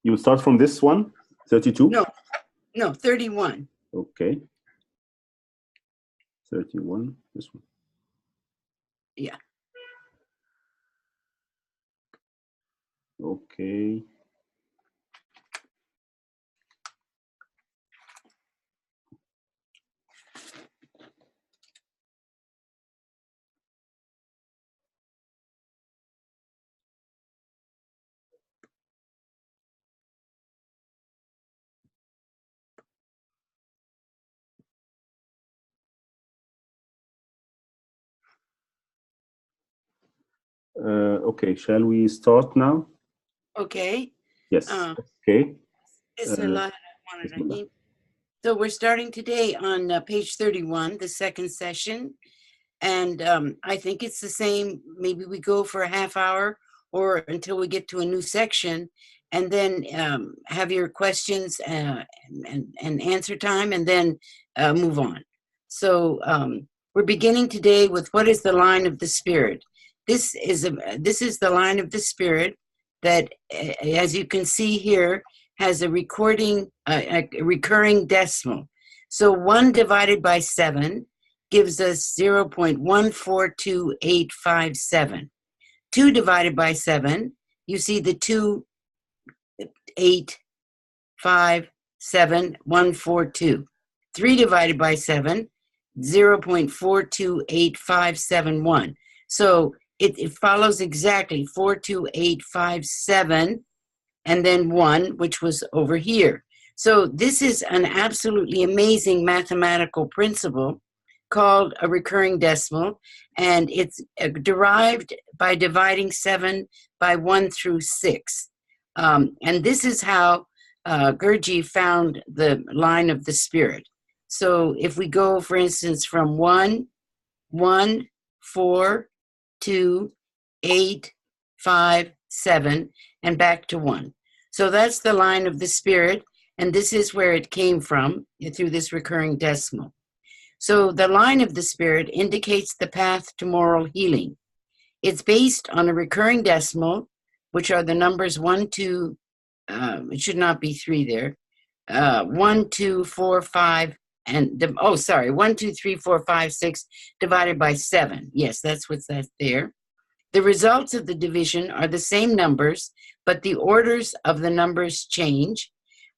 You start from this one, 32? No, 31. Okay. 31, this one. Yeah. Okay. Okay, shall we start now? Okay. Yes. Okay. So we're starting today on page 31, the second session. And I think it's the same. Maybe we go for a half hour or until we get to a new section, and then have your questions and answer time, and then move on. So we're beginning today with what is the line of the Spirit. This is the line of the Spirit that, as you can see here, has a recurring decimal. So 1 divided by 7 gives us 0.142857. 2 divided by 7, you see the 2, 8, 5, 7, 142. 3 divided by 7, 0.428571. So it follows exactly 42857 and then 1, which was over here. So this is an absolutely amazing mathematical principle called a recurring decimal, and it's derived by dividing 7 by 1 through 6. And this is how Gurdjieff found the line of the Spirit. So if we go, for instance, from 1, 1, 4, 2, 8, 5, 7, and back to 1. So that's the line of the Spirit, and this is where it came from, through this recurring decimal. So the line of the Spirit indicates the path to moral healing. It's based on a recurring decimal, which are the numbers 1, 2, it should not be 3 there, 1, 2, 4, 5, and, 1, 2, 3, 4, 5, 6 divided by 7. Yes, that's what's that there. The results of the division are the same numbers, but the orders of the numbers change.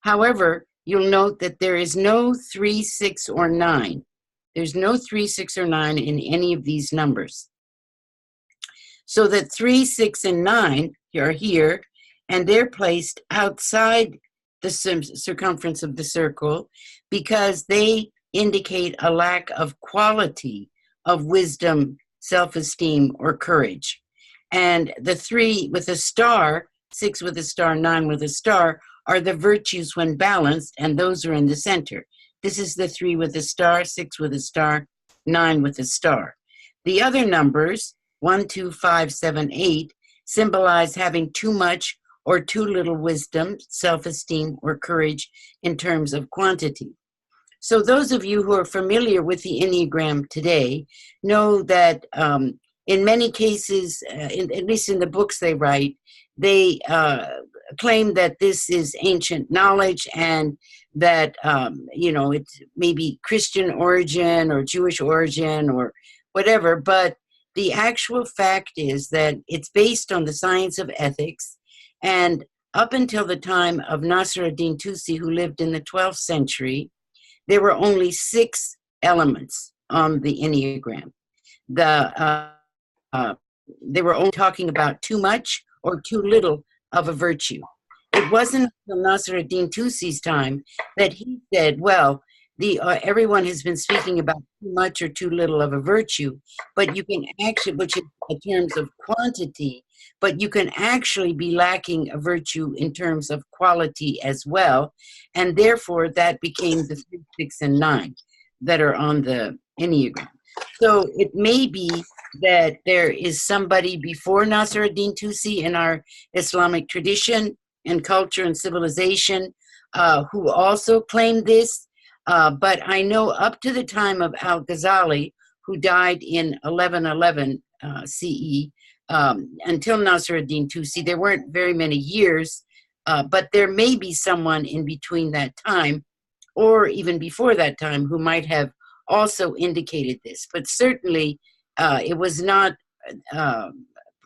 However, you'll note that there is no 3, 6, or 9. There's no 3, 6, or 9 in any of these numbers. So that 3, 6, and 9 are here, and they're placed outside the circumference of the circle because they indicate a lack of quality of wisdom, self-esteem, or courage. And the 3 with a star, 6 with a star, 9 with a star, are the virtues when balanced, and those are in the center. This is the 3 with a star, 6 with a star, 9 with a star. The other numbers, 1, 2, 5, 7, 8, symbolize having too much or too little wisdom, self-esteem, or courage in terms of quantity. So those of you who are familiar with the Enneagram today know that in many cases, at least in the books they write, they claim that this is ancient knowledge and that, it's maybe Christian origin or Jewish origin or whatever, but the actual fact is that it's based on the science of ethics. And up until the time of Nasr ad-Din Tusi, who lived in the 12th century, there were only 6 elements on the Enneagram. They were only talking about too much or too little of a virtue. It wasn't until Nasr ad-Din Tusi's time that he said, well, everyone has been speaking about too much or too little of a virtue, but you can actually, which is in terms of quantity, but you can actually be lacking a virtue in terms of quality as well. And therefore, that became the 3, 6, and 9 that are on the Enneagram. So it may be that there is somebody before Nasr ad-Din Tusi in our Islamic tradition and culture and civilization who also claimed this. But I know up to the time of Al-Ghazali, who died in 1111 CE, until Nasr ad-Din Tusi, there weren't very many years But there may be someone in between that time, or even before that time, who might have also indicated this. But certainly, it was not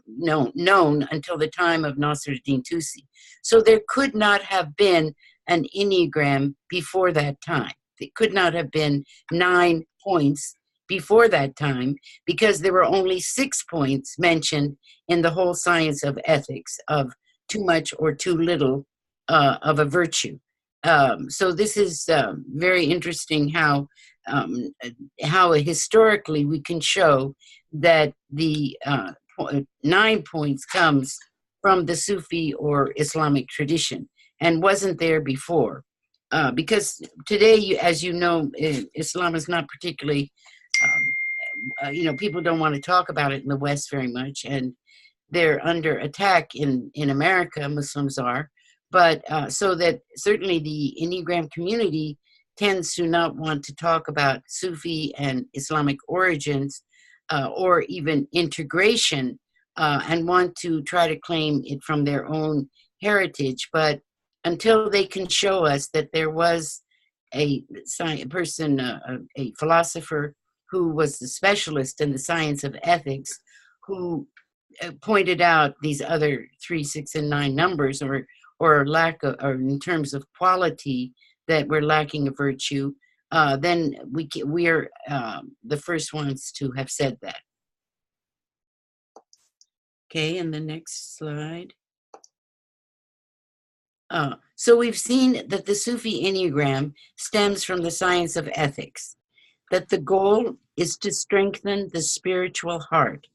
known until the time of Nasruddin Tusi. So there could not have been an Enneagram before that time. It could not have been 9 points before that time, because there were only 6 points mentioned in the whole science of ethics of too much or too little of a virtue. So this is very interesting how historically we can show that the 9 points comes from the Sufi or Islamic tradition and wasn't there before. Because today, as you know, Islam is not particularly, people don't want to talk about it in the West very much, and they're under attack in America, Muslims are. But so that certainly the Enneagram community tends to not want to talk about Sufi and Islamic origins or even integration, and want to try to claim it from their own heritage. But until they can show us that there was a person, a philosopher who was the specialist in the science of ethics, who pointed out these other 3, 6, and 9 numbers, or lack of, or in terms of quality, that we're lacking a virtue, then we're the first ones to have said that. Okay, and the next slide. So we've seen that the Sufi Enneagram stems from the science of ethics, that the goal is to strengthen the spiritual heart.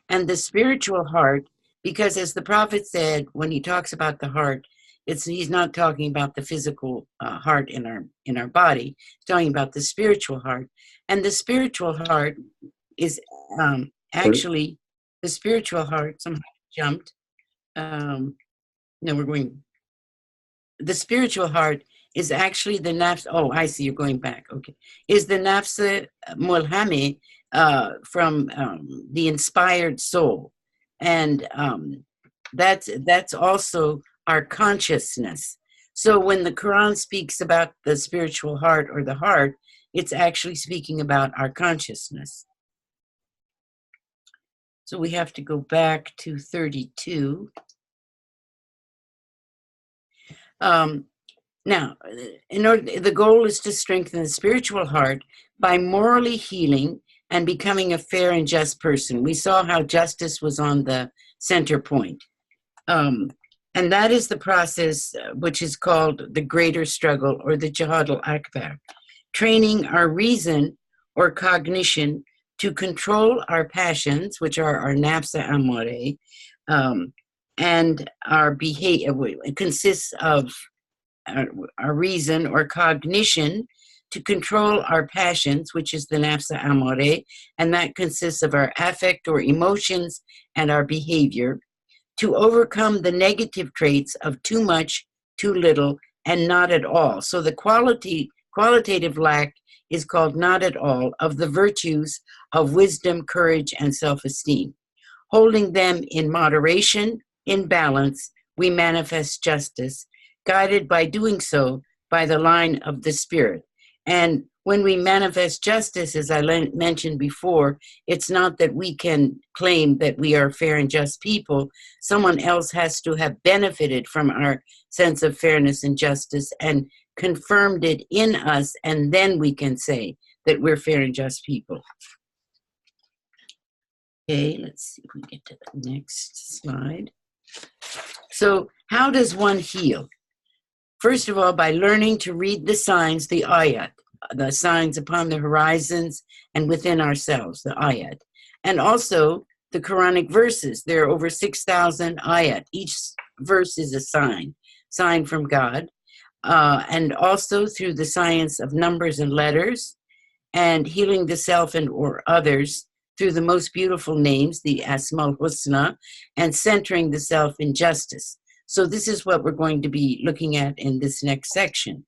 And the spiritual heart, because as the Prophet said, when he talks about the heart, he's not talking about the physical heart in our body. He's talking about the spiritual heart. And the spiritual heart is actually, the spiritual heart, somehow jumped. The spiritual heart is actually the nafs. Oh, I see, you're going back. Okay. Is the nafs mulhame from the inspired soul. And that's also our consciousness. So when the Quran speaks about the spiritual heart or the heart, it's actually speaking about our consciousness. So we have to go back to 32. Now, the goal is to strengthen the spiritual heart by morally healing and becoming a fair and just person. We saw how justice was on the center point. And that is the process which is called the greater struggle, or the Jihad al-Akbar, training our reason or cognition to control our passions, which are our nafs amore, and our behavior. It consists of our reason or cognition to control our passions, which is the nafs amore, and that consists of our affect or emotions and our behavior, to overcome the negative traits of too much, too little, and not at all. So the qualitative lack is called not at all of the virtues of wisdom, courage, and self-esteem. Holding them in moderation, in balance, we manifest justice, guided by doing so by the line of the Spirit. And when we manifest justice, as I mentioned before, it's not that we can claim that we are fair and just people. Someone else has to have benefited from our sense of fairness and justice and confirmed it in us, and then we can say that we're fair and just people. Okay, let's see if we get to the next slide. So how does one heal? First of all, by learning to read the signs, the ayat, the signs upon the horizons and within ourselves, the ayat. And also the Quranic verses. There are over 6,000 ayat. Each verse is a sign from God. And also through the science of numbers and letters, and healing the self and or others through the most beautiful names, the Asmaul Husna, and centering the self in justice. So this is what we're going to be looking at in this next section.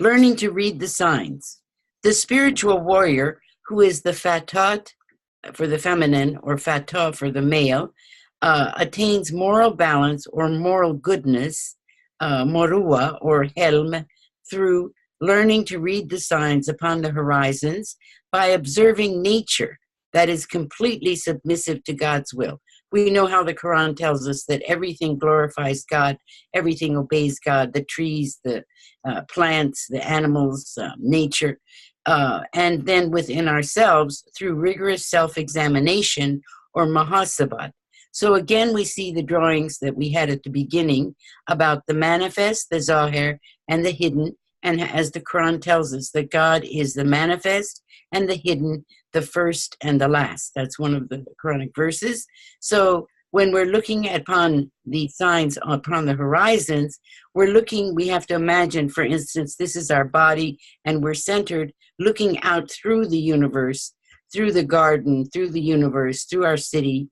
Learning to read the signs. The spiritual warrior, who is the fatat for the feminine or fatah for the male, attains moral balance or moral goodness, morua or helm, through learning to read the signs upon the horizons by observing nature that is completely submissive to God's will. We know how the Quran tells us that everything glorifies God, everything obeys God, the trees, the plants, the animals, nature. And then within ourselves through rigorous self-examination or muhasabat. So again, we see the drawings that we had at the beginning about the manifest, the zahir, and the hidden. And as the Quran tells us, that God is the manifest and the hidden, the first and the last. That's one of the Quranic verses. So when we're looking upon the signs upon the horizons, we have to imagine, for instance, this is our body, and we're centered looking out through the universe, through the garden, through the universe, through our city,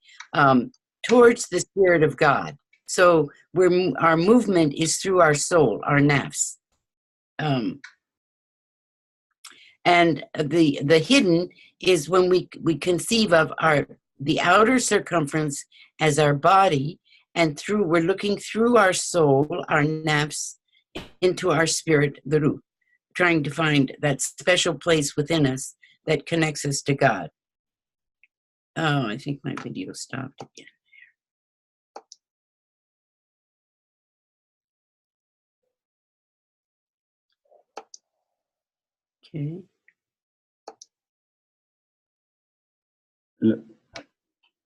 towards the Spirit of God. So our movement is through our soul, our nafs. And the hidden is when we conceive of the outer circumference as our body, and we're looking through our soul, our nafs, into our spirit, the ruh, trying to find that special place within us that connects us to God. Oh, I think my video stopped again. Okay.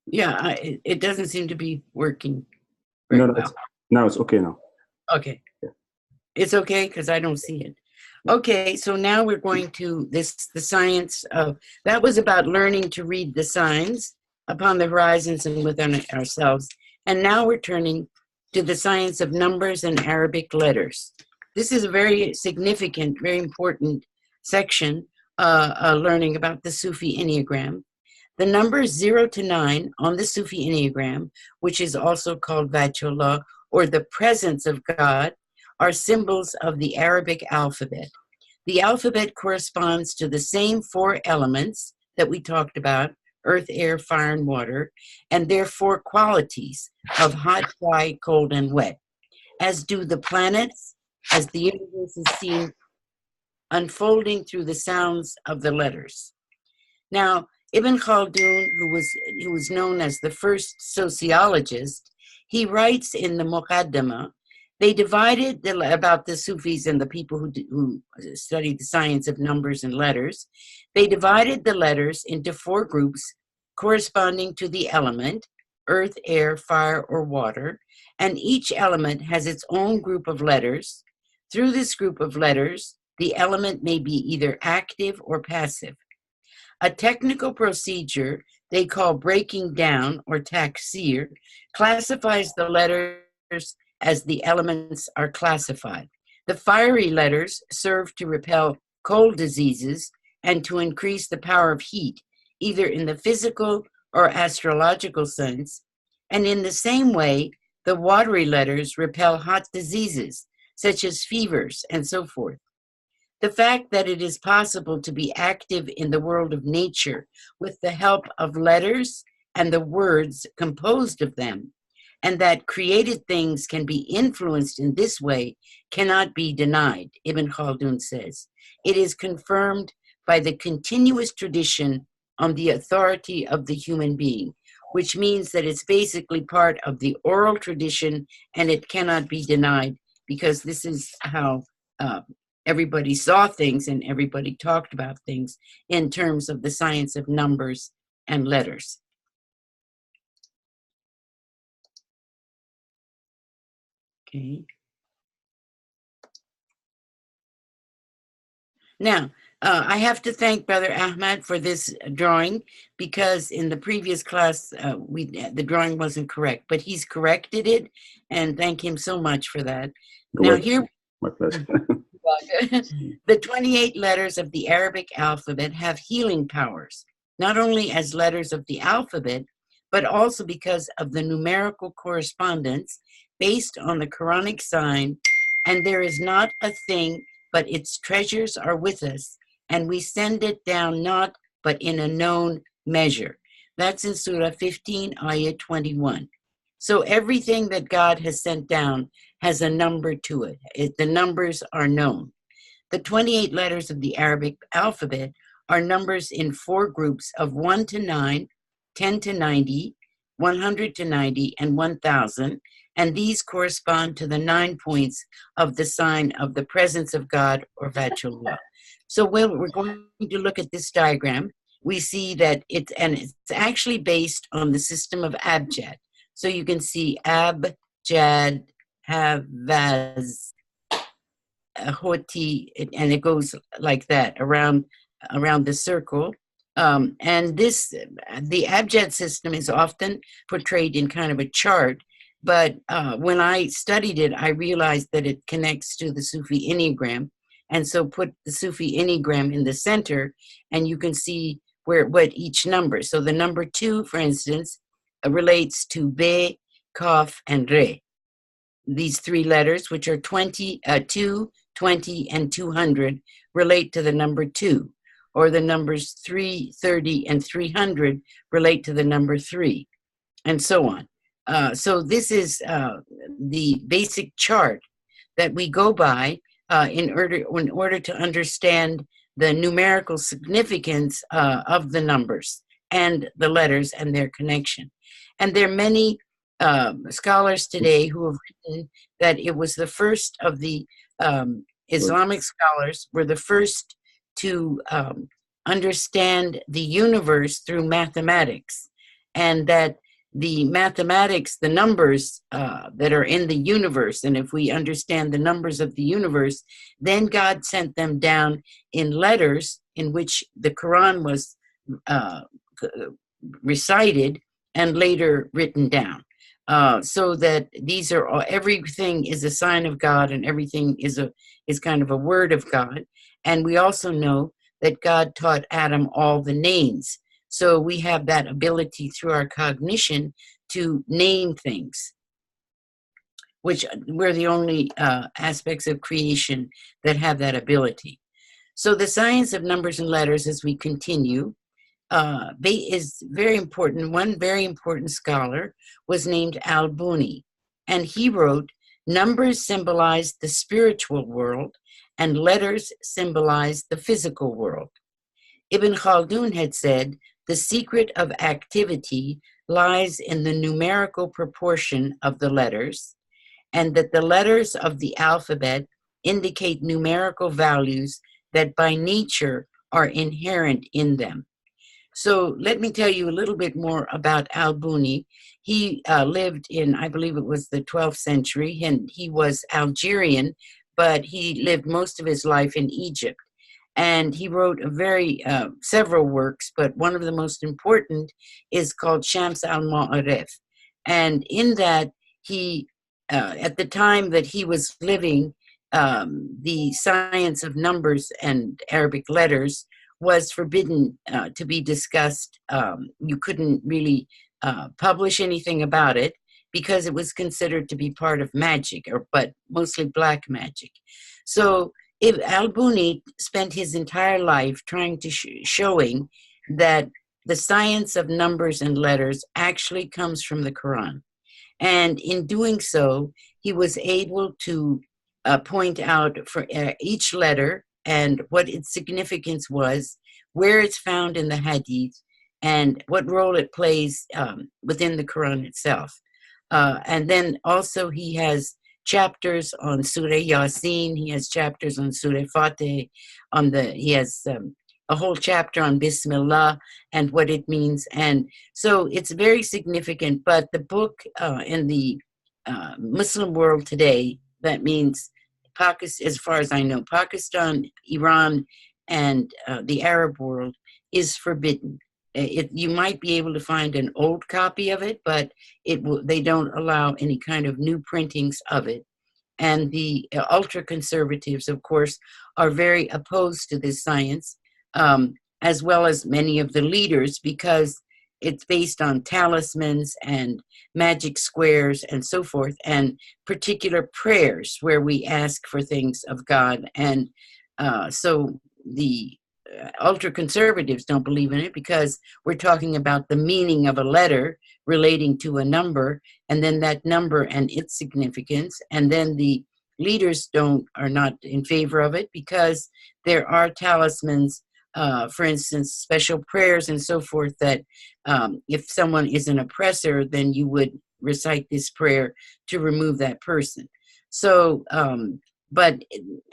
Yeah, it doesn't seem to be working very well. Now it's okay now. Okay. Yeah. It's okay because I don't see it. Okay, so now we're going to the science of, that was about learning to read the signs upon the horizons and within ourselves. And now we're turning to the science of numbers and Arabic letters. This is a very significant, very important section, learning about the Sufi Enneagram. The numbers 0 to 9 on the Sufi Enneagram, which is also called Vatullah, or the presence of God, are symbols of the Arabic alphabet. The alphabet corresponds to the same 4 elements that we talked about, earth, air, fire, and water, and their 4 qualities of hot, dry, cold, and wet, as do the planets, as the universe is seen unfolding through the sounds of the letters. Now, Ibn Khaldun, who was known as the first sociologist, he writes in the Muqaddimah, they divided about the Sufis and the people who studied the science of numbers and letters. They divided the letters into 4 groups corresponding to the element, earth, air, fire, or water, and each element has its own group of letters. Through this group of letters, the element may be either active or passive. A technical procedure they call breaking down, or taksir, classifies the letters as the elements are classified. The fiery letters serve to repel cold diseases and to increase the power of heat, either in the physical or astrological sense. And in the same way, the watery letters repel hot diseases, such as fevers and so forth. The fact that it is possible to be active in the world of nature with the help of letters and the words composed of them, and that created things can be influenced in this way, cannot be denied, Ibn Khaldun says. It is confirmed by the continuous tradition on the authority of the human being, which means that it's basically part of the oral tradition and it cannot be denied, because this is how everybody saw things and everybody talked about things in terms of the science of numbers and letters. Okay. Now, I have to thank Brother Ahmad for this drawing, because in the previous class, the drawing wasn't correct, but he's corrected it, and thank him so much for that. Now here, my pleasure. The 28 letters of the Arabic alphabet have healing powers, not only as letters of the alphabet, but also because of the numerical correspondence based on the Quranic sign, and there is not a thing but its treasures are with us, and we send it down not but in a known measure. That's in Surah 15, Ayah 21. So everything that God has sent down has a number to it. The numbers are known. The 28 letters of the Arabic alphabet are numbers in 4 groups of 1 to 9, 10 to 90, 100 to 90, and 1000. And these correspond to the 9 points of the sign of the presence of God or Vatullah. So when we're going to look at this diagram, we see that it's actually based on the system of abjad. So you can see abjad, havaz, hoti, and it goes like that around the circle. And the abjad system is often portrayed in kind of a chart, but when I studied it, I realized that it connects to the Sufi Enneagram, and so put the Sufi Enneagram in the center, and you can see what each number. So the number 2, for instance, relates to Be, Kaf, and Re. These 3 letters, which are 2, 20, and 200, relate to the number 2, or the numbers 3, 30, and 300 relate to the number 3, and so on. So this is the basic chart that we go by in order to understand the numerical significance of the numbers and the letters and their connection. And there are many scholars today who have written that it was the first of the Islamic scholars were the first to understand the universe through mathematics, and that the mathematics, the numbers that are in the universe, and if we understand the numbers of the universe, then God sent them down in letters in which the Quran was recited and later written down. So that these are all, everything is a sign of God, and everything is kind of a word of God. And we also know that God taught Adam all the names. So we have that ability through our cognition to name things, which we're the only aspects of creation that have that ability. So the science of numbers and letters, as we continue, is very important. One very important scholar was named Al-Buni, and he wrote, "Numbers symbolize the spiritual world, and letters symbolize the physical world." Ibn Khaldun had said, "The secret of activity lies in the numerical proportion of the letters, and that the letters of the alphabet indicate numerical values that by nature are inherent in them." So let me tell you a little bit more about Al-Buni. He lived in, I believe it was the 12th century, and he was Algerian, but he lived most of his life in Egypt. And he wrote several works, but one of the most important is called Shams al-Ma'arif. And in that, he, at the time that he was living, the science of numbers and Arabic letters was forbidden to be discussed. You couldn't really publish anything about it because it was considered to be part of magic, but mostly black magic. So Al-Buni spent his entire life trying to showing that the science of numbers and letters actually comes from the Quran. And in doing so, he was able to point out for each letter and what its significance was, where it's found in the Hadith, and what role it plays within the Quran itself. And then also he has chapters on Surah Yasin, he has chapters on Surah Fateh, he has a whole chapter on Bismillah and what it means. And so it's very significant, but the book in the Muslim world today, that means Pakistan, as far as I know, Pakistan, Iran, and the Arab world, is forbidden. You might be able to find an old copy of it, but they don't allow any kind of new printings of it. And the ultra-conservatives, of course, are very opposed to this science, as well as many of the leaders, because it's based on talismans and magic squares and so forth, and particular prayers where we ask for things of God. And so the ultra-conservatives don't believe in it because we're talking about the meaning of a letter relating to a number, and then that number and its significance, and then the leaders are not in favor of it because there are talismans, for instance, special prayers and so forth, that if someone is an oppressor, then you would recite this prayer to remove that person. So, but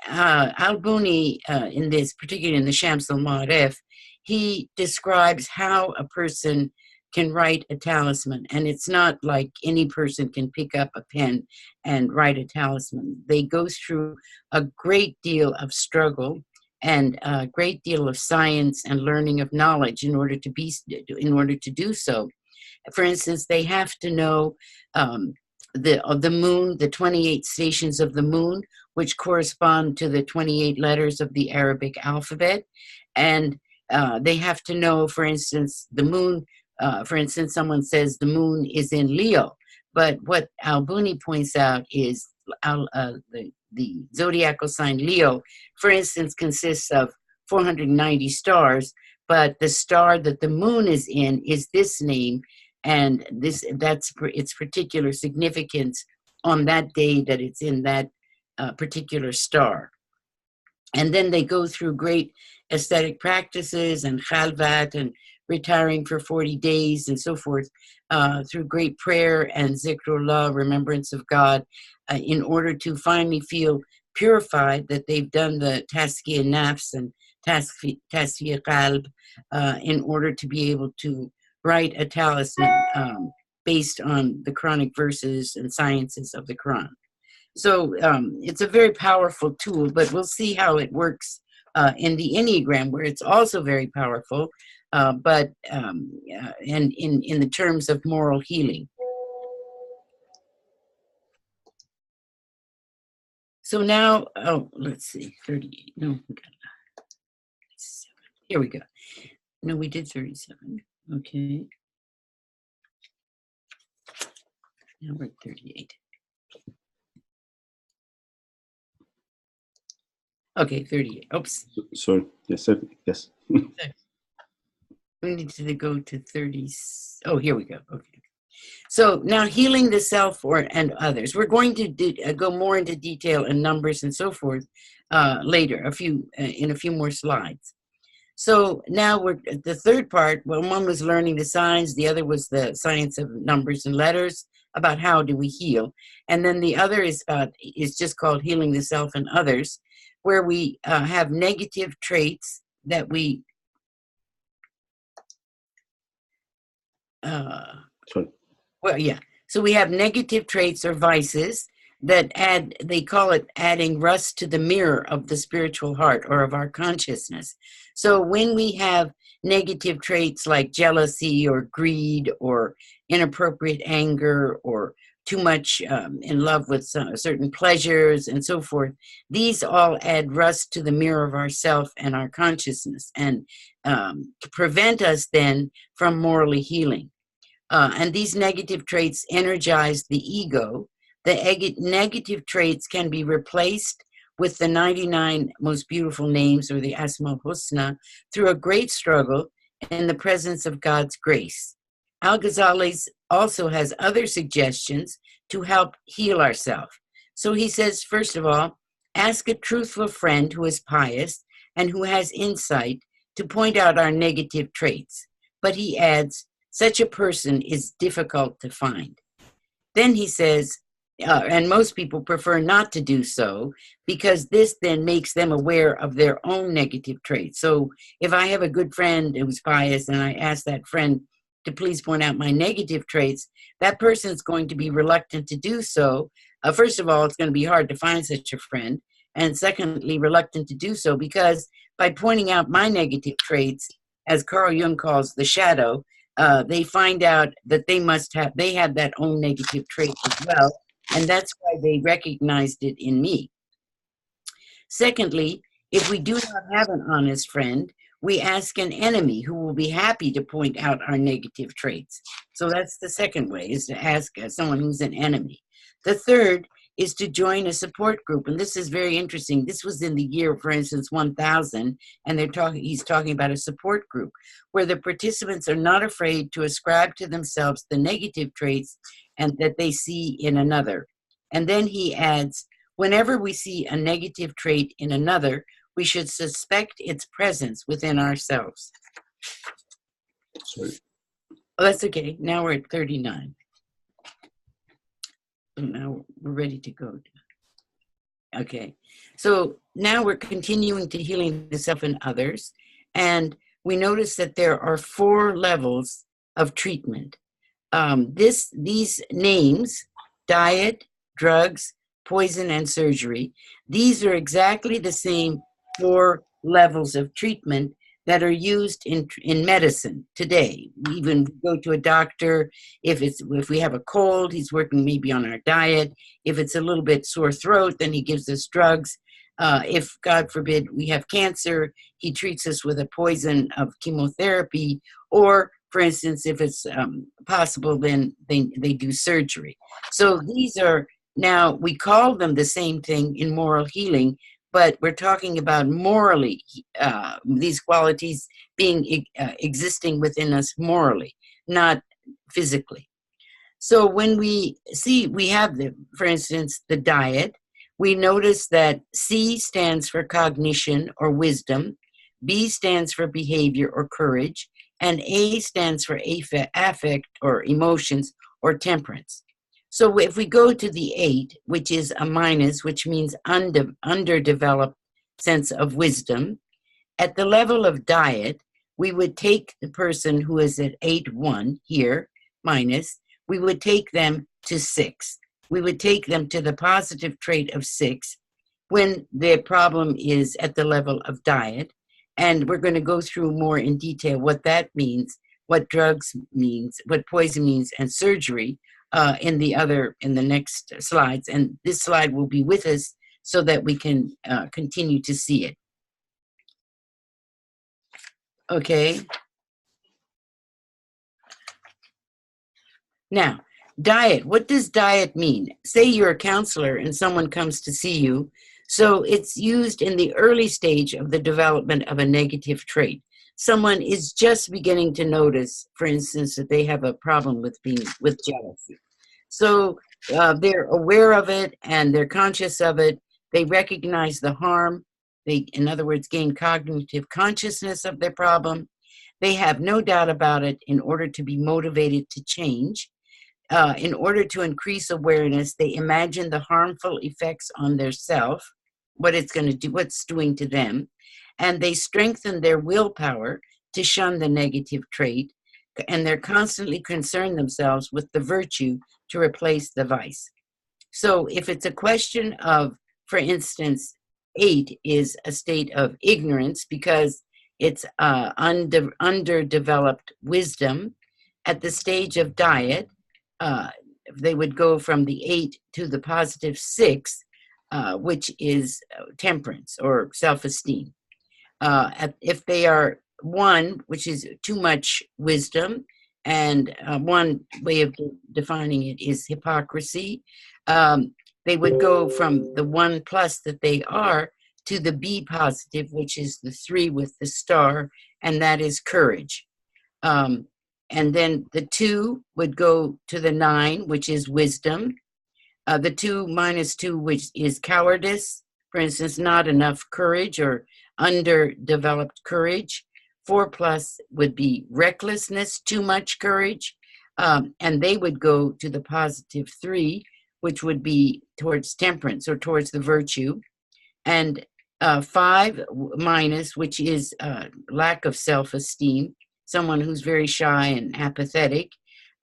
Al-Buni, in this, particularly in the Shams al-Ma'arif, he describes how a person can write a talisman. And it's not like any person can pick up a pen and write a talisman. They go through a great deal of struggle and a great deal of science and learning of knowledge in order to do so. For instance, they have to know the moon, the 28 stations of the moon, which correspond to the 28 letters of the Arabic alphabet. And they have to know, for instance, the moon. For instance, someone says the moon is in Leo, but what Al-Buni points out is the zodiacal sign Leo, for instance, consists of 490 stars, but the star that the moon is in is this name, and that's its particular significance on that day that it's in that particular star. And then they go through great aesthetic practices and khalvat and retiring for 40 days and so forth, through great prayer and zikrullah, remembrance of God, in order to finally feel purified, that they've done the tasfiyah nafs and tasfiyah qalb, in order to be able to write a talisman based on the Quranic verses and sciences of the Quran. So it's a very powerful tool, but we'll see how it works in the Enneagram, where it's also very powerful, but and in the terms of moral healing. So now, let's see, 38. No, here we go. No, we did 37. Okay. Now we're at 38. Okay, 38. Oops. Sorry. Yes, yes. We need to go to 30. Oh, here we go. Okay. So now healing the self and others. We're going to go more into detail and numbers and so forth later, in a few more slides. So now we're at the third part. Well, one was learning the signs. The other was the science of numbers and letters, about how do we heal. And then the other is just called healing the self and others, where we have negative traits that we well, yeah. So we have negative traits or vices that they call it adding rust to the mirror of the spiritual heart or of our consciousness. So when we have negative traits like jealousy or greed or inappropriate anger or too much in love with certain pleasures and so forth, these all add rust to the mirror of ourself and our consciousness, and prevent us then from morally healing. And these negative traits energize the ego. The negative traits can be replaced with the 99 most beautiful names, or the Asmaul Husna, through a great struggle in the presence of God's grace. Al-Ghazali also has other suggestions to help heal ourselves. So he says, first of all, ask a truthful friend who is pious and who has insight to point out our negative traits. But he adds, such a person is difficult to find. Then he says, and most people prefer not to do so, because this then makes them aware of their own negative traits. So if I have a good friend who's pious and I ask that friend to please point out my negative traits, that person's going to be reluctant to do so. First of all, it's going to be hard to find such a friend. And secondly, reluctant to do so because by pointing out my negative traits, as Carl Jung calls the shadow, they find out that they have that own negative trait as well, and that's why they recognized it in me. Secondly, if we do not have an honest friend, we ask an enemy who will be happy to point out our negative traits. So that's the second way, is to ask someone who's an enemy. The third is to join a support group. And this is very interesting. This was in the year, for instance, 1000, and he's talking about a support group where the participants are not afraid to ascribe to themselves the negative traits and that they see in another. And then he adds, whenever we see a negative trait in another, we should suspect its presence within ourselves. Sorry. Oh, that's okay. Now we're at 39. So now we're ready to go. Okay. So now we're continuing to healing the self and others. And we notice that there are 4 levels of treatment. These names, diet, drugs, poison, and surgery, these are exactly the same 4 levels of treatment that are used in medicine today. We even go to a doctor if we have a cold, he's working maybe on our diet. If it's a little bit sore throat, then he gives us drugs. If, God forbid, we have cancer, he treats us with a poison of chemotherapy. Or, for instance, if it's possible, then they do surgery. So these are, now we call them the same thing in moral healing, but we're talking about morally, these qualities being existing within us morally, not physically. So when we see, we have, for instance, the diet, we notice that C stands for cognition or wisdom, B stands for behavior or courage, and A stands for affect or emotions or temperance. So if we go to the 8, which is a minus, which means underdeveloped sense of wisdom, at the level of diet, we would take the person who is at 8-1 here, minus, we would take them to 6. We would take them to the positive trait of 6 when the problem is at the level of diet. And we're going to go through more in detail what that means, what drugs means, what poison means, and surgery in the next slides. And this slide will be with us so that we can continue to see it. Okay. Now, diet. What does diet mean? Say you're a counselor and someone comes to see you. So it's used in the early stage of the development of a negative trait. Someone is just beginning to notice, for instance, that they have a problem with jealousy. So they're aware of it and they're conscious of it. They recognize the harm. They, in other words, gain cognitive consciousness of their problem. They have no doubt about it in order to be motivated to change. In order to increase awareness, they imagine the harmful effects on their self, what it's going to do, what's doing to them, and they strengthen their willpower to shun the negative trait, and they're constantly concerned themselves with the virtue to replace the vice. So if it's a question of, for instance, 8 is a state of ignorance because it's underdeveloped wisdom, at the stage of diet, they would go from the 8 to the positive 6, which is temperance or self-esteem. If they are 1, which is too much wisdom, and one way of defining it is hypocrisy, they would go from the 1 plus that they are to the B positive, which is the 3 with the star, and that is courage. And then the 2 would go to the 9, which is wisdom. The 2 minus 2, which is cowardice, for instance, not enough courage or underdeveloped courage. 4 plus would be recklessness, too much courage. And they would go to the positive 3, which would be towards temperance or towards the virtue. And 5 minus, which is lack of self-esteem, someone who's very shy and apathetic,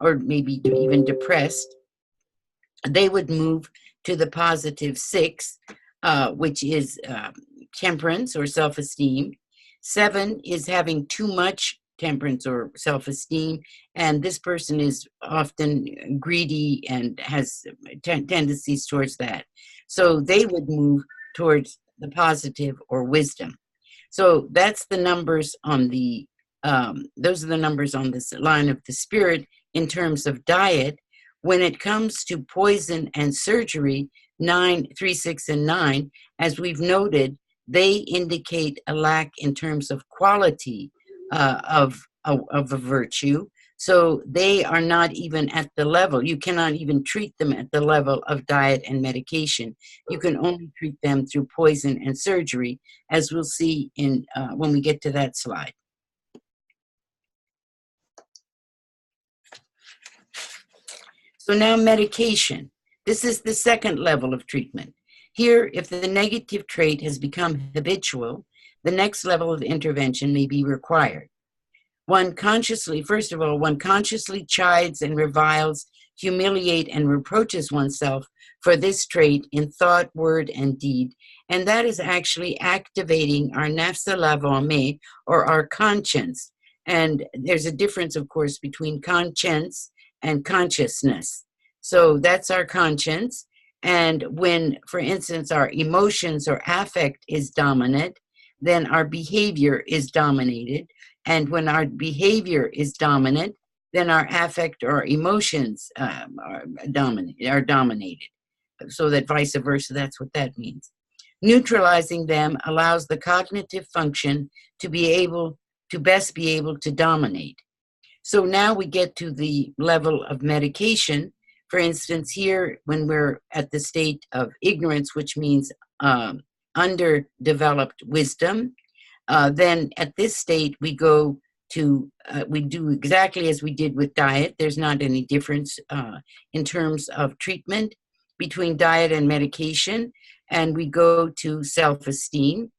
or maybe even depressed, they would move to the positive 6, which is temperance or self-esteem. 7 is having too much temperance or self-esteem, and this person is often greedy and has tendencies towards that. So they would move towards the positive or wisdom. So that's the numbers on the, those are the numbers on this line of the spirit in terms of diet. When it comes to poison and surgery, 9, 3, 6, and 9, as we've noted, they indicate a lack in terms of quality of a virtue. So they are not even at the level. You cannot even treat them at the level of diet and medication. You can only treat them through poison and surgery, as we'll see in when we get to that slide. So now medication. This is the second level of treatment. Here, if the negative trait has become habitual, the next level of intervention may be required. First of all, one consciously chides and reviles, humiliate and reproaches oneself for this trait in thought, word, and deed. And that is actually activating our nafs al-lawwameh, or our conscience. And there's a difference, of course, between conscience and consciousness. So that's our conscience. And when, for instance, our emotions or affect is dominant, then our behavior is dominated. And when our behavior is dominant, then our affect or emotions are dominated. So that vice versa, that's what that means. Neutralizing them allows the cognitive function to best be able to dominate. So now we get to the level of medication. For instance, here, when we're at the state of ignorance, which means underdeveloped wisdom, then at this state, we go to, we do exactly as we did with diet. There's not any difference in terms of treatment between diet and medication, and we go to self-esteem.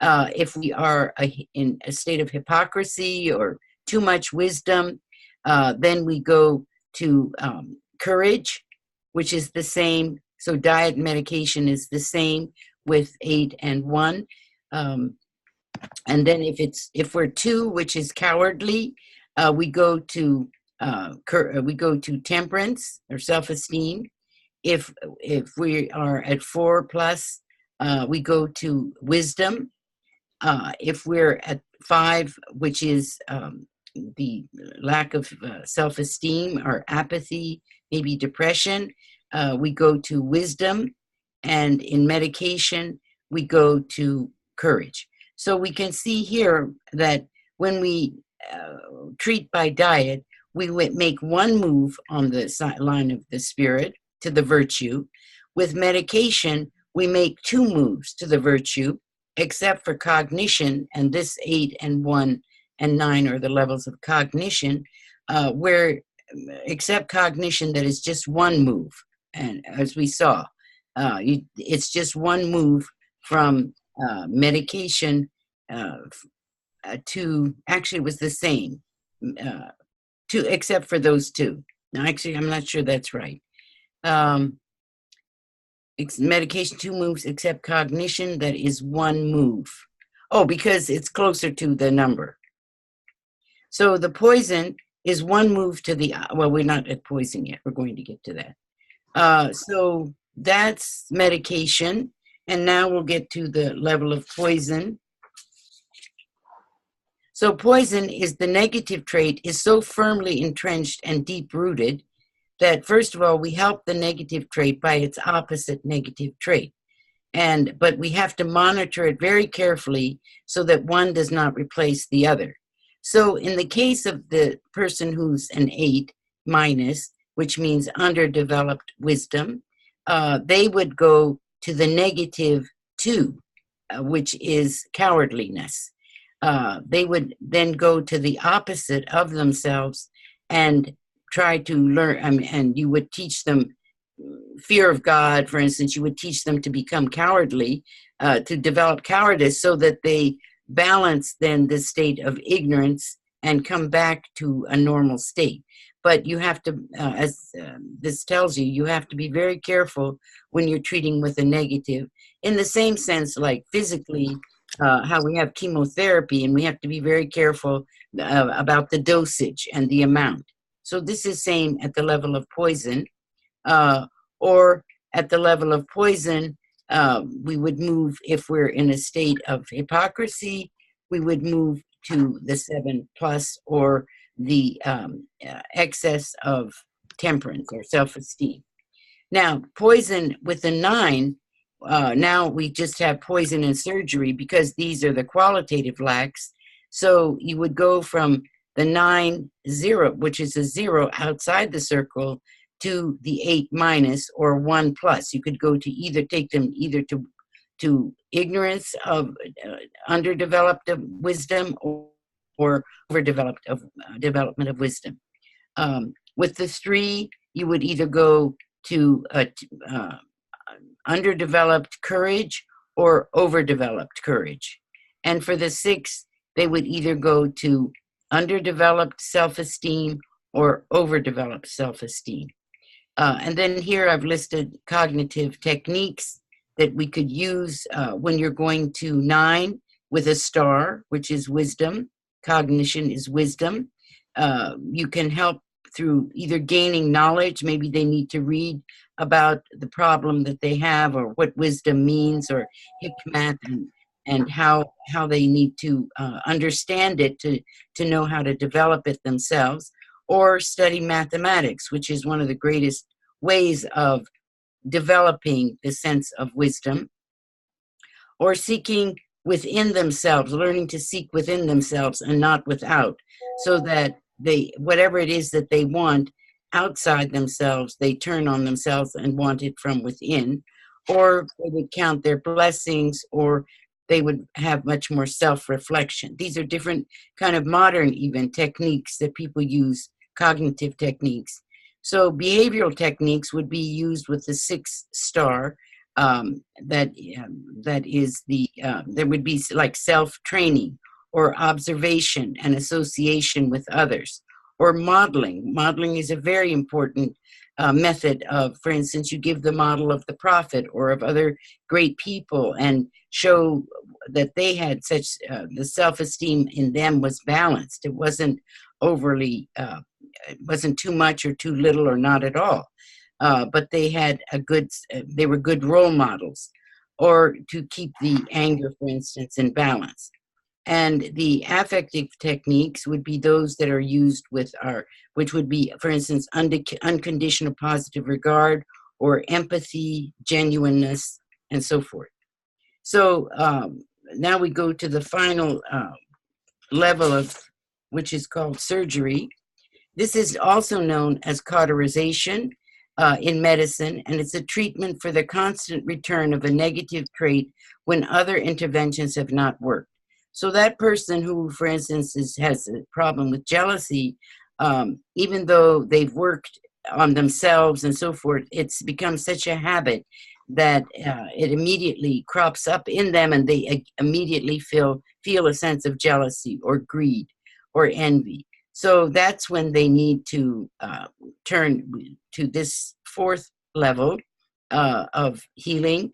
If we are in a state of hypocrisy or too much wisdom, then we go to courage, which is the same. So diet and medication is the same with 8 and 1. And then if we're 2, which is cowardly, we go to temperance or self-esteem. If we are at 4 plus, we go to wisdom. If we're at 5, which is the lack of self-esteem or apathy, maybe depression, we go to wisdom. And in medication, we go to courage. So we can see here that when we treat by diet, we would make one move on the line of the spirit to the virtue. With medication, we make 2 moves to the virtue, except for cognition, and this 8 and 1 and 9 are the levels of cognition, where except cognition, that is just one move. And as we saw, it's just one move from medication to, actually it was the same, except for those 2. Now, actually, I'm not sure that's right. Medication, 2 moves, except cognition, that is 1 move. Oh, because it's closer to the number. So the poison is 1 move to the, well, we're not at poison yet. We're going to get to that. So that's medication. And now we'll get to the level of poison. So poison is the negative trait is so firmly entrenched and deep-rooted that, first of all, we help the negative trait by its opposite negative trait. But we have to monitor it very carefully so that one does not replace the other. So in the case of the person who's an 8 minus, which means underdeveloped wisdom, they would go to the negative 2, which is cowardliness. They would then go to the opposite of themselves and try to learn, and you would teach them fear of God, for instance. You would teach them to become cowardly, to develop cowardice, so that they balance then the state of ignorance and come back to a normal state. But you have to, as this tells you, you have to be very careful when you're treating with a negative, in the same sense like physically, how we have chemotherapy, and we have to be very careful about the dosage and the amount. So this is same at the level of poison, or at the level of poison, we would move, if we're in a state of hypocrisy, we would move to the 7 plus, or the excess of temperance or self-esteem. Now, poison with the 9, now we just have poison in surgery because these are the qualitative lacks. So you would go from the 9, 0, which is a 0 outside the circle, to the 8 minus or 1 plus. You could go to either, take them either to ignorance of underdeveloped of wisdom, or overdeveloped of development of wisdom. With the 3, you would either go to underdeveloped courage or overdeveloped courage. And for the 6, they would either go to underdeveloped self-esteem or overdeveloped self-esteem. And then here I've listed cognitive techniques that we could use when you're going to 9 with a star, which is wisdom. Cognition is wisdom. You can help through either gaining knowledge, maybe they need to read about the problem that they have or what wisdom means, or hikmat, and how they need to understand it to know how to develop it themselves, or study mathematics, which is one of the greatest ways of developing the sense of wisdom, or seeking within themselves, learning to seek within themselves and not without, so that they, whatever it is that they want outside themselves, they turn on themselves and want it from within, or they would count their blessings, or they would have much more self-reflection. These are different kind of modern even techniques that people use, cognitive techniques. So behavioral techniques would be used with the 6 star. That is the there would be like self-training, or observation and association with others, or modeling. Modeling is a very important method of, for instance, you give the model of the prophet or of other great people and show that they had such, the self-esteem in them was balanced. It wasn't overly, it wasn't too much or too little or not at all. But they had a good, they were good role models, or to keep the anger, for instance, in balance. And the affective techniques would be those that are used with our, which would be, for instance, unconditional positive regard, or empathy, genuineness, and so forth. So now we go to the final level of, which is called surgery. This is also known as cauterization in medicine, and it's a treatment for the constant return of a negative trait when other interventions have not worked. So that person who, for instance, has a problem with jealousy, even though they've worked on themselves and so forth, it's become such a habit that it immediately crops up in them, and they immediately feel a sense of jealousy or greed or envy. So that's when they need to turn to this 4th level of healing,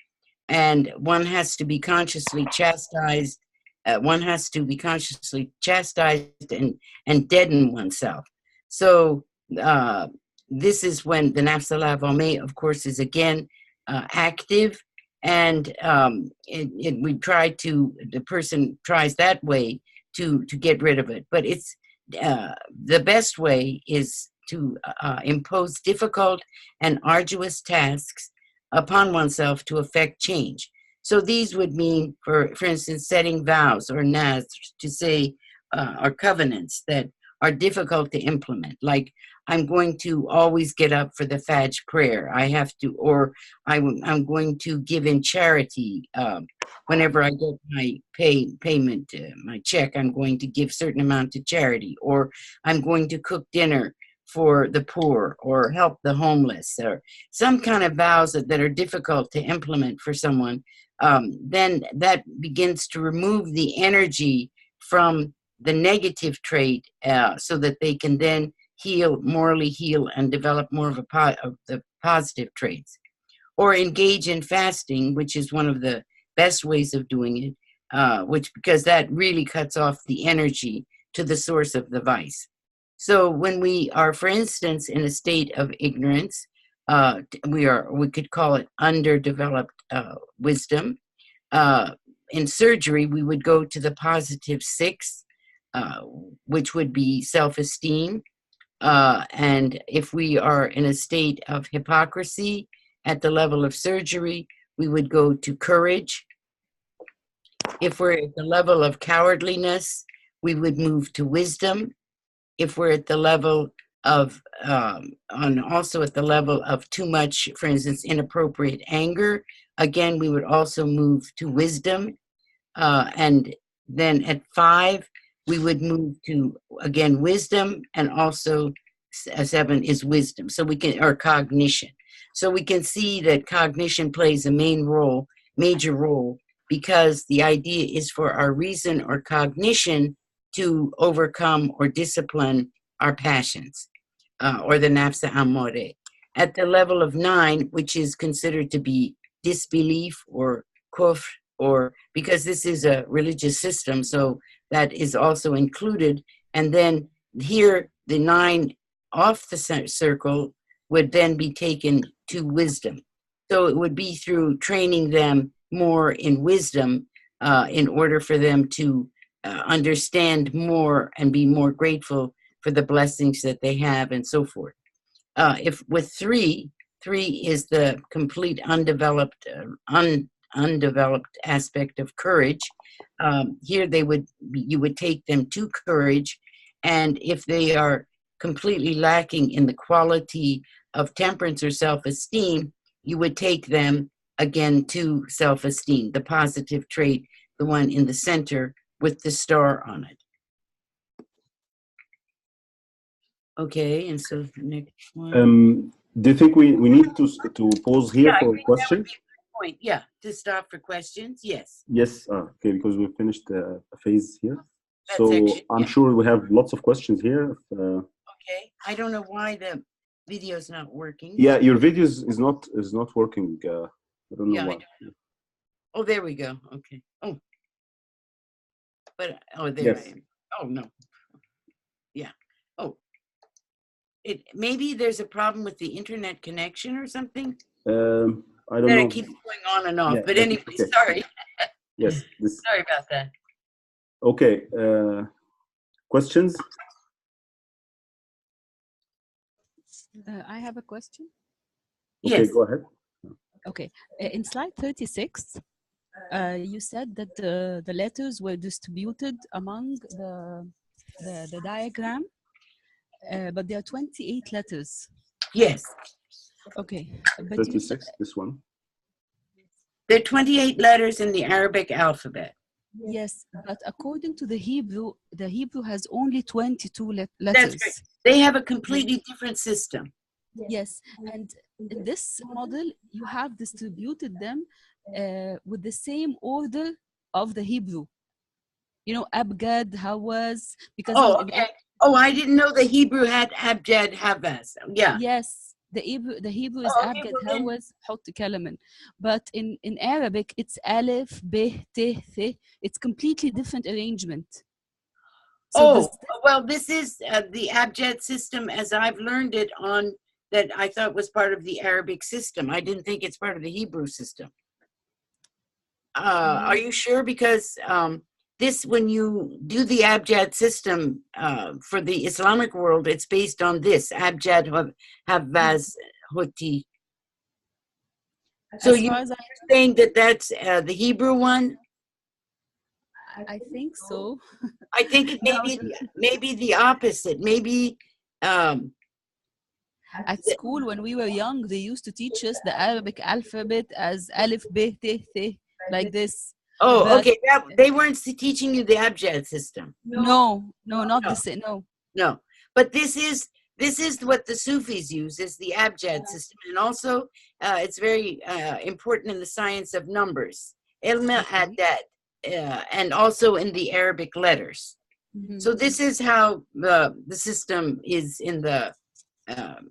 and one has to be consciously chastised. One has to be consciously chastised and deaden oneself. So this is when the nafs al-lawwamah, of course, is again active, and we try to, the person tries that way to get rid of it. But it's the best way is to impose difficult and arduous tasks upon oneself to affect change. So these would mean, for instance, setting vows or nazrs to say, or covenants that are difficult to implement. Like, I'm going to always get up for the Fajr prayer. I have to, or I'm going to give in charity. Whenever I get my payment, my check, I'm going to give certain amount to charity, or I'm going to cook dinner for the poor, or help the homeless, or some kind of vows that are difficult to implement for someone. Then that begins to remove the energy from the negative trait, so that they can then morally heal, and develop more of the positive traits. Or engage in fasting, which is one of the best ways of doing it, because that really cuts off the energy to the source of the vice. So when we are, for instance, in a state of ignorance, we could call it underdeveloped wisdom. In surgery, we would go to the positive 6, which would be self-esteem. And if we are in a state of hypocrisy at the level of surgery, we would go to courage. If we're at the level of cowardliness, we would move to wisdom. If we're at the level of, and also at the level of too much, for instance, inappropriate anger, again, we would also move to wisdom. And then at 5, we would move to, again, wisdom, and also 7 is wisdom. So we can, or cognition. So we can see that cognition plays a major role, because the idea is for our reason or cognition to overcome or discipline our passions, or the nafs amore. At the level of 9, which is considered to be disbelief or kufr, or because this is a religious system, so that is also included. And then here, the 9 off the circle would then be taken to wisdom. So it would be through training them more in wisdom, in order for them to understand more and be more grateful for the blessings that they have, and so forth. If with 3 is the complete undeveloped aspect of courage. Here you would take them to courage, and if they are completely lacking in the quality of temperance or self-esteem, you would take them again to self-esteem, the positive trait, the one in the center with the star on it. Okay, and so the next one. Do you think we need to pause here for questions? Point, yeah, to stop for questions, yes. Yes, okay, because we finished a phase here. That so section, I'm sure we have lots of questions here. Okay, I don't know why the video's not working. Yeah, your video is not working. I don't know why. I don't know. Oh, there we go. Okay. Oh, but there Yes. I am. Oh no. Yeah. Oh, maybe there's a problem with the internet connection or something. I don't know. It keeps going on and off. Yeah, but anyway, okay. Sorry. Yes. Sorry about that. Okay. Questions? I have a question. Okay, Yes. go ahead. Okay, in slide 36, you said that the letters were distributed among the diagram, but there are 28 letters. Yes. Okay, but 36, this one. There are 28 letters in the Arabic alphabet. Yes, but according to the Hebrew has only 22 letters. That's right. They have a completely different system. Yes, and in this model, you have distributed them with the same order of the Hebrew. You know, Abgad, Hawaz, because okay. I didn't know the Hebrew had Abjad Havaz. Yeah. Yes, the Hebrew is Abgad, Hawaz, Hut Kalaman. But in Arabic, it's Alif, Beh, Teh, Theh. It's completely different arrangement. So this is the Abjad system as I've learned it on that I thought was part of the Arabic system. I didn't think it's part of the Hebrew system. Are you sure? Because this, when you do the Abjad system for the Islamic world, it's based on this, Abjad Havaz Huti. So you're saying that that's the Hebrew one? I think so. I think it may be the opposite. Maybe at school when we were young, they used to teach us the Arabic alphabet as Alif, Beh, Teh, Theh, like this. Okay. They weren't teaching you the Abjad system. No, not the same. No. But this is what the Sufis use, is the Abjad system, and also it's very important in the science of numbers, Ilm Adad, and also in the Arabic letters. Mm-hmm. So this is how the system is in the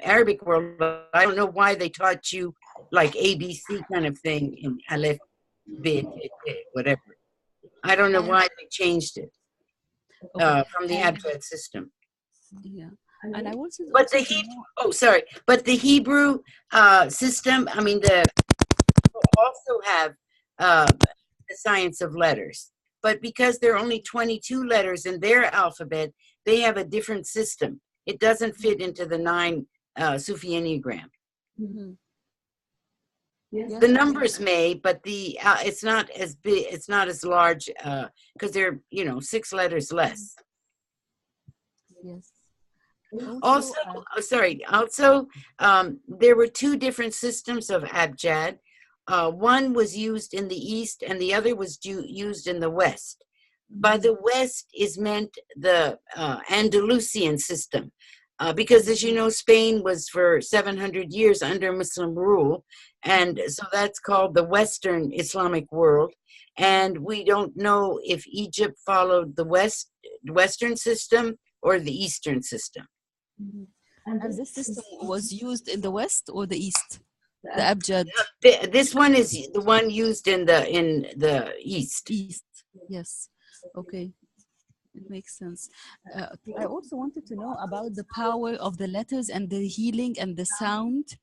Arabic world. I don't know why they taught you like ABC kind of thing in Aleph, Bet, whatever. I don't know why they changed it from the Abjad system. Yeah, and I was. But the Hebrew system. I mean, the also have the science of letters, but because there are only 22 letters in their alphabet, they have a different system. It doesn't fit into the 9 Sufi Enneagram. Mm-hmm. The numbers may, but the it's not as big, it's not as large because they're 6 letters less. Yes. Also, there were 2 different systems of abjad. One was used in the East and the other was used in the West. By the West is meant the Andalusian system, because as you know, Spain was for 700 years under Muslim rule, and so that's called the Western Islamic world. And we don't know if Egypt followed the Western system or the Eastern system. Mm-hmm. And this system was used in the West or the East? The abjad. This one is the one used in the East. East, yes. Okay, it makes sense. I also wanted to know about the power of the letters and the healing and the sound.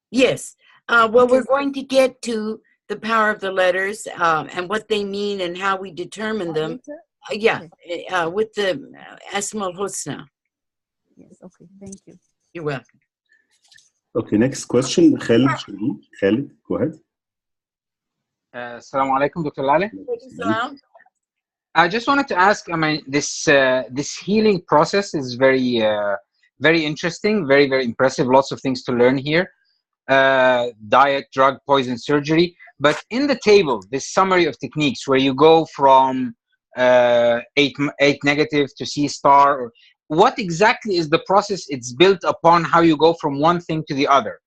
Yes. Well, we're going to get to the power of the letters and what they mean and how we determine them. With the Asma al-Husna. Yes, okay, thank you. You're welcome. Okay, next question. Khalid, go ahead. Assalamu alaikum, Dr. Laleh. I just wanted to ask, this healing process is very, very interesting, very, very impressive. Lots of things to learn here. Diet, drug, poison, surgery. But in the table, this summary of techniques where you go from 8 negative to C star, or what exactly is the process? It's built upon how you go from one thing to the other.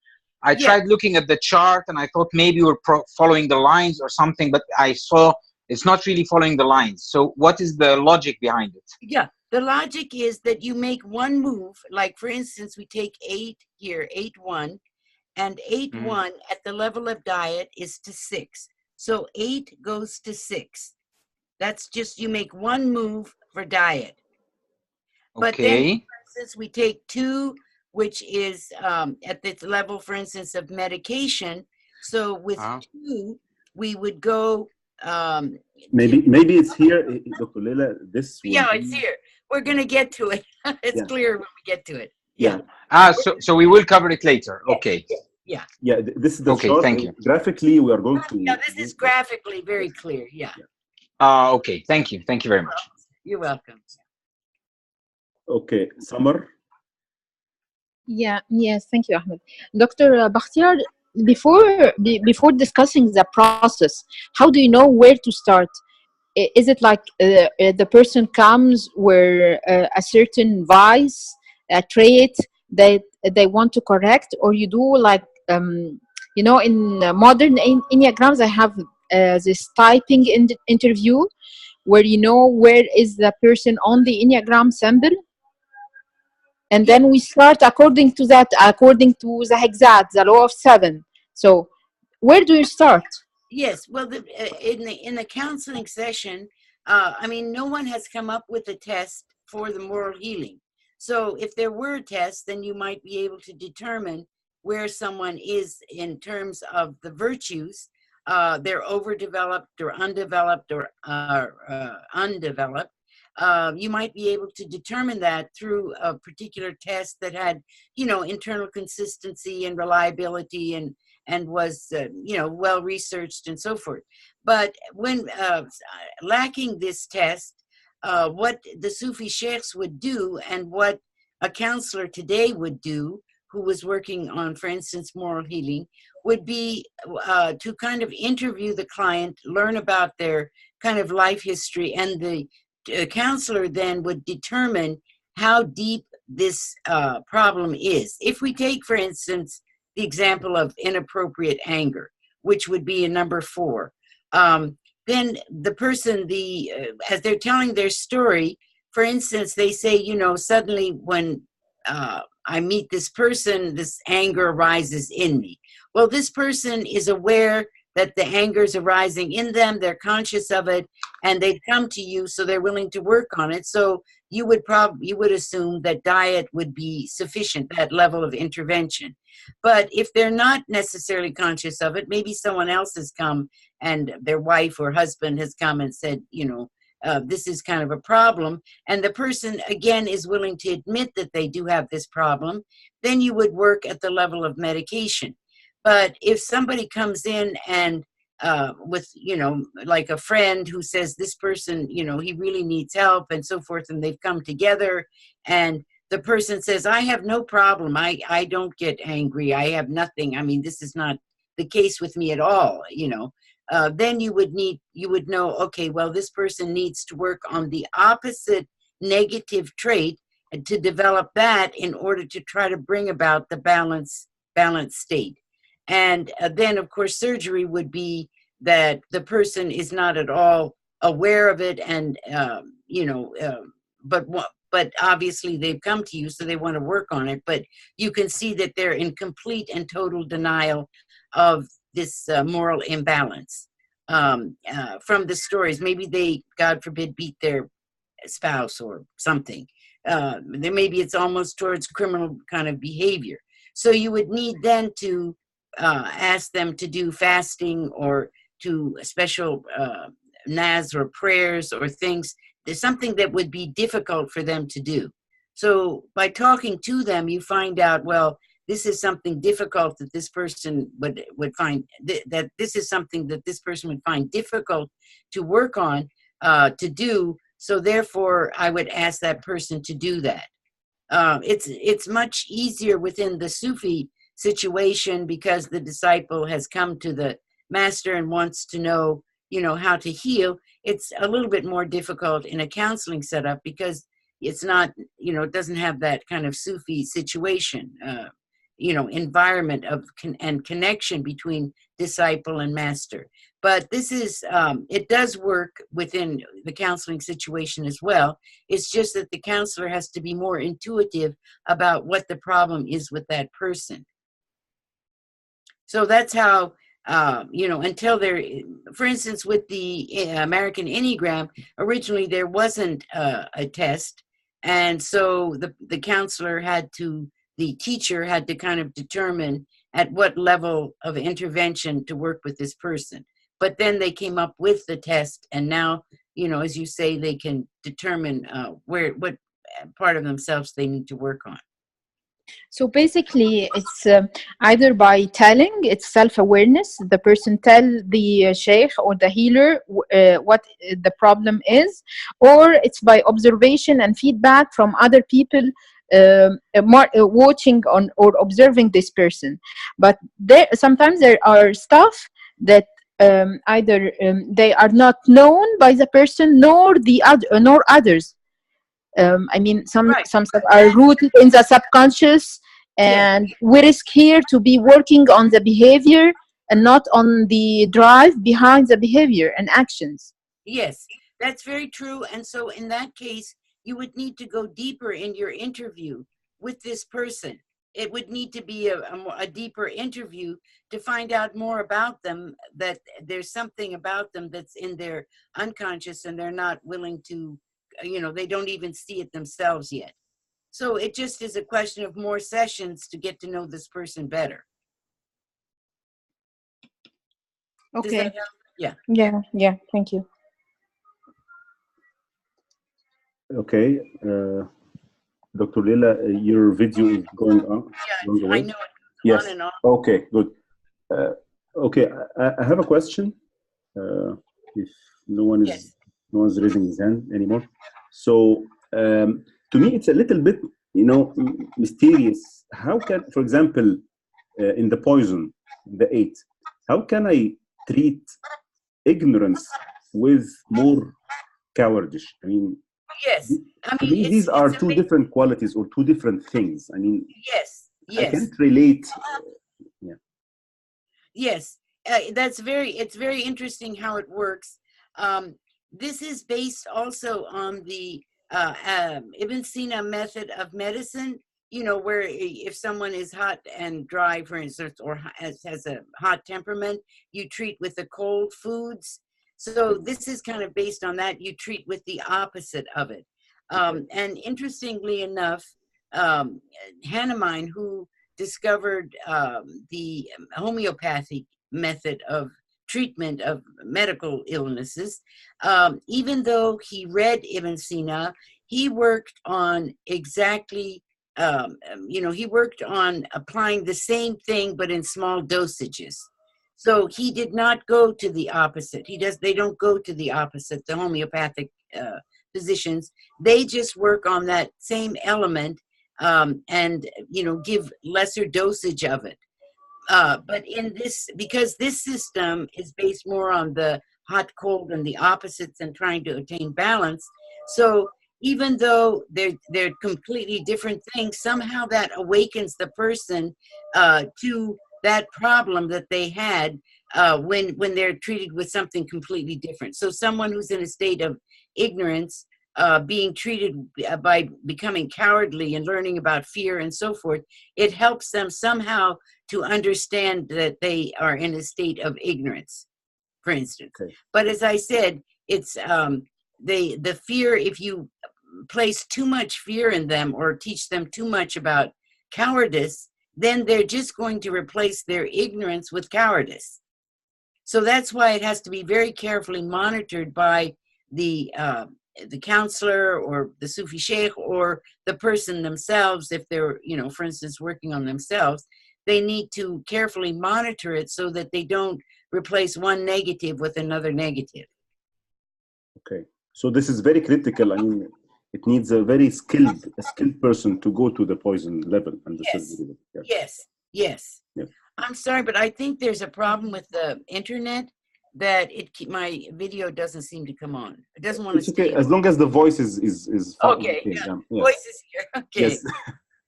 I tried looking at the chart and I thought maybe we're following the lines or something, but I saw it's not really following the lines. So what is the logic behind it? Yeah, the logic is that you make one move. Like, for instance, we take 8 here, 8-1, and 8-1 at the level of diet is to 6. So 8 goes to 6. That's just, you make one move for diet. But then, for instance, we take 2, which is at the level, for instance, of medication. So with 2, we would go. Maybe it's here, Dr. Leila. It's here. We're going to get to it. It's clear when we get to it. So we will cover it later. Okay. Yeah. This is the chart. Thank you. Graphically, we are going to. Yeah, this is graphically very clear. Yeah. Okay. Thank you. Thank you very much. You're welcome. Okay, Samar. Yes, thank you, Ahmed. Dr. Bakhtiar, before discussing the process, how do you know where to start? Is it like the person comes where a certain vice, a trait that they want to correct, or you do like, in modern Enneagrams, I have this typing interview where you know where is the person on the Enneagram symbol. And then we start according to that, according to the hexad, the law of 7. So where do you start? Yes, well, in the counseling session, no one has come up with a test for the moral healing. So if there were a test, then you might be able to determine where someone is in terms of the virtues. They're overdeveloped or undeveloped or undeveloped. You might be able to determine that through a particular test that had, internal consistency and reliability and was, well researched and so forth. But when lacking this test, what the Sufi sheikhs would do and what a counselor today would do, who was working on, for instance, moral healing, would be to kind of interview the client, learn about their kind of life history, and the counselor then would determine how deep this problem is. If we take, for instance, the example of inappropriate anger, which would be a number 4, then the person, as they're telling their story, for instance, they say, suddenly when I meet this person, this anger arises in me. Well, this person is aware that the anger is arising in them, they're conscious of it, and they've come to you, so they're willing to work on it. So you would assume that diet would be sufficient, that level of intervention. But if they're not necessarily conscious of it, maybe someone else has come and their wife or husband has come and said, this is kind of a problem, and the person again is willing to admit that they do have this problem, then you would work at the level of medication. But if somebody comes in and with, like a friend who says this person, he really needs help and so forth, and they've come together, and the person says, I have no problem. I don't get angry. I have nothing. I mean, this is not the case with me at all, then you would know, okay, well, this person needs to work on the opposite negative trait and to develop that in order to try to bring about the balanced state. And then, of course, surgery would be that the person is not at all aware of it, and but obviously they've come to you, so they want to work on it. But you can see that they're in complete and total denial of this moral imbalance from the stories. Maybe they, God forbid, beat their spouse or something. Then maybe it's almost towards criminal kind of behavior. So you would need then to ask them to do fasting or to special naz or prayers or things. There's something that would be difficult for them to do. So by talking to them, you find out, well, this is something difficult that this person would find, that this is something that this person would find difficult to work on, to do. So therefore, I would ask that person to do that. It's much easier within the Sufi situation because the disciple has come to the master and wants to know, how to heal. It's a little bit more difficult in a counseling setup because it's not, it doesn't have that kind of Sufi situation, environment of and connection between disciple and master. But this is, it does work within the counseling situation as well. It's just that the counselor has to be more intuitive about what the problem is with that person. So that's how, until there, for instance, with the American Enneagram, originally there wasn't a test. And so the counselor the teacher had to kind of determine at what level of intervention to work with this person. But then they came up with the test, and now, as you say, they can determine what part of themselves they need to work on. So basically, it's either by telling, it's self-awareness. The person tell the sheikh or the healer what the problem is, or it's by observation and feedback from other people watching on or observing this person. But sometimes there are stuff that either they are not known by the person nor others. I mean, some stuff are rooted in the subconscious, and we risk here to be working on the behavior and not on the drive behind the behavior and actions. Yes, that's very true. And so in that case, you would need to go deeper in your interview with this person. It would need to be a deeper interview to find out more about them, that there's something about them that's in their unconscious and they're not willing to, they don't even see it themselves yet. So it just is a question of more sessions to get to know this person better. Okay. Yeah. Yeah. Thank you. Okay. Dr. Leila, your video is going on. Yeah, I know it. Yes. On and on. Okay, good. Okay, I have a question. If no one's raising his hand anymore. So to me, it's a little bit, mysterious. How can, for example, in the poison, the 8, how can I treat ignorance with more cowardice? I mean, yes. I mean, these are two different qualities or two different things. I mean, yes. I can't relate. Yes, it's very interesting how it works. This is based also on the Ibn Sina method of medicine, where if someone is hot and dry, for instance, or has a hot temperament, you treat with the cold foods. So this is kind of based on that. You treat with the opposite of it. And interestingly enough, Hahnemann, who discovered the homeopathic method of treatment of medical illnesses. Even though he read Ibn Sina, he worked on exactly, he worked on applying the same thing, but in small dosages. So he did not go to the opposite. They don't go to the opposite, the homeopathic physicians. They just work on that same element and, give lesser dosage of it. But in this, because this system is based more on the hot, cold, and the opposites and trying to attain balance. So even though they're completely different things, somehow that awakens the person to that problem that they had when they're treated with something completely different. So someone who's in a state of ignorance, being treated by becoming cowardly and learning about fear and so forth, it helps them somehow to understand that they are in a state of ignorance, for instance. Okay. But as I said, it's the fear, if you place too much fear in them or teach them too much about cowardice, then they're just going to replace their ignorance with cowardice. So that's why it has to be very carefully monitored by the counselor or the Sufi sheikh or the person themselves. If they're, for instance, working on themselves, they need to carefully monitor it so that they don't replace one negative with another negative. Okay, so this is very critical. I mean, it needs a very skilled person to go to the poison level. And this yes. Is really, Yes. Yeah. I'm sorry, but I think there's a problem with the internet that my video doesn't seem to come on. It doesn't want to stay. Okay, as long as the voice is fine. Okay, Yeah. Voice is here. Okay.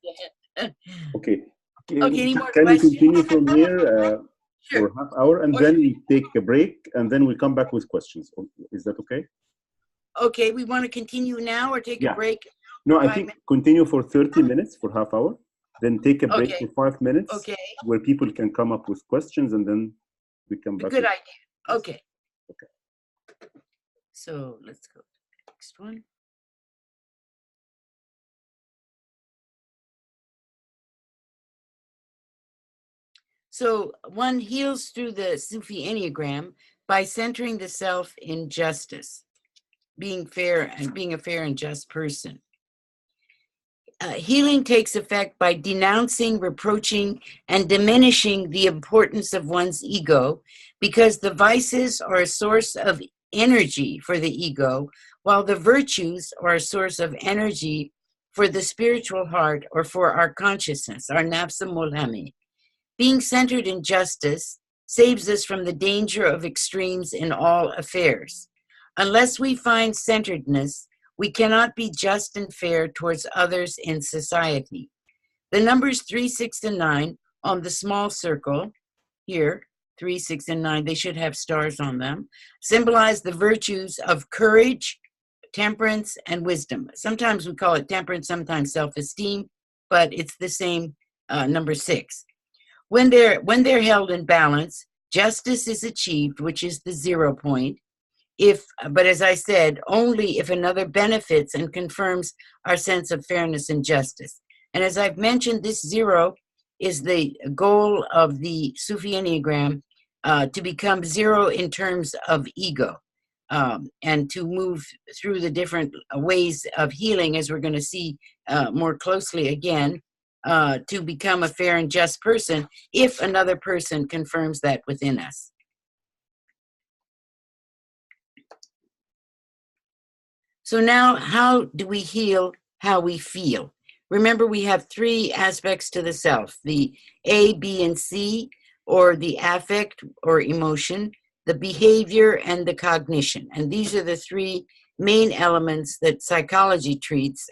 Yes. Okay. Any more Can we questions? continue from here Sure. for half hour and then we take a break and then we come back with questions? Is that okay? Okay, we want to continue now or take a break? No, I think continue for 30 minutes for half hour, then take a break for 5 minutes where people can come up with questions and then we come back. Good idea. Okay. So let's go to the next one. So one heals through the Sufi Enneagram by centering the self in justice, being fair and being a fair and just person. Healing takes effect by denouncing, reproaching, and diminishing the importance of one's ego, because the vices are a source of energy for the ego, while the virtues are a source of energy for the spiritual heart or for our consciousness, our nafs mulhami. Being centered in justice saves us from the danger of extremes in all affairs. Unless we find centeredness, we cannot be just and fair towards others in society. The numbers 3, 6, and 9 on the small circle here, 3, 6, and 9, they should have stars on them, symbolize the virtues of courage, temperance, and wisdom. Sometimes we call it temperance, sometimes self-esteem, but it's the same number 6. When they're held in balance, justice is achieved, which is the 0 point. But as I said, only if another benefits and confirms our sense of fairness and justice. And as I've mentioned, this 0 is the goal of the Sufi Enneagram, to become 0 in terms of ego, and to move through the different ways of healing, as we're going to see more closely again, to become a fair and just person if another person confirms that within us. So now, how do we heal how we feel? Remember, we have 3 aspects to the self, the A, B, and C, or the affect or emotion, the behavior, and the cognition. And these are the 3 main elements that psychology treats,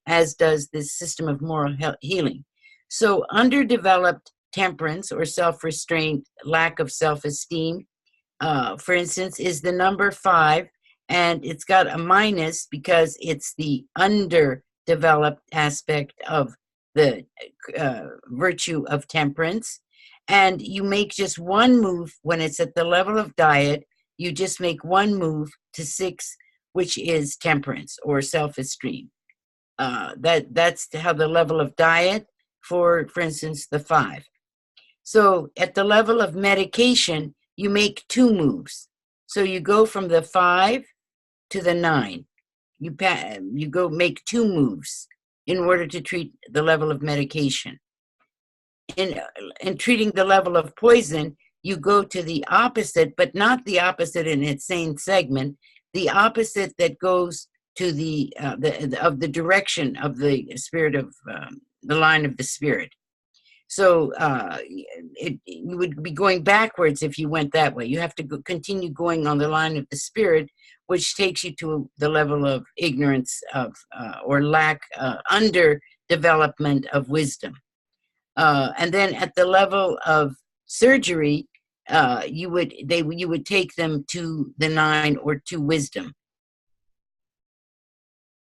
as does this system of moral healing. So underdeveloped temperance or self-restraint, lack of self-esteem, for instance, is the number 5. And it's got a minus because it's the underdeveloped aspect of the virtue of temperance. And you make just one move when it's at the level of diet. You just make one move to 6, which is temperance or self-esteem. That's how the level of diet for instance, the 5. So at the level of medication, you make 2 moves. So you go from the 5 to the 9. You go make 2 moves in order to treat the level of medication. In treating the level of poison, you go to the opposite, but not the opposite in its same segment, the opposite that goes to the direction of the spirit of the line of the spirit. So you would be going backwards if you went that way. You have to continue going on the line of the spirit, which takes you to the level of ignorance of or lack, underdevelopment of wisdom. And then at the level of surgery, you would take them to the 9 or to wisdom.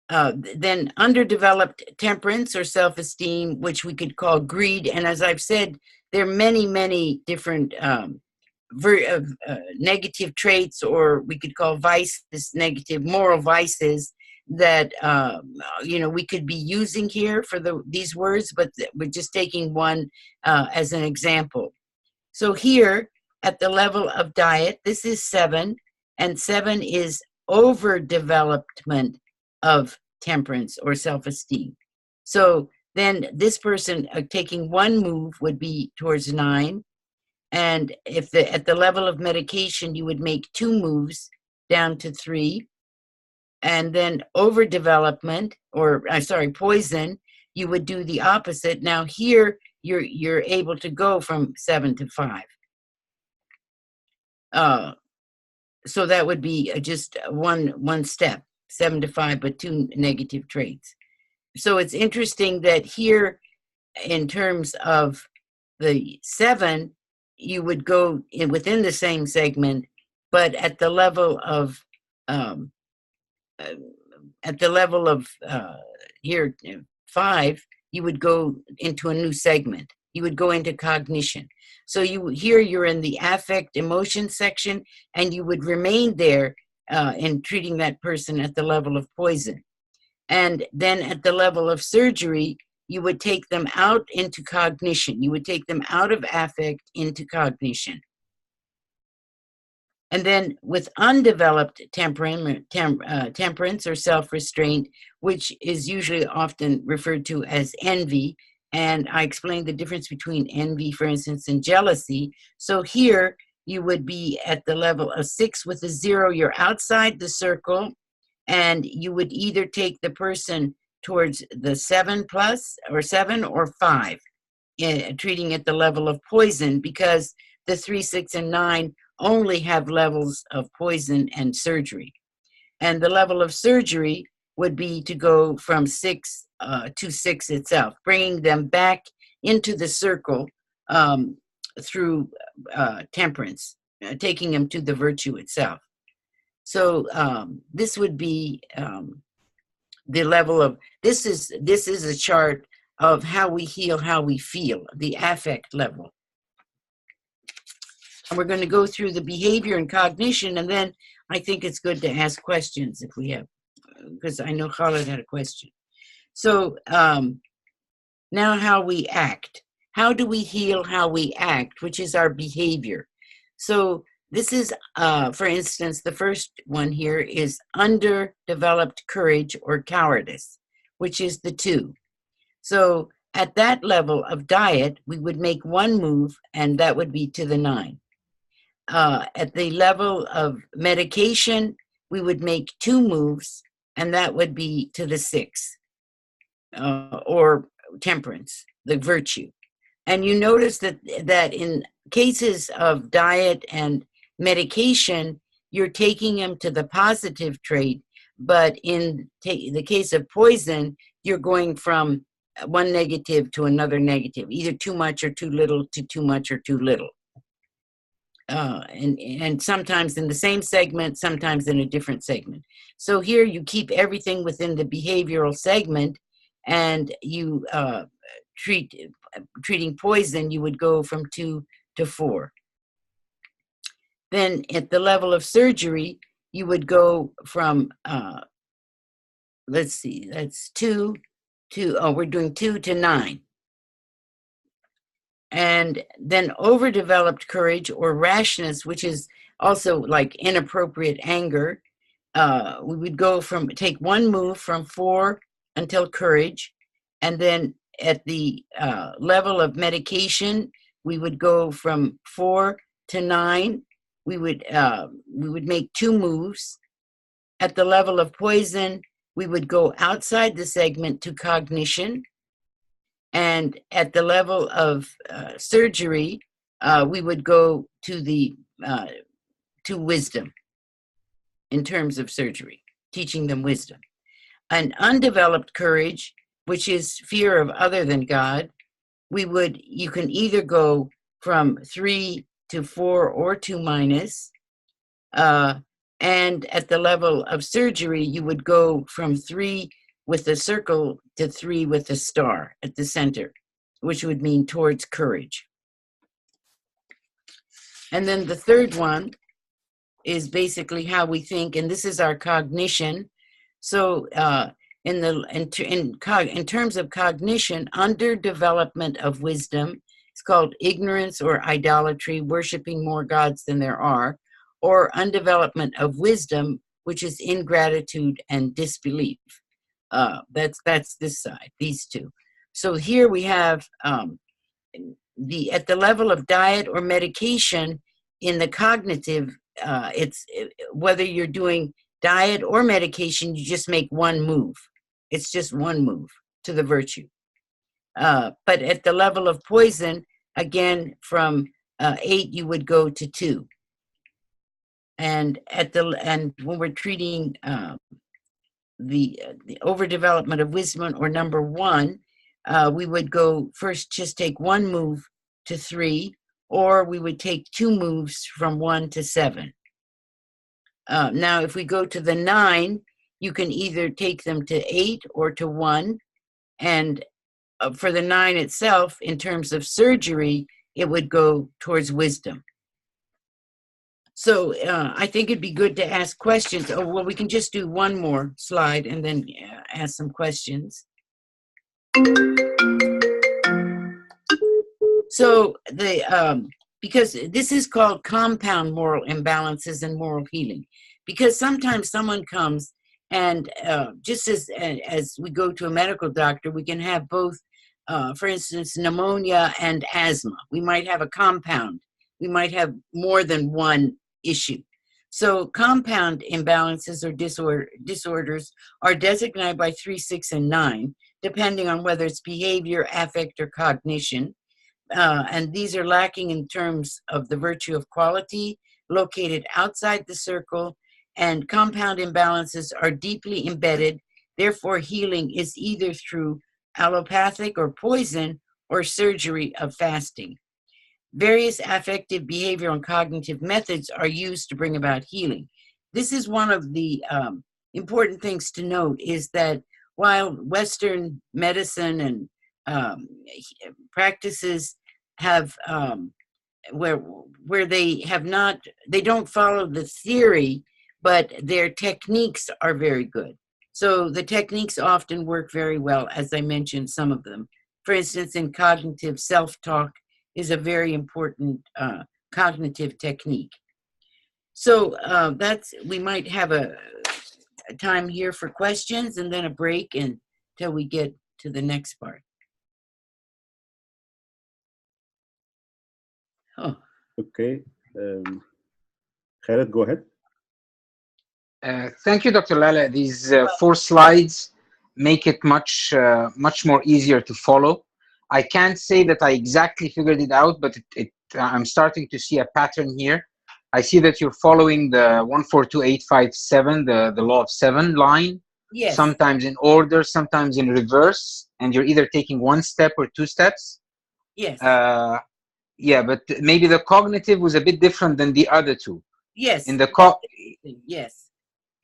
Then underdeveloped temperance or self-esteem, which we could call greed. And as I've said, there are many, many different negative traits, or we could call vices, negative moral vices that we could be using here for these words, but we're just taking one as an example. So here at the level of diet, this is 7, and 7 is overdevelopment of temperance or self-esteem. So then this person taking one move would be towards 9. And if at the level of medication, you would make 2 moves down to 3. And then overdevelopment, or poison, you would do the opposite. Now here, you're able to go from 7 to 5. So that would be just one step, 7 to 5, but 2 negative traits. So it's interesting that here, in terms of the 7, you would go within the same segment, but at the level of here 5, you would go into a new segment. You would go into cognition. So you're in the affect emotion section, and you would remain there in treating that person at the level of poison. And then at the level of surgery, you would take them out into cognition. You would take them out of affect into cognition. And then with undeveloped temperance or self-restraint, which is usually often referred to as envy, and I explained the difference between envy, for instance, and jealousy. So here you would be at the level of 6 with a 0. You're outside the circle, and you would either take the person towards the 7 plus or 7 or 5, treating at the level of poison, because the 3, 6, and 9 only have levels of poison and surgery. And the level of surgery would be to go from 6 to 6 itself, bringing them back into the circle through temperance, taking them to the virtue itself. So this would be the level of, this is a chart of how we heal, how we feel, the affect level. And we're going to go through the behavior and cognition, and then I think it's good to ask questions if we have, because I know Khaled had a question. So now how we act. How do we heal how we act, which is our behavior? So this is, for instance, the first one here is underdeveloped courage or cowardice, which is the 2. So at that level of diet, we would make 1 move, and that would be to the 9. At the level of medication, we would make 2 moves, and that would be to the 6, or temperance, the virtue. And you notice that in cases of diet and medication, you're taking them to the positive trait, but in the case of poison, you're going from one negative to another negative, either too much or too little to too much or too little. And sometimes in the same segment, sometimes in a different segment. So here you keep everything within the behavioral segment, and you treating poison, you would go from 2 to 4. Then at the level of surgery, you would go from, let's see, that's 2 to, we're doing 2 to 9. And then overdeveloped courage or rashness, which is also like inappropriate anger. We would go from take one move from 4 until courage, and then at the level of medication, we would go from 4 to 9. We would make 2 moves. At the level of poison, we would go outside the segment to cognition. And at the level of surgery, we would go to to wisdom in terms of surgery, teaching them wisdom. An undeveloped courage, which is fear of other than God, you can either go from 3 to 4 or 2 minus. And at the level of surgery, you would go from 3 with a circle to 3 with a star at the center, which would mean towards courage. And then the third one is basically how we think, and this is our cognition. So in terms of cognition, underdevelopment of wisdom, it's called ignorance or idolatry, worshiping more gods than there are, or undevelopment of wisdom, which is ingratitude and disbelief. That's this side, these two. So here we have at the level of diet or medication in the cognitive, whether you're doing diet or medication, you just make one move. It's just one move to the virtue. But at the level of poison, again, from 8, you would go to 2. And when we're treating the overdevelopment of wisdom or number 1, we would go first, just take one move to 3, or we would take 2 moves from 1 to 7. Now, if we go to the 9, you can either take them to 8 or to 1. And for the 9 itself, in terms of surgery, it would go towards wisdom. So I think it'd be good to ask questions. Oh, well, we can just do one more slide and then ask some questions. So because this is called compound moral imbalances and moral healing, because sometimes someone comes and just as we go to a medical doctor, we can have both, for instance, pneumonia and asthma. We might have a compound. We might have more than one issue. So compound imbalances or disorders are designated by 3, 6, and 9, depending on whether it's behavior, affect, or cognition. And these are lacking in terms of the virtue of quality, located outside the circle, and compound imbalances are deeply embedded. Therefore, healing is either through allopathic or poison or surgery of fasting. Various affective, behavioral, and cognitive methods are used to bring about healing. This is one of the important things to note, is that while Western medicine and practices have where they don't follow the theory, but their techniques are very good. So the techniques often work very well, as I mentioned some of them. For instance, in cognitive, self-talk is a very important cognitive technique. So we might have a time here for questions and then a break until we get to the next part. Oh. Okay. Khaled, go ahead. Thank you, Dr. Laleh. These 4 slides make it much more easier to follow. I can't say that I exactly figured it out, but I'm starting to see a pattern here. I see that you're following the 142857, the law of 7 line. Yes. Sometimes in order, sometimes in reverse, and you're either taking 1 step or 2 steps. Yes. Yeah, but maybe the cognitive was a bit different than the other 2. Yes. In the yes.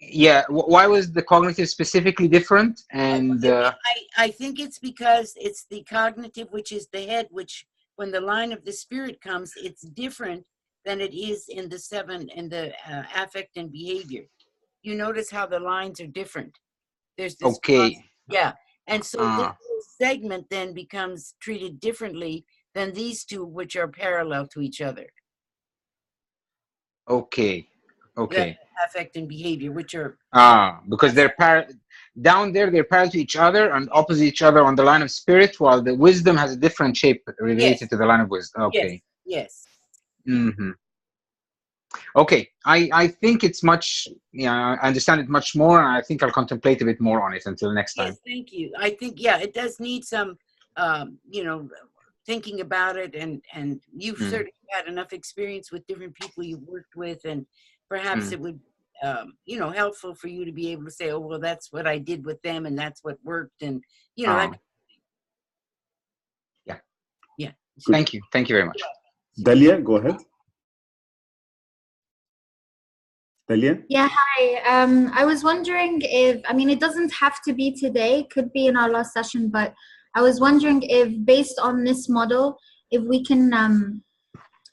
Yeah, why was the cognitive specifically different? And I think it's because it's the cognitive, which is the head, which when the line of the spirit comes, it's different than it is in the 7 in the affect and behavior. You notice how the lines are different. There's this okay. Yeah, and so this segment then becomes treated differently than these two, which are parallel to each other. Okay. Okay. Affect and behavior, which are because they're down there, they're parallel to each other and opposite each other on the line of spirit, while the wisdom has a different shape related to the line of wisdom. Okay. Yes. Mm-hmm. Okay. I think it's much. Yeah, I understand it much more, and I think I'll contemplate a bit more on it until next time. Yes, thank you. I think it does need some, thinking about it, and you've certainly had enough experience with different people you've worked with, and perhaps it would, helpful for you to be able to say, oh, well, that's what I did with them, and that's what worked, and yeah. Good. Thank you very much. Dalia, go ahead. Dalia? Yeah, hi. I was wondering if, it doesn't have to be today, could be in our last session, but I was wondering if, based on this model, if we can,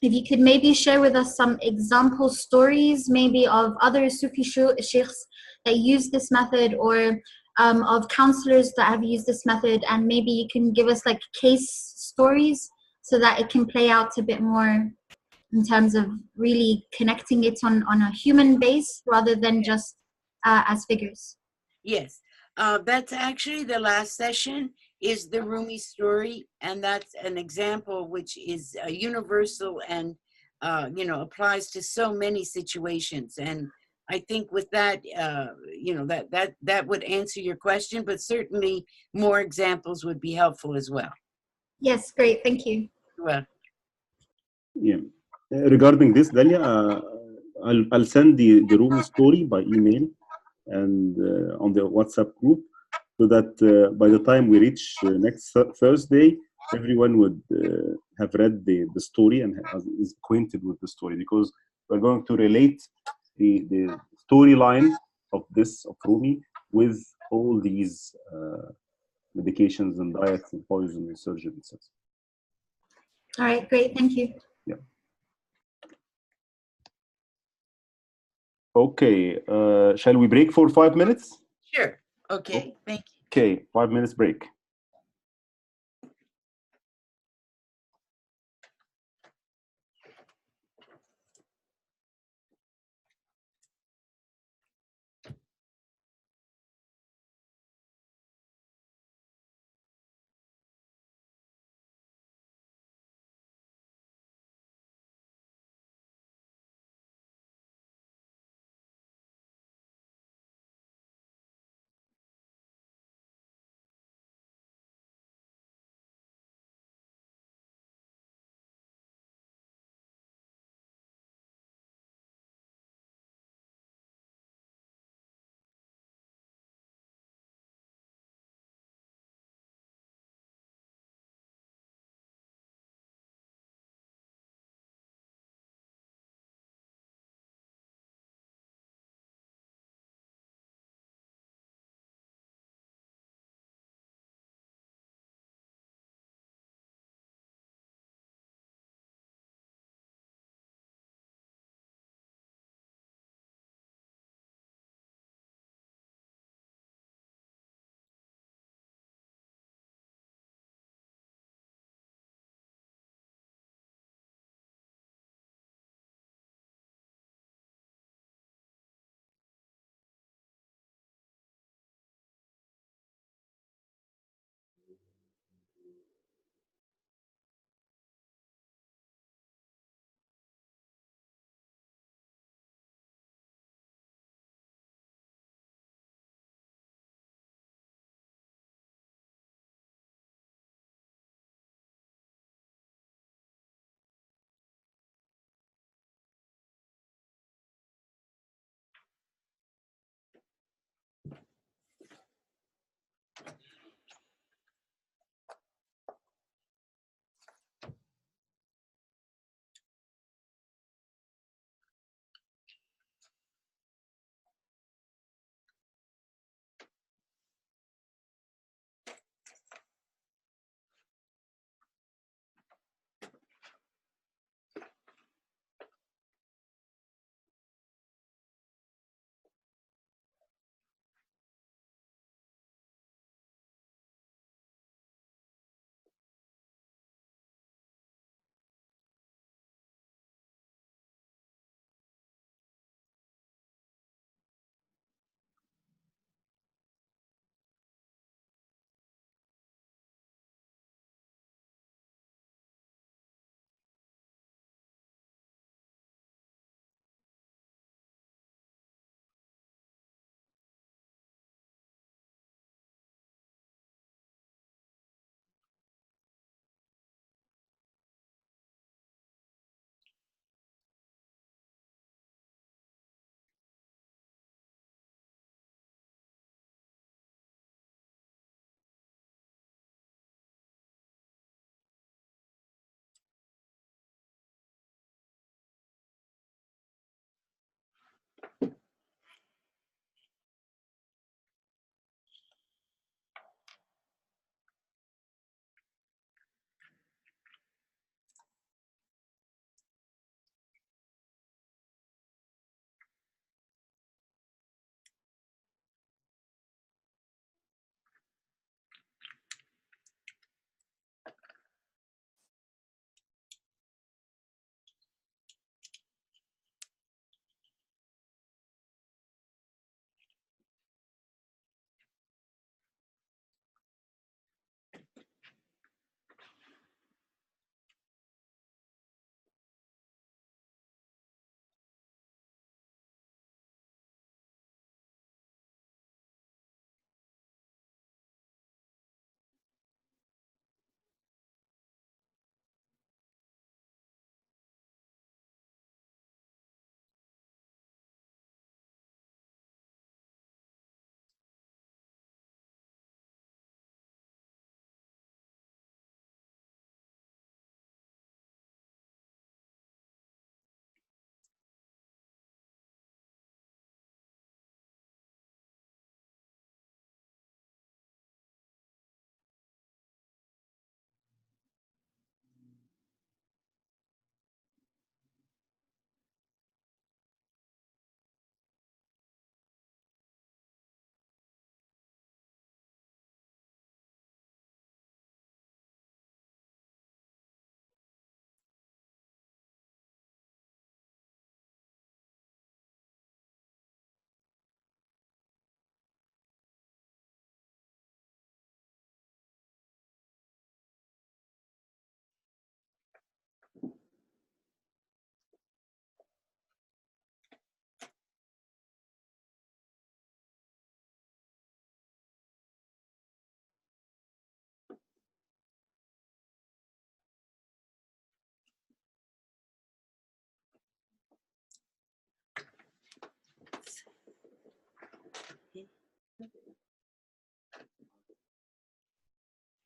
if you could maybe share with us some example stories, maybe of other Sufi sheikhs that use this method, or of counselors that have used this method, and maybe you can give us like case stories so that it can play out a bit more in terms of really connecting it on a human base rather than just as figures. Yes, that's actually the last session is the Rumi story, and that's an example which is universal and applies to so many situations. And I think with that, that would answer your question, but certainly more examples would be helpful as well. Yes, great, thank you. Well, yeah. Regarding this, Dalia, I'll send the Rumi story by email and on the WhatsApp group, so that by the time we reach next Thursday, everyone would have read the story and is acquainted with the story, because we're going to relate the storyline of Rumi with all these medications and diets and poison and surgery and stuff. All right, great, thank you. Yeah. Okay, shall we break for 5 minutes? sure. Okay, thank you. Okay, 5 minutes break.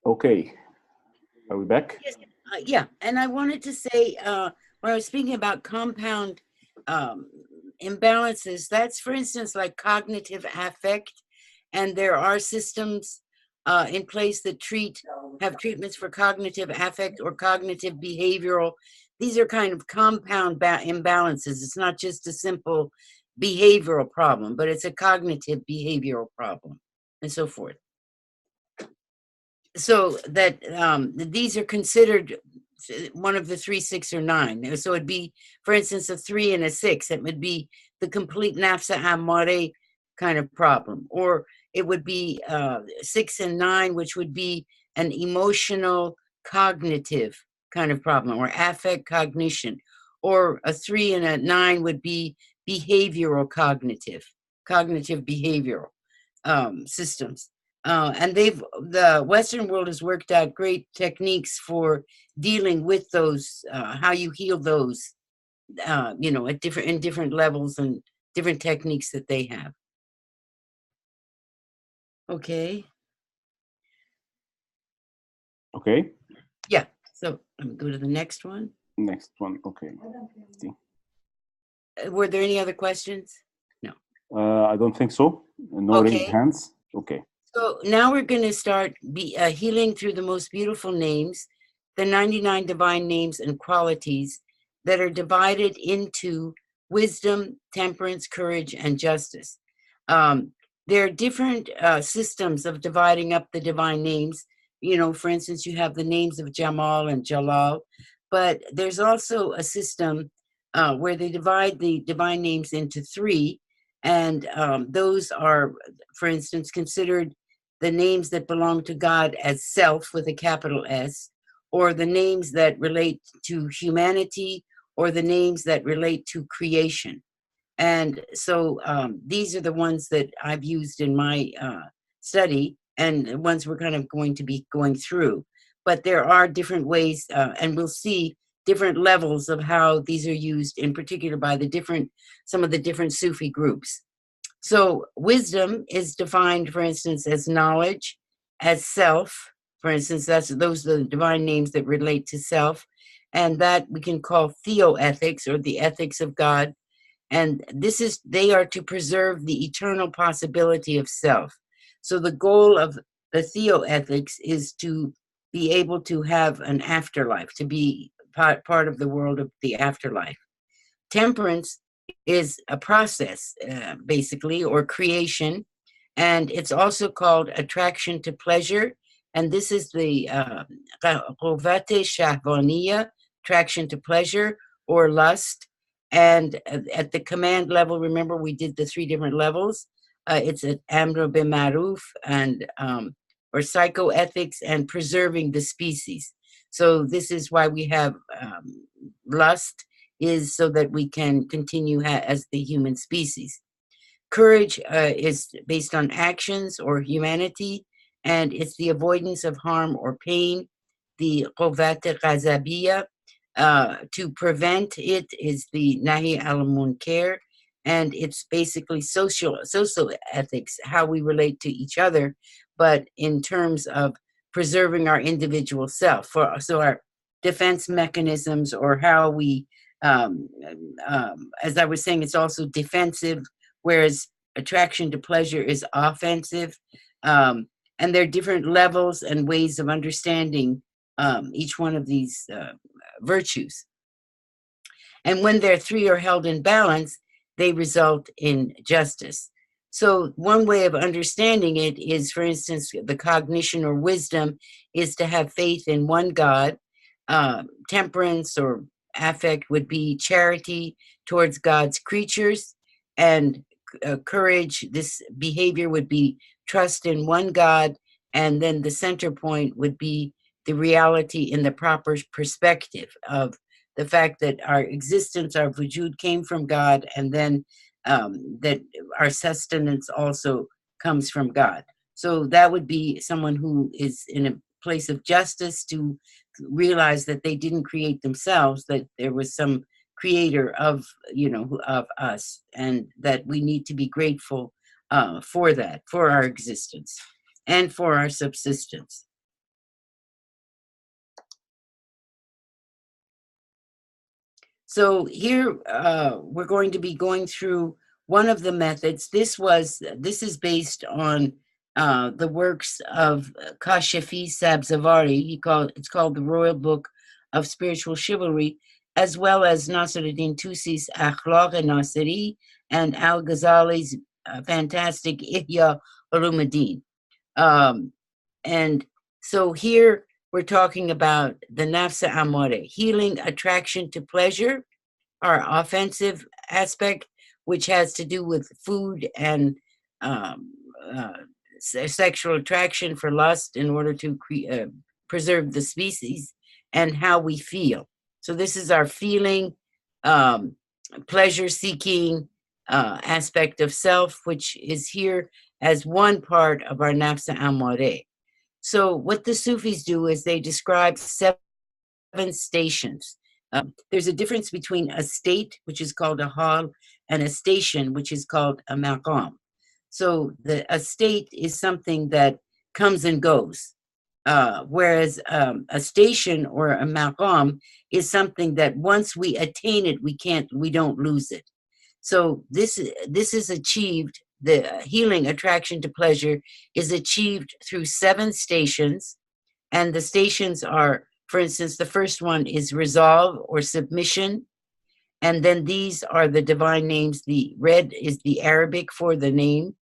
Okay, are we back? Yes. Yeah, and I wanted to say, when I was speaking about compound imbalances, that's, for instance, like cognitive affect, and there are systems in place that have treatments for cognitive affect or cognitive behavioral. These are kind of compound imbalances. It's not just a simple behavioral problem, but it's a cognitive behavioral problem, and so forth. So that these are considered one of the 3, 6, or 9. So it'd be, for instance, a 3 and a 6. It would be the complete nafsa amare kind of problem, or it would be 6 and 9, which would be an emotional cognitive kind of problem, or affect cognition, or a 3 and a 9 would be behavioral cognitive behavioral systems. And the Western world has worked out great techniques for dealing with those, how you heal those, at in different levels and different techniques that they have. Okay. Okay. Yeah. So let me go to the next one. Next one. Okay. See. Were there any other questions? No. I don't think so. No raised hands. Okay. So now we're going to start healing through the most beautiful names, the 99 divine names and qualities that are divided into wisdom, temperance, courage, and justice. There are different systems of dividing up the divine names. For instance, you have the names of Jamal and Jalal, but there's also a system where they divide the divine names into 3, and those are, for instance, considered the names that belong to God as self with a capital S, or the names that relate to humanity, or the names that relate to creation. And so these are the ones that I've used in my study, and the ones we're kind of going to be going through. But there are different ways, and we'll see different levels of how these are used, in particular by some of the different Sufi groups. So wisdom is defined, for instance, as knowledge, as self. For instance, those are the divine names that relate to self, and that we can call theoethics, or the ethics of God. And they are to preserve the eternal possibility of self. So the goal of the theoethics is to be able to have an afterlife, to be part of the world of the afterlife. Temperance is a process, basically, or creation, and it's also called attraction to pleasure. And this is the Rovate Shahvaniya, attraction to pleasure or lust. And at the command level, remember we did the 3 different levels. It's at Amr B'Maruf and or psychoethics and preserving the species. So this is why we have lust, is so that we can continue as the human species. Courage is based on actions or humanity, and it's the avoidance of harm or pain. The Qovat Ghazabiya, to prevent it, is the Nahi al-Munkar, and it's basically social ethics, how we relate to each other, but in terms of preserving our individual self. So our defense mechanisms, or how we, as I was saying, it's also defensive, whereas attraction to pleasure is offensive. And there are different levels and ways of understanding each one of these virtues. And when their 3 are held in balance, they result in justice. So one way of understanding it is, for instance, the cognition or wisdom is to have faith in one God. Temperance or affect would be charity towards God's creatures. And courage, this behavior would be trust in one God. And then the center point would be the reality in the proper perspective of the fact that our existence, our wujud, came from God, and then that our sustenance also comes from God. So that would be someone who is in a place of justice, to realize that they didn't create themselves, that there was some creator of us, and that we need to be grateful for that, for our existence and for our subsistence. So here we're going to be going through one of the methods. This is based on the works of Kashafi Sabzavari. It's called the Royal Book of Spiritual Chivalry, as well as Nasiruddin Tusi's Akhlaq al-Nasiri and Al-Ghazali's fantastic Ihya Ulumuddin. And so here we're talking about the nafs amare, healing attraction to pleasure, our offensive aspect, which has to do with food and sexual attraction for lust in order to preserve the species, and how we feel. So this is our feeling, pleasure-seeking aspect of self, which is here as one part of our nafs amare. So what the Sufis do is they describe 7 stations. There's a difference between a state, which is called a hal, and a station, which is called a maqam. So a state is something that comes and goes, whereas a station or a maqam is something that once we attain it, we don't lose it. So this is achieved. The healing attraction to pleasure is achieved through 7 stations, and the stations are, for instance, the first one is resolve or submission, and then these are the divine names. The red is the Arabic for the name,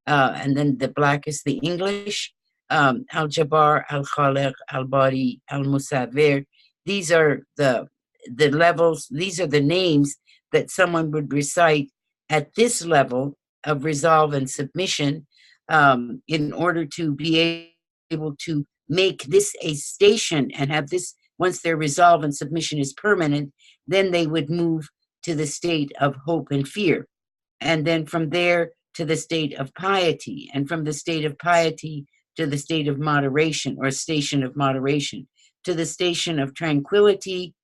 and then the black is the English. Al-Jabbar, Al-Khaliq, Al-Bari, Al-Musawwir. These are the levels. These are the names that someone would recite at this level of resolve and submission, in order to be able to make this a station and have this, once their resolve and submission is permanent, then they would move to the state of hope and fear. And then from there to the state of piety, and from the state of piety to the state of moderation, or station of moderation, to the station of tranquility,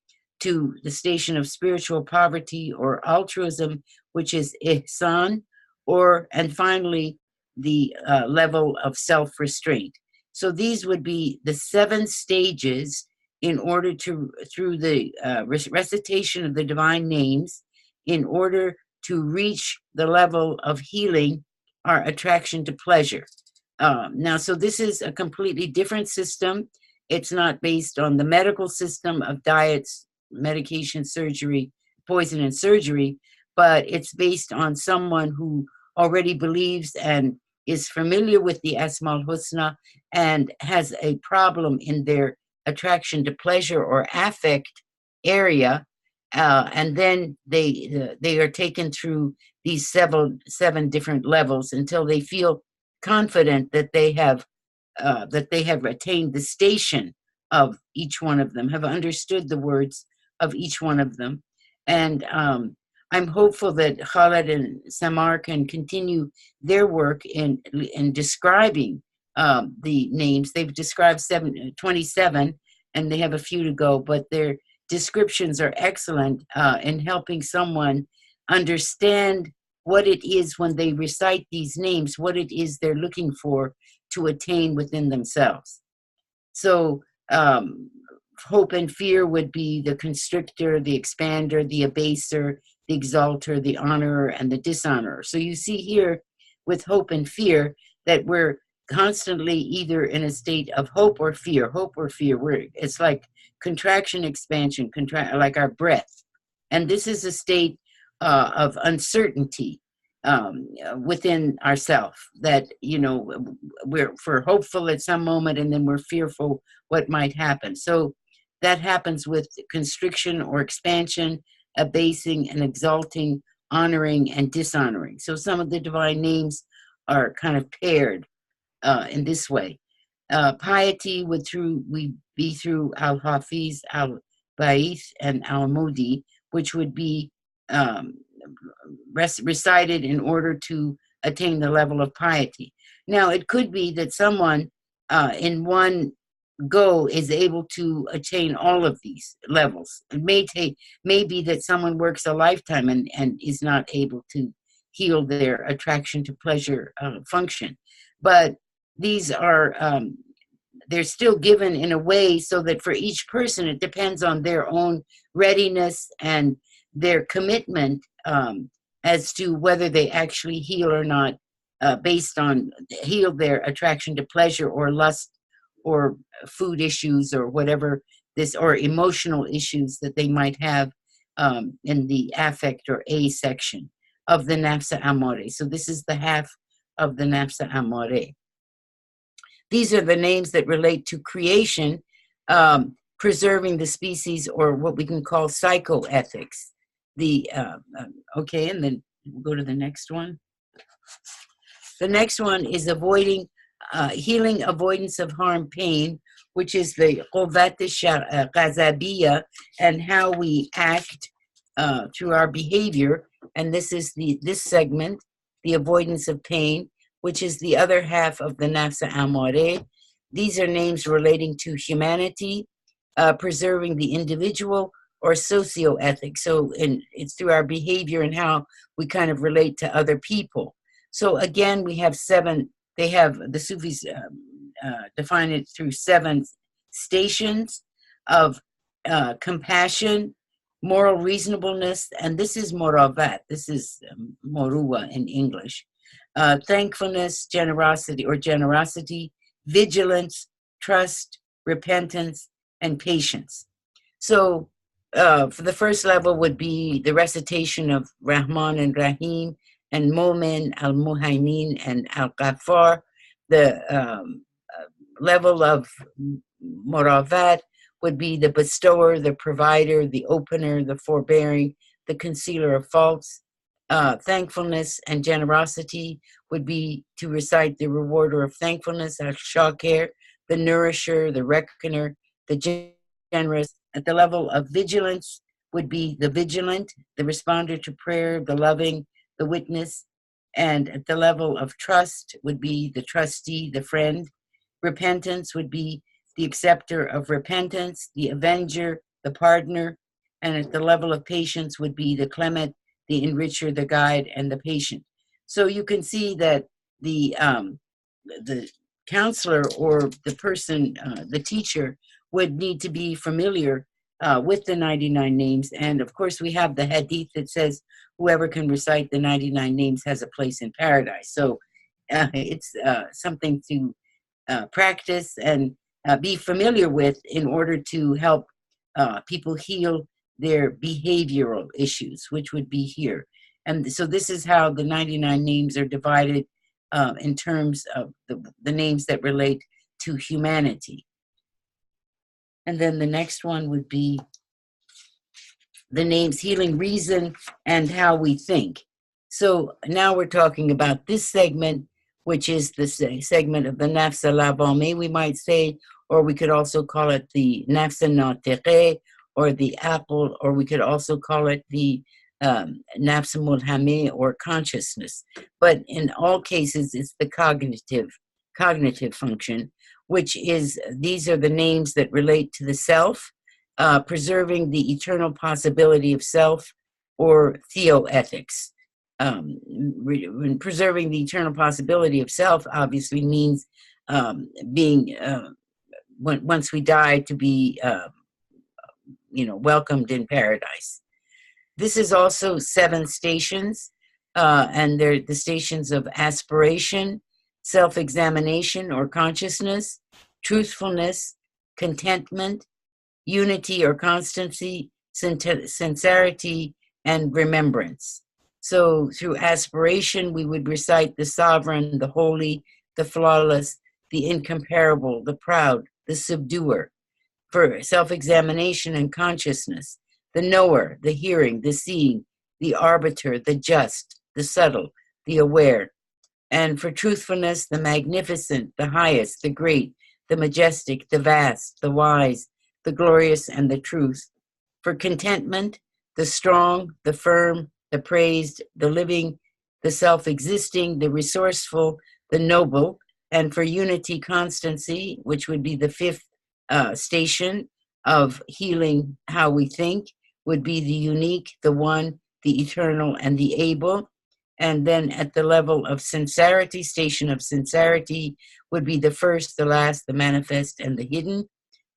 to the station of spiritual poverty or altruism, which is ihsan, and finally the level of self-restraint. So these would be the 7 stages in order to, through the recitation of the divine names, in order to reach the level of healing our attraction to pleasure. Now, so this is a completely different system. It's not based on the medical system of diets, medication, surgery, poison, and surgery, but it's based on someone who already believes and is familiar with the Asma al-Husna and has a problem in their attraction to pleasure or affect area, and then they are taken through these 7 different levels until they feel confident that they have attained the station of each one of them, have understood the words of each one of them. And I'm hopeful that Khaled and Samar can continue their work in describing the names. They've described 27, and they have a few to go, but their descriptions are excellent in helping someone understand what it is when they recite these names, what it is they're looking for to attain within themselves. So hope and fear would be the constrictor, the expander, the abaser, the exalter, the honorer, and the dishonorer. So you see here with hope and fear that we're constantly either in a state of hope or fear. It's like contraction, expansion, like our breath. And this is a state of uncertainty within ourselves, that, we're hopeful at some moment and then we're fearful what might happen. So that happens with constriction or expansion, abasing and exalting, honoring and dishonoring. So some of the divine names are kind of paired in this way. Piety would be through Al-Hafiz, Al-Ba'ith, and Al-Mudi, which would be recited in order to attain the level of piety. Now, it could be that someone in one go is able to attain all of these levels. It may be that someone works a lifetime and is not able to heal their attraction to pleasure function. But these are, they're still given in a way so that for each person, it depends on their own readiness and their commitment as to whether they actually heal or not, based on heal their attraction to pleasure or lust or food issues or whatever this, or emotional issues that they might have in the affect or A section of the nafsa amore. So this is the half of the nafsa amore. These are the names that relate to creation, preserving the species, or what we can call psychoethics. The okay, and then we'll go to the next one. The next one is avoiding, healing avoidance of harm, pain, which is the qovat al-ghazabiyya, and how we act through our behavior. And this is this segment, the avoidance of pain, which is the other half of the nafsa amore. These are names relating to humanity, preserving the individual, or socioethics. So it's through our behavior and how we kind of relate to other people. So again, we have seven, they have, the Sufis define it through 7 stations of compassion, moral reasonableness, and this is moravat, this is morua in English, thankfulness, generosity, vigilance, trust, repentance, and patience. So for the first level would be the recitation of Rahman and Rahim, and Momin, Al-Muhaymin, and Al-Ghaffar. The level of Moravat would be the bestower, the provider, the opener, the forbearing, the concealer of faults. Thankfulness and generosity would be to recite the rewarder of thankfulness, Al-Shakir, the nourisher, the reckoner, the generous. At the level of vigilance would be the vigilant, the responder to prayer, the loving, the witness. And at the level of trust would be the trustee, the friend. Repentance would be the acceptor of repentance, the avenger, the pardoner. And at the level of patience would be the clement, the enricher, the guide, and the patient. So you can see that the counselor or the person, the teacher, would need to be familiar with the 99 names. And of course, we have the hadith that says whoever can recite the 99 names has a place in paradise. So it's something to practice and be familiar with in order to help people heal their behavioral issues, which would be here. And so this is how the 99 names are divided in terms of the names that relate to humanity. And then the next one would be the names healing reason and how we think. So now we're talking about this segment, which is the segment of the nafs al-lavame, we might say, or we could also call it the nafs al-natiqe, or the aql, or we could also call it the nafs al-mulhame, or consciousness. But in all cases, it's the cognitive function, which is, these are the names that relate to the self, preserving the eternal possibility of self, or theoethics. Preserving the eternal possibility of self obviously means being, once we die, to be, welcomed in paradise. This is also 7 stations, and they're the stations of aspiration, self-examination or consciousness, truthfulness, contentment, unity or constancy, sincerity, and remembrance. So through aspiration, we would recite the sovereign, the holy, the flawless, the incomparable, the proud, the subduer. For self-examination and consciousness, the knower, the hearing, the seeing, the arbiter, the just, the subtle, the aware. And for truthfulness, the magnificent, the highest, the great, the majestic, the vast, the wise, the glorious, and the truth. For contentment, the strong, the firm, the praised, the living, the self-existing, the resourceful, the noble. And for unity, constancy, which would be the 5th station of healing how we think, would be the unique, the one, the eternal, and the able. And then at the level of sincerity, station of sincerity would be the first, the last, the manifest, and the hidden.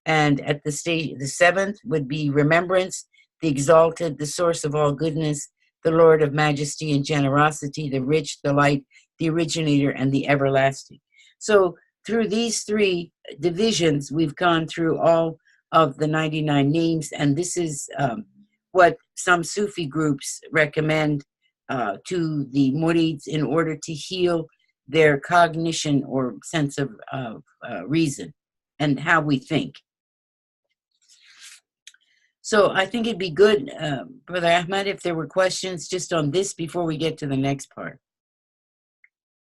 And at the stage, the seventh would be remembrance, the exalted, the source of all goodness, the Lord of majesty and generosity, the rich, the light, the originator, and the everlasting. So through these three divisions, we've gone through all of the 99 names, and this is what some Sufi groups recommend to the murids in order to heal their cognition or sense of reason and how we think. So I think it'd be good, Brother Ahmed, if there were questions just on this before we get to the next part.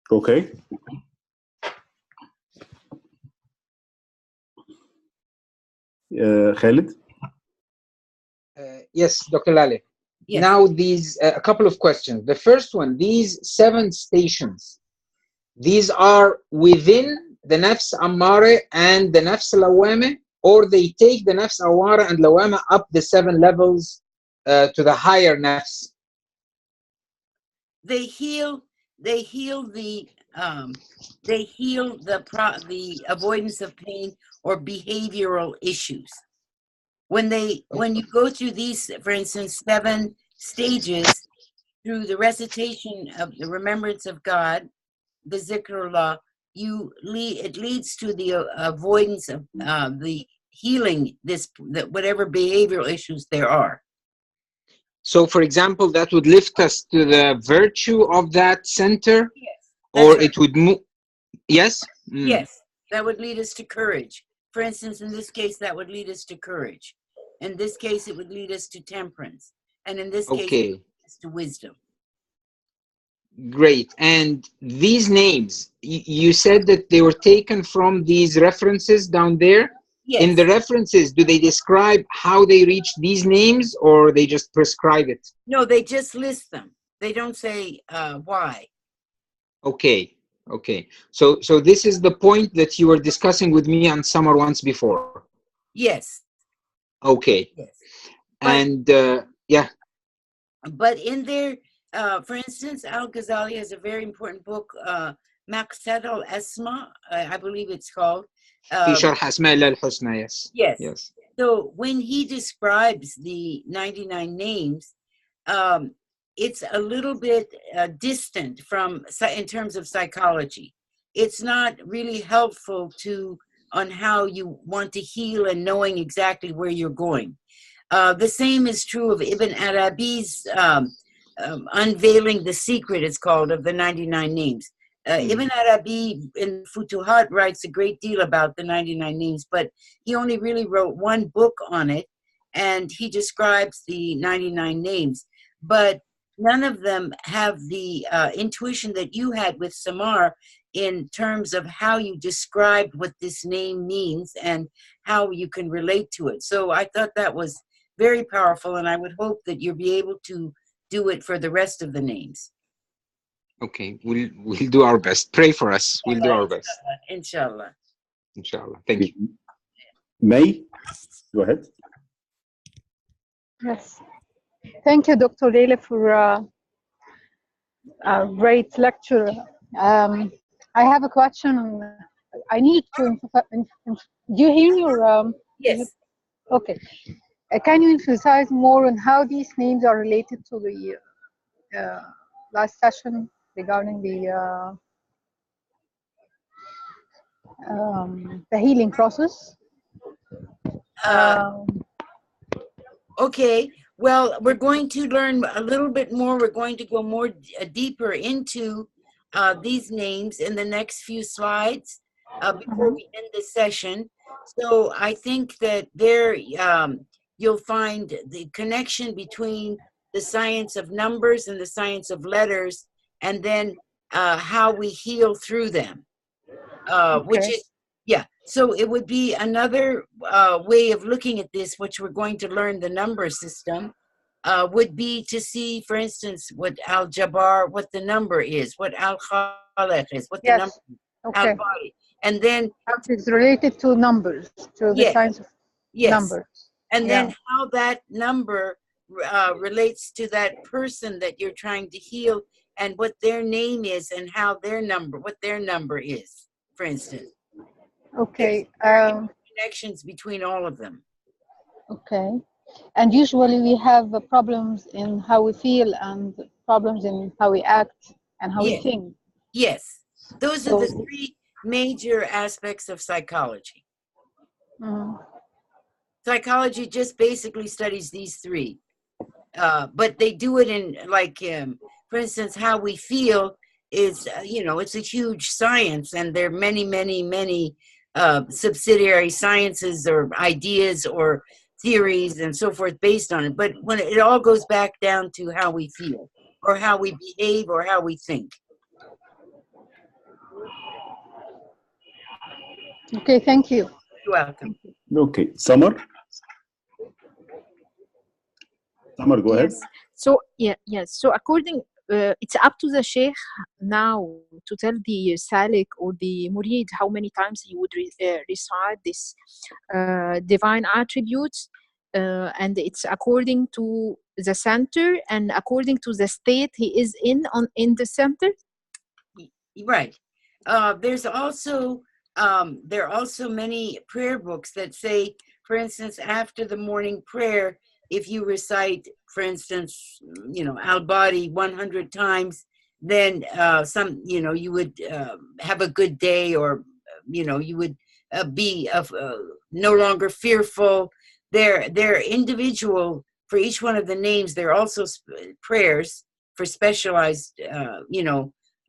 Okay. Khalid? Yes, Dr. Laleh. Yes. Now these, a couple of questions. The first one, these 7 stations, these are within the Nafs Ammare and the Nafs Lawame, or they take the Nafs Awara and Lawama up the 7 levels to the higher Nafs? They heal the avoidance of pain or behavioral issues. When you go through these, for instance, 7 stages through the recitation of the remembrance of God, the zikrullah, it leads to the avoidance of the healing whatever behavioral issues there are. So, for example, that would lift us to the virtue of that center, Yes, or right. it would move. Yes. Yes, that would lead us to courage. For instance, in this case, that would lead us to courage. In this case, it would lead us to temperance, and in this case, it would lead us to wisdom. Great. And these names, you said that they were taken from these references down there. Yes. In the references, do they describe how they reached these names, or they just prescribe it? No, they just list them. They don't say why. Okay. Okay. So this is the point that you were discussing with me on summer once before. Yes. Okay. Yes. And yeah. But in there, for instance, Al-Ghazali has a very important book, Maqsad al-Asma, I believe it's called. في شرح أسماء الله الحسنى, yes. Yes. Yes. So when he describes the 99 names, it's a little bit distant in terms of psychology. It's not really helpful on how you want to heal and knowing exactly where you're going. The same is true of Ibn Arabi's Unveiling the Secret, it's called, of the 99 names. Ibn Arabi in Futuhat writes a great deal about the 99 names, but he only really wrote one book on it, and he describes the 99 names. But none of them have the intuition that you had with Samar in terms of how you described what this name means and how you can relate to it. So I thought that was very powerful, and I would hope that you'll be able to do it for the rest of the names. Okay, we'll do our best. Pray for us. We'll do our best. Inshallah. Inshallah. Thank you. May, go ahead. Yes. Thank you, Dr. Laleh, for a great lecture. I have a question. I need to. Do you hear your? Yes. Okay. Can you emphasize more on how these names are related to the last session regarding the healing process? Okay. Well, we're going to learn a little bit more. We're going to go more deeper into these names in the next few slides before we end the session. So I think that there you'll find the connection between the science of numbers and the science of letters, and then how we heal through them, which is, yeah. So it would be another way of looking at this, which we're going to learn the number system, would be to see, for instance, what Al-Jabbar, what the number is, what Al-Khalaq is, what the number is, Al-Bari. And then it's related to numbers, to the science of numbers. And then how that number relates to that person that you're trying to heal and what their name is and how what their number is, for instance. Okay. Connections between all of them. Okay. And usually we have problems in how we feel and problems in how we act and how we think. Yes. Those are the three major aspects of psychology. Psychology just basically studies these three. But they do it in, like, for instance, how we feel is, it's a huge science, and there are many, many, many subsidiary sciences or ideas or theories and so forth based on it. But when it all goes back down to how we feel or how we behave or how we think. Okay, thank you. You're welcome. Okay, Summer, go ahead. So so according it's up to the sheikh now to tell the salik or the murid how many times he would recite this divine attributes, and it's according to the center and according to the state he is in the center. Right. There's also there are also many prayer books that say, for instance, after the morning prayer, if you recite, for instance, Al-Badi 100 times, then you would have a good day, or you would be no longer fearful. They're individual for each one of the names. There are also prayers for specialized,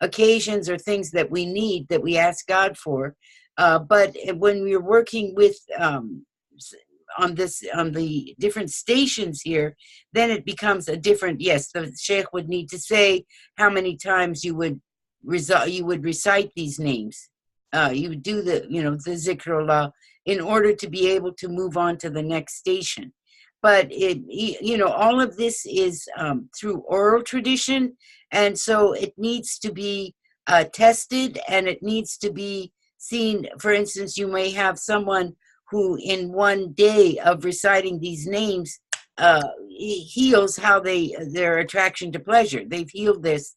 occasions or things that we need, that we ask God for. But when we're working with on the different stations here, then it becomes a different. Yes, the sheikh would need to say how many times you would recite these names. You would do the zikrullah in order to be able to move on to the next station. But all of this is through oral tradition, and so it needs to be tested, and it needs to be seen. For instance, you may have someone who in one day of reciting these names heals how their attraction to pleasure. They've healed this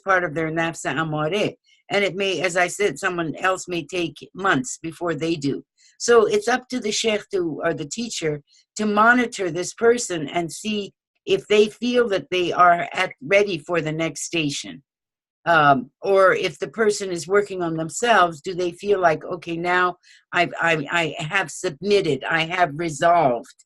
part of their nafsa amare. And it may, as I said, someone else may take months before they do. So it's up to the sheikh or the teacher to monitor this person and see if they feel that they are ready for the next station. Or if the person is working on themselves, do they feel like, okay, now I have submitted, I have resolved,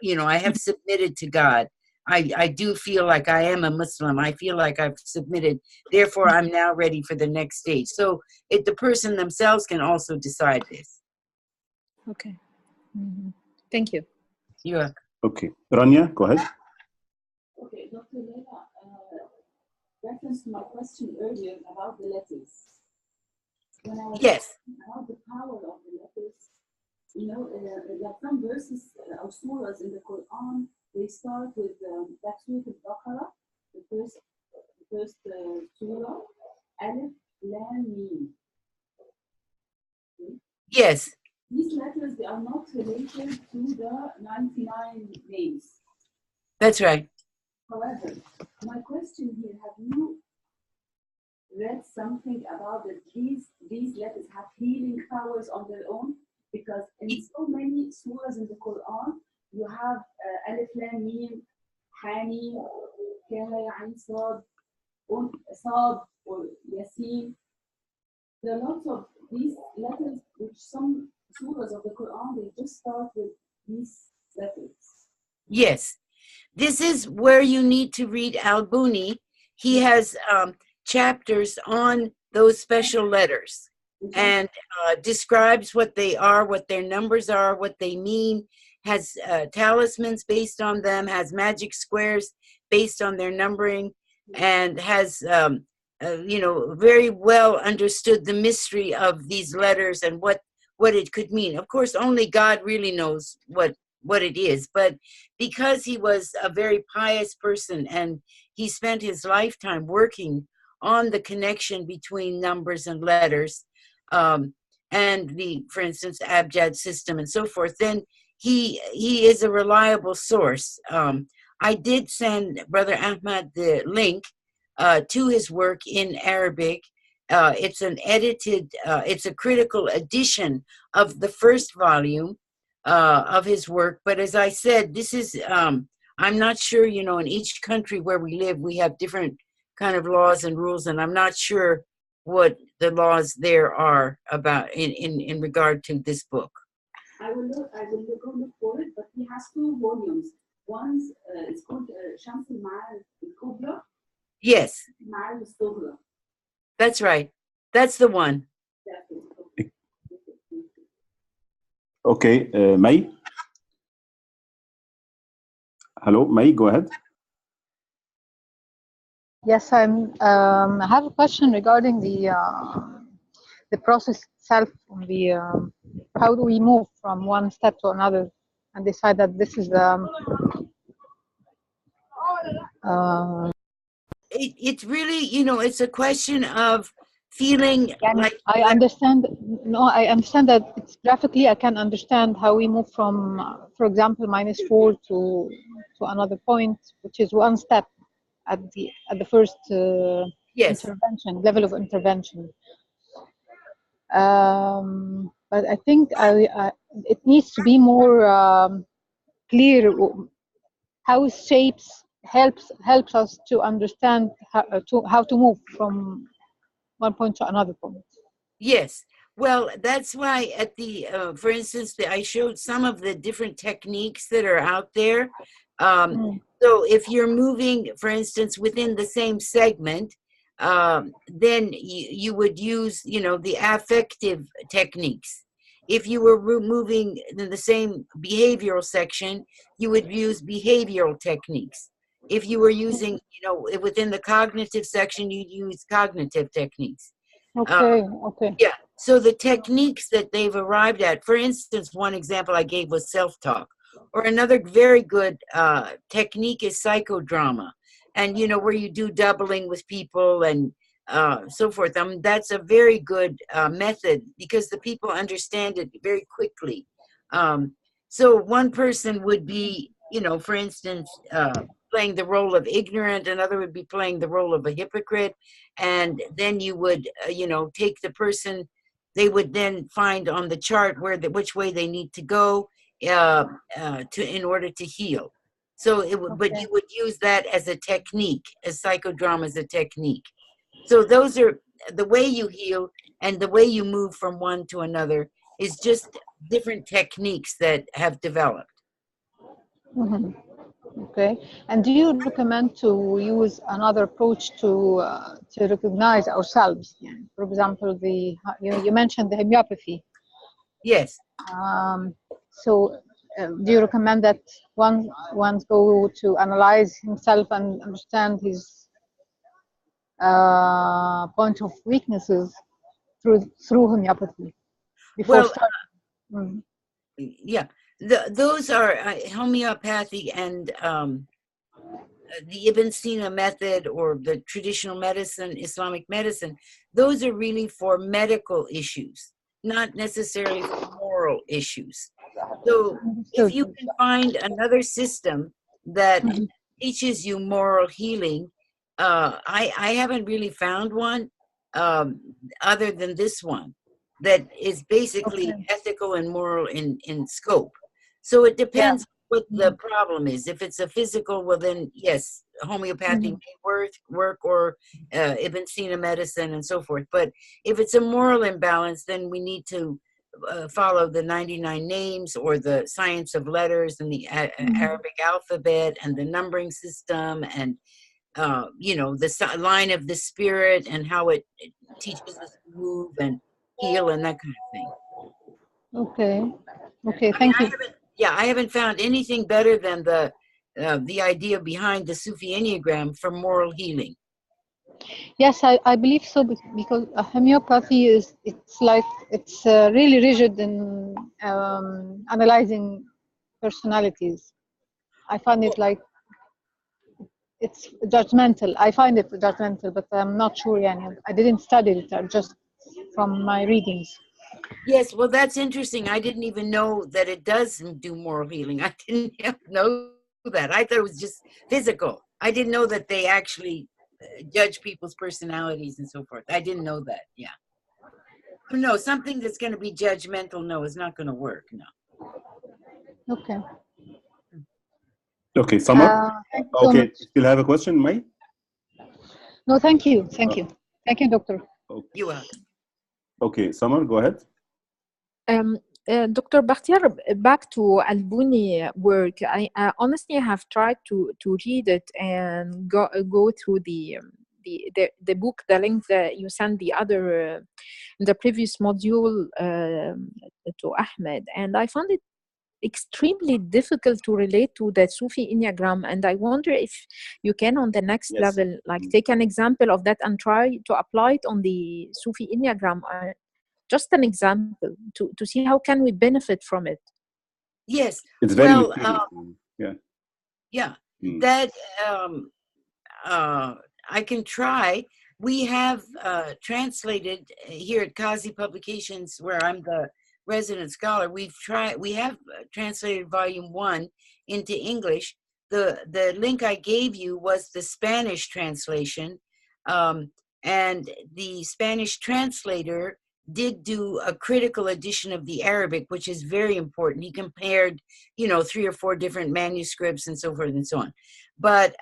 I have submitted to God. I do feel like I am a Muslim. I feel like I've submitted. Therefore, I'm now ready for the next stage. So the person themselves can also decide this. Okay. Thank you. You're welcome. Okay. Rania, go ahead. Okay, Dr. Laleh, reference to my question earlier about the letters. When I was talking about the power of the letters, like some verses or surahs in the Quran, they start with Surah al-Baqarah, the first surah, Alif, Lam, Mim. Okay? Yes. These letters, they are not related to the 99 names. That's right. However, my question here, have you read something about that these letters have healing powers on their own? Because in so many surahs in the Quran, you have Alif, Lam, Mim, Hamim, Kaf, Ain, Sad, or Yasin. There are lots of these letters, which some surahs of the Quran, they just start with these letters. Yes. This is where you need to read Al-Buni. He has chapters on those special letters and describes what they are, what their numbers are, what they mean, has talismans based on them, has magic squares based on their numbering, and has, very well understood the mystery of these letters and what it could mean. Of course, only God really knows what it is, but because he was a very pious person and he spent his lifetime working on the connection between numbers and letters, and for instance, abjad system and so forth, then he is a reliable source. I did send Brother Ahmad the link to his work in Arabic. It's an edited, it's a critical edition of the first volume of his work. But as I said, this is, I'm not sure, you know, in each country where we live, we have different kind of laws and rules, and I'm not sure what the laws there are about in regard to this book. I will go look for it, but he has 2 volumes. One's it's called Shams al-Ma'al al-Kubra. Yes, Ma'al al-Sughra. that's right. That's the one. Okay, May. Hello, May, go ahead. Yes, I have a question regarding the process itself. How do we move from one step to another and decide that this is It's really, you know, it's a question of feeling like. I understand. No, I understand that it's graphically. I can understand how we move from, for example, -4 to another point, which is one step at the first Yes. intervention level of intervention. But I think it needs to be more clear how shapes helps us to understand how to move from one point to another point. Yes. Well, that's why at the, for instance, I showed some of the different techniques that are out there. So if you're moving, for instance, within the same segment, then you would use, you know, the affective techniques. If you were moving in the same behavioral section, you would use behavioral techniques. If you were using, you know, within the cognitive section, you'd use cognitive techniques. Okay. Yeah. So the techniques that they've arrived at, for instance, one example I gave was self-talk, or another very good technique is psychodrama. And, you know, where you do doubling with people and so forth. That's a very good method because the people understand it very quickly. So one person would be, you know, for instance, playing the role of ignorant, another would be playing the role of a hypocrite. And then you would, you know, take the person, they would then find on the chart which way they need to go in order to heal. So it would, but you would use that as a technique, as psychodrama as a technique. So those are the way you heal, and the way you move from one to another is just different techniques that have developed. Okay. And do you recommend to use another approach to recognize ourselves? For example, you mentioned the homeopathy. Yes. So do you recommend that one go to analyze himself and understand his point of weaknesses through homeopathy before starting? Yeah, those are homeopathy and the Ibn Sina method or the traditional medicine, Islamic medicine. Those are really for medical issues, not necessarily for moral issues. So if you can find another system that teaches you moral healing, I haven't really found one other than this one that is basically ethical and moral in scope. So it depends what the problem is. If it's a physical, well then yes, homeopathy may work or Ibn Sina medicine and so forth. But if it's a moral imbalance, then we need to follow the 99 names or the science of letters and the Arabic alphabet and the numbering system and you know, the line of the spirit and how it teaches us to move and heal and that kind of thing. Okay, thank you. I haven't found anything better than the idea behind the Sufi Enneagram for moral healing. Yes, I believe so, because homeopathy it's really rigid in analyzing personalities. I find it like it's judgmental. I find it judgmental, but I'm not sure. I didn't study it, just from my readings. Yes, well, that's interesting. I didn't even know that it does do moral healing. I didn't know that. I thought it was just physical. I didn't know that they actually judge people's personalities and so forth. I didn't know that. Yeah. No, something that's going to be judgmental, no, is not going to work. No. Okay. Okay, Summer. Thank you so Okay, much. still have a question, May? No, thank you. Thank you. Thank you, Doctor. Okay. You're welcome. Okay, Summer, go ahead. Dr. Bakhtiar, back to Albuni work. I honestly have tried to read it and go through the book, the link that you sent the other the previous module to Ahmed, and I found it extremely difficult to relate to the Sufi Enneagram, and I wonder if you can on the next Yes. level, like take an example of that and try to apply it on the Sufi Enneagram. Just an example to see how can we benefit from it. Yes. It's very Well, mysterious. Yeah. yeah, Mm. that I can try. We have translated here at Kazi Publications, where I'm the resident scholar. We have translated volume 1 into English. The link I gave you was the Spanish translation, and the Spanish translator did do a critical edition of the Arabic, which is very important. He compared, 3 or 4 different manuscripts and so forth and so on. But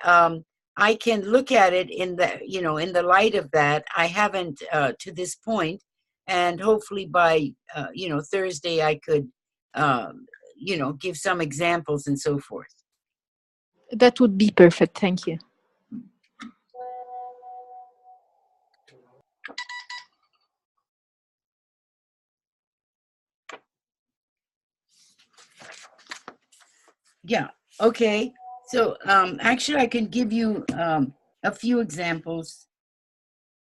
I can look at it in the light of that. I haven't to this point, and hopefully by Thursday I could give some examples and so forth. That would be perfect. Thank you. Yeah. Okay. So actually, I can give you a few examples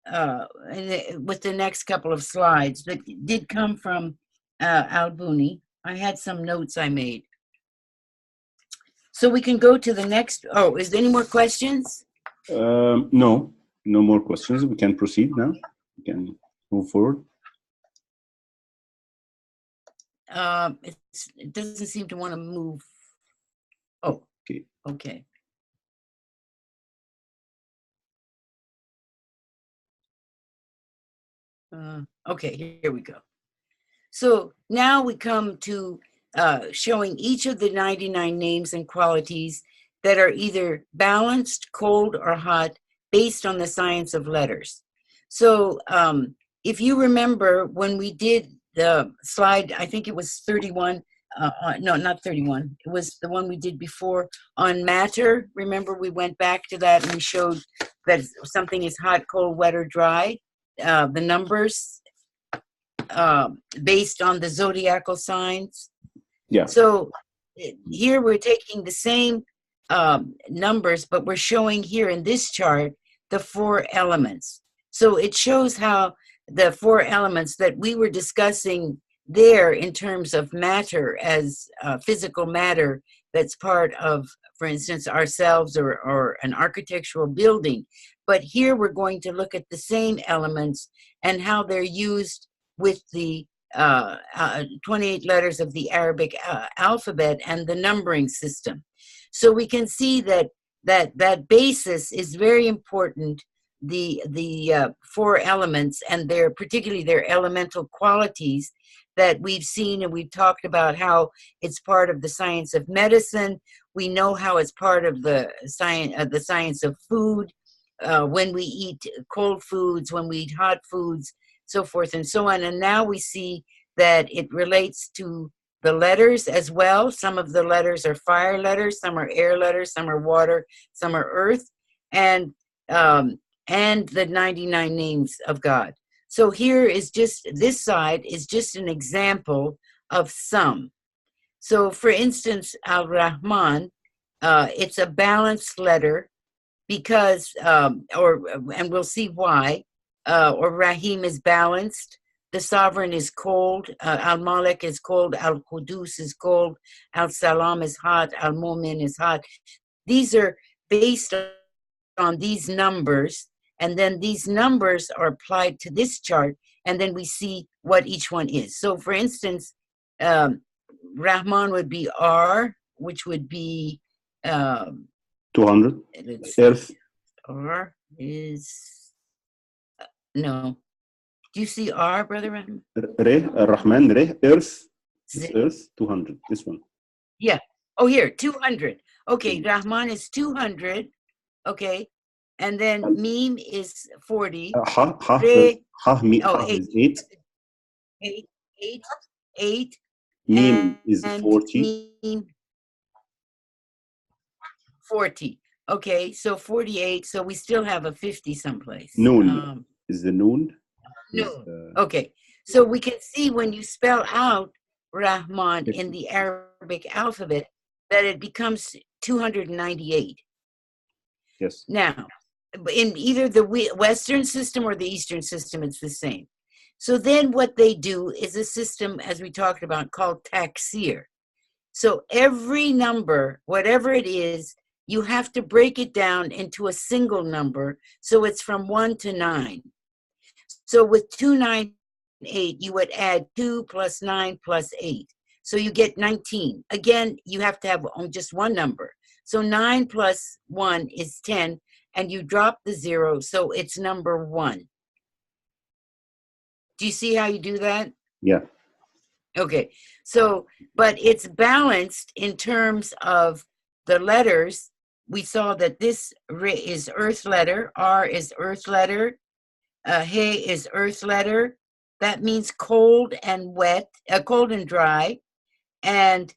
with the next couple of slides that did come from Albuni. I had some notes I made. So we can go to the next. Oh, is there any more questions? No more questions. We can proceed now. We can move forward. It doesn't seem to want to move. Oh, okay. Okay, here we go. So now we come to showing each of the 99 names and qualities that are either balanced, cold, or hot based on the science of letters. So if you remember when we did the slide, I think it was 31, no, not 31. It was the one we did before on matter. Remember, we went back to that and we showed that something is hot, cold, wet, or dry. The numbers based on the zodiacal signs. Yeah. So here we're taking the same numbers, but we're showing here in this chart the 4 elements. So it shows how the 4 elements that we were discussing there in terms of matter as physical matter that's part of, for instance, ourselves or an architectural building. But here we're going to look at the same elements and how they're used with the 28 letters of the Arabic alphabet and the numbering system. So we can see that basis is very important. The 4 elements and particularly their elemental qualities that we've seen, and we've talked about how it's part of the science of medicine. We know how it's part of the science of food. When we eat cold foods, when we eat hot foods, so forth and so on. And now we see that it relates to the letters as well. Some of the letters are fire letters, some are air letters, some are water, some are earth, and the 99 names of God. So here is just, this side is just an example of some. So for instance, Al-Rahman, it's a balanced letter because, and we'll see why, or Rahim is balanced. The sovereign is cold. Al-Malik is cold. Al-Qudus is cold. Al-Salam is hot. Al-Mumin is hot. These are based on these numbers, and then these numbers are applied to this chart, and then we see what each one is. So for instance, Rahman would be R, which would be 200. let's Earth. see. R is no. Do you see R, Brother Rahman? Rahman, Earth. It's Z- Earth, 200. This one. Yeah. Oh, here, 200. Okay, Rahman is 200. Okay. And then Meme is 40. Ha Re, is 8. 8. Meme is and 40. Meme 40. Okay, so 48. So we still have a 50 someplace. Noon is the noon. Noon. Okay, so we can see when you spell out Rahman in the Arabic alphabet that it becomes 298. Yes. Now, in either the Western system or the Eastern system, it's the same. So then what they do is a system, as we talked about, called taksir. So every number, whatever it is, you have to break it down into a single number. So it's from 1 to 9. So with 298, you would add 2 plus 9 plus 8. So you get 19. Again, you have to have just one number. So 9 plus 1 is 10, and you drop the 0, so it's number 1. Do you see how you do that? Yeah. Okay. So, but it's balanced in terms of the letters. We saw that this is earth letter, R is earth letter, He is earth letter. That means cold and wet, cold and dry. And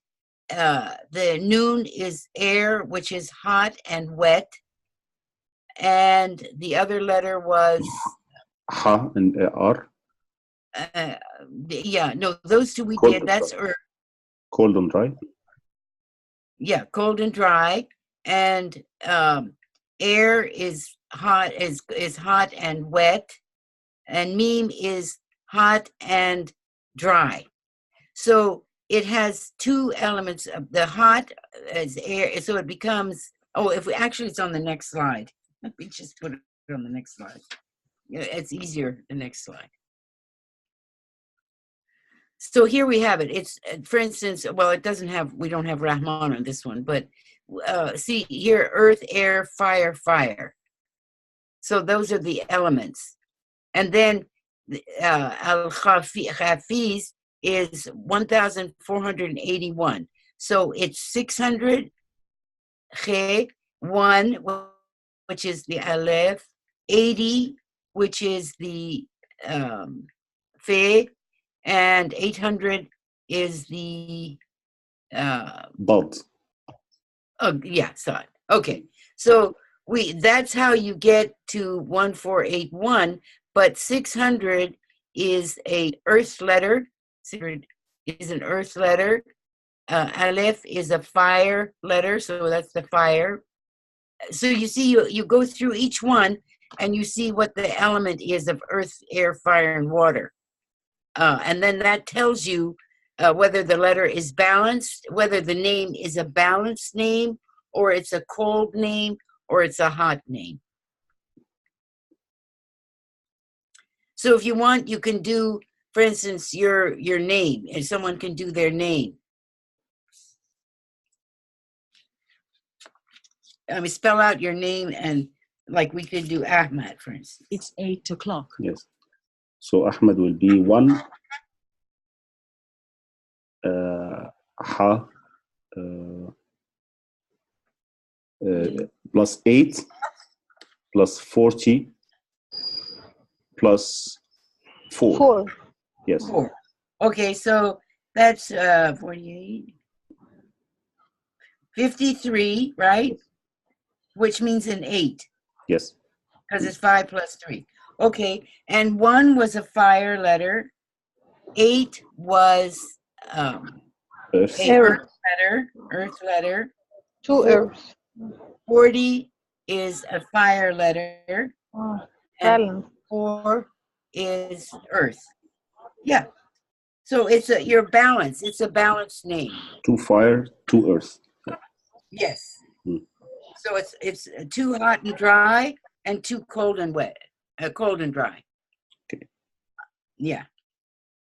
the noon is air, which is hot and wet. And the other letter was Ha and R. Yeah, no, those two we Cold did. That's earth. Cold and dry. Yeah, cold and dry. And air is hot, is hot and wet. And meme is hot and dry. So it has two elements of the hot as air, so it becomes, if we actually, it's on the next slide. Let me just put it on the next slide. It's easier, the next slide. So here we have it. It's, for instance, well, it doesn't have, we don't have Rahman on this one, but see here, earth, air, fire, fire. So those are the elements. And then Al-Hafiz is 1,481. So it's 600, Khe, 1, which is the Aleph, 80, which is the Fe, and 800 is the Bud. Oh, yeah, Sod. Okay. So that's how you get to 1481, but 600 is a earth letter. 600 is an earth letter. Aleph is a fire letter, so that's the fire. So you see, you go through each one and you see what the element is of earth, air, fire, and water. And then that tells you whether the letter is balanced, whether the name is a balanced name, or it's a cold name, or it's a hot name. So if you want, you can do, for instance, your name, and someone can do their name. I mean, spell out your name, and like we could do Ahmad, for instance. It's 8 o'clock. Yes. So Ahmad will be 1. Ha. Plus 8 plus 40 plus 4. 4. Yes. 4. Okay, so that's 48. 53, right? Which means an 8. Yes. Because it's 5 plus 3. Okay, and 1 was a fire letter. 8 was Earth. a earth letter. 2 earth. 40 is a fire letter. And 4 is earth. Yeah. So it's your balance. It's a balanced name. 2 fire, 2 earth. Yes. So it's 2 hot and dry and 2 cold and wet, cold and dry. Okay. Yeah.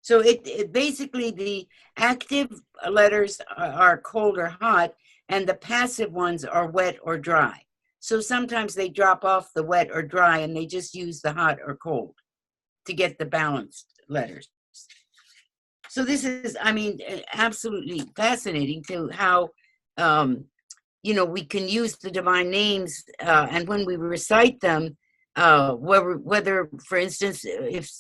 So it basically, the active letters are cold or hot, and the passive ones are wet or dry. So sometimes they drop off the wet or dry and they just use the hot or cold to get the balanced letters. So this is, I mean, absolutely fascinating to how, you know, we can use the divine names, and when we recite them, whether, for instance, if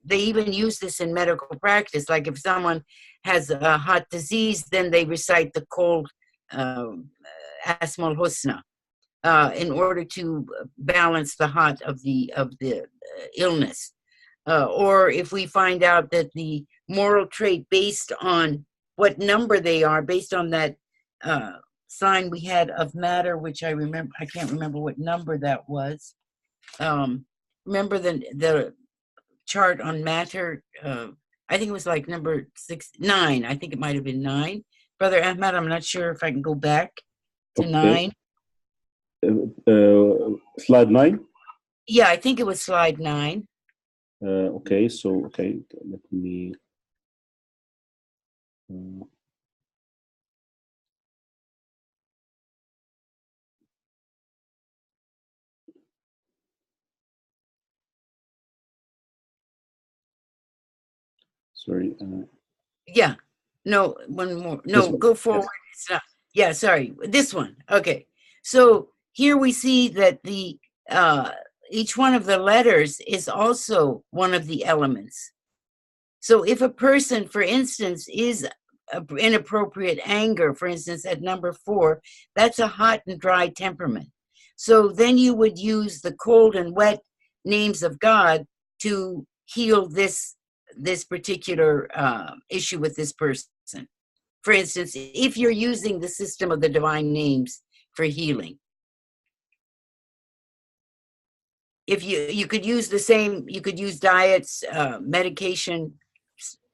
they even use this in medical practice, like if someone has a heart disease, then they recite the cold Asmal Husna in order to balance the hot of the illness. Or if we find out that the moral trait based on what number they are, based on that sign we had of matter, which I can't remember what number that was. Remember the chart on matter? I think it was like number 9. I think it might have been 9. Brother Ahmad, I'm not sure if I can go back to 9. Slide 9? Yeah, I think it was slide 9. Okay, so, okay, let me... sorry. Yeah, no, one more. No, go forward. Yes. It's not. Yeah, sorry, this one. Okay, so here we see that the each one of the letters is also one of the elements. So if a person, for instance, is inappropriate anger, for instance, at number 4, that's a hot and dry temperament. So then you would use the cold and wet names of God to heal this particular issue with this person. For instance, if you're using the system of the divine names for healing. If you could use the same, you could use diets, medication,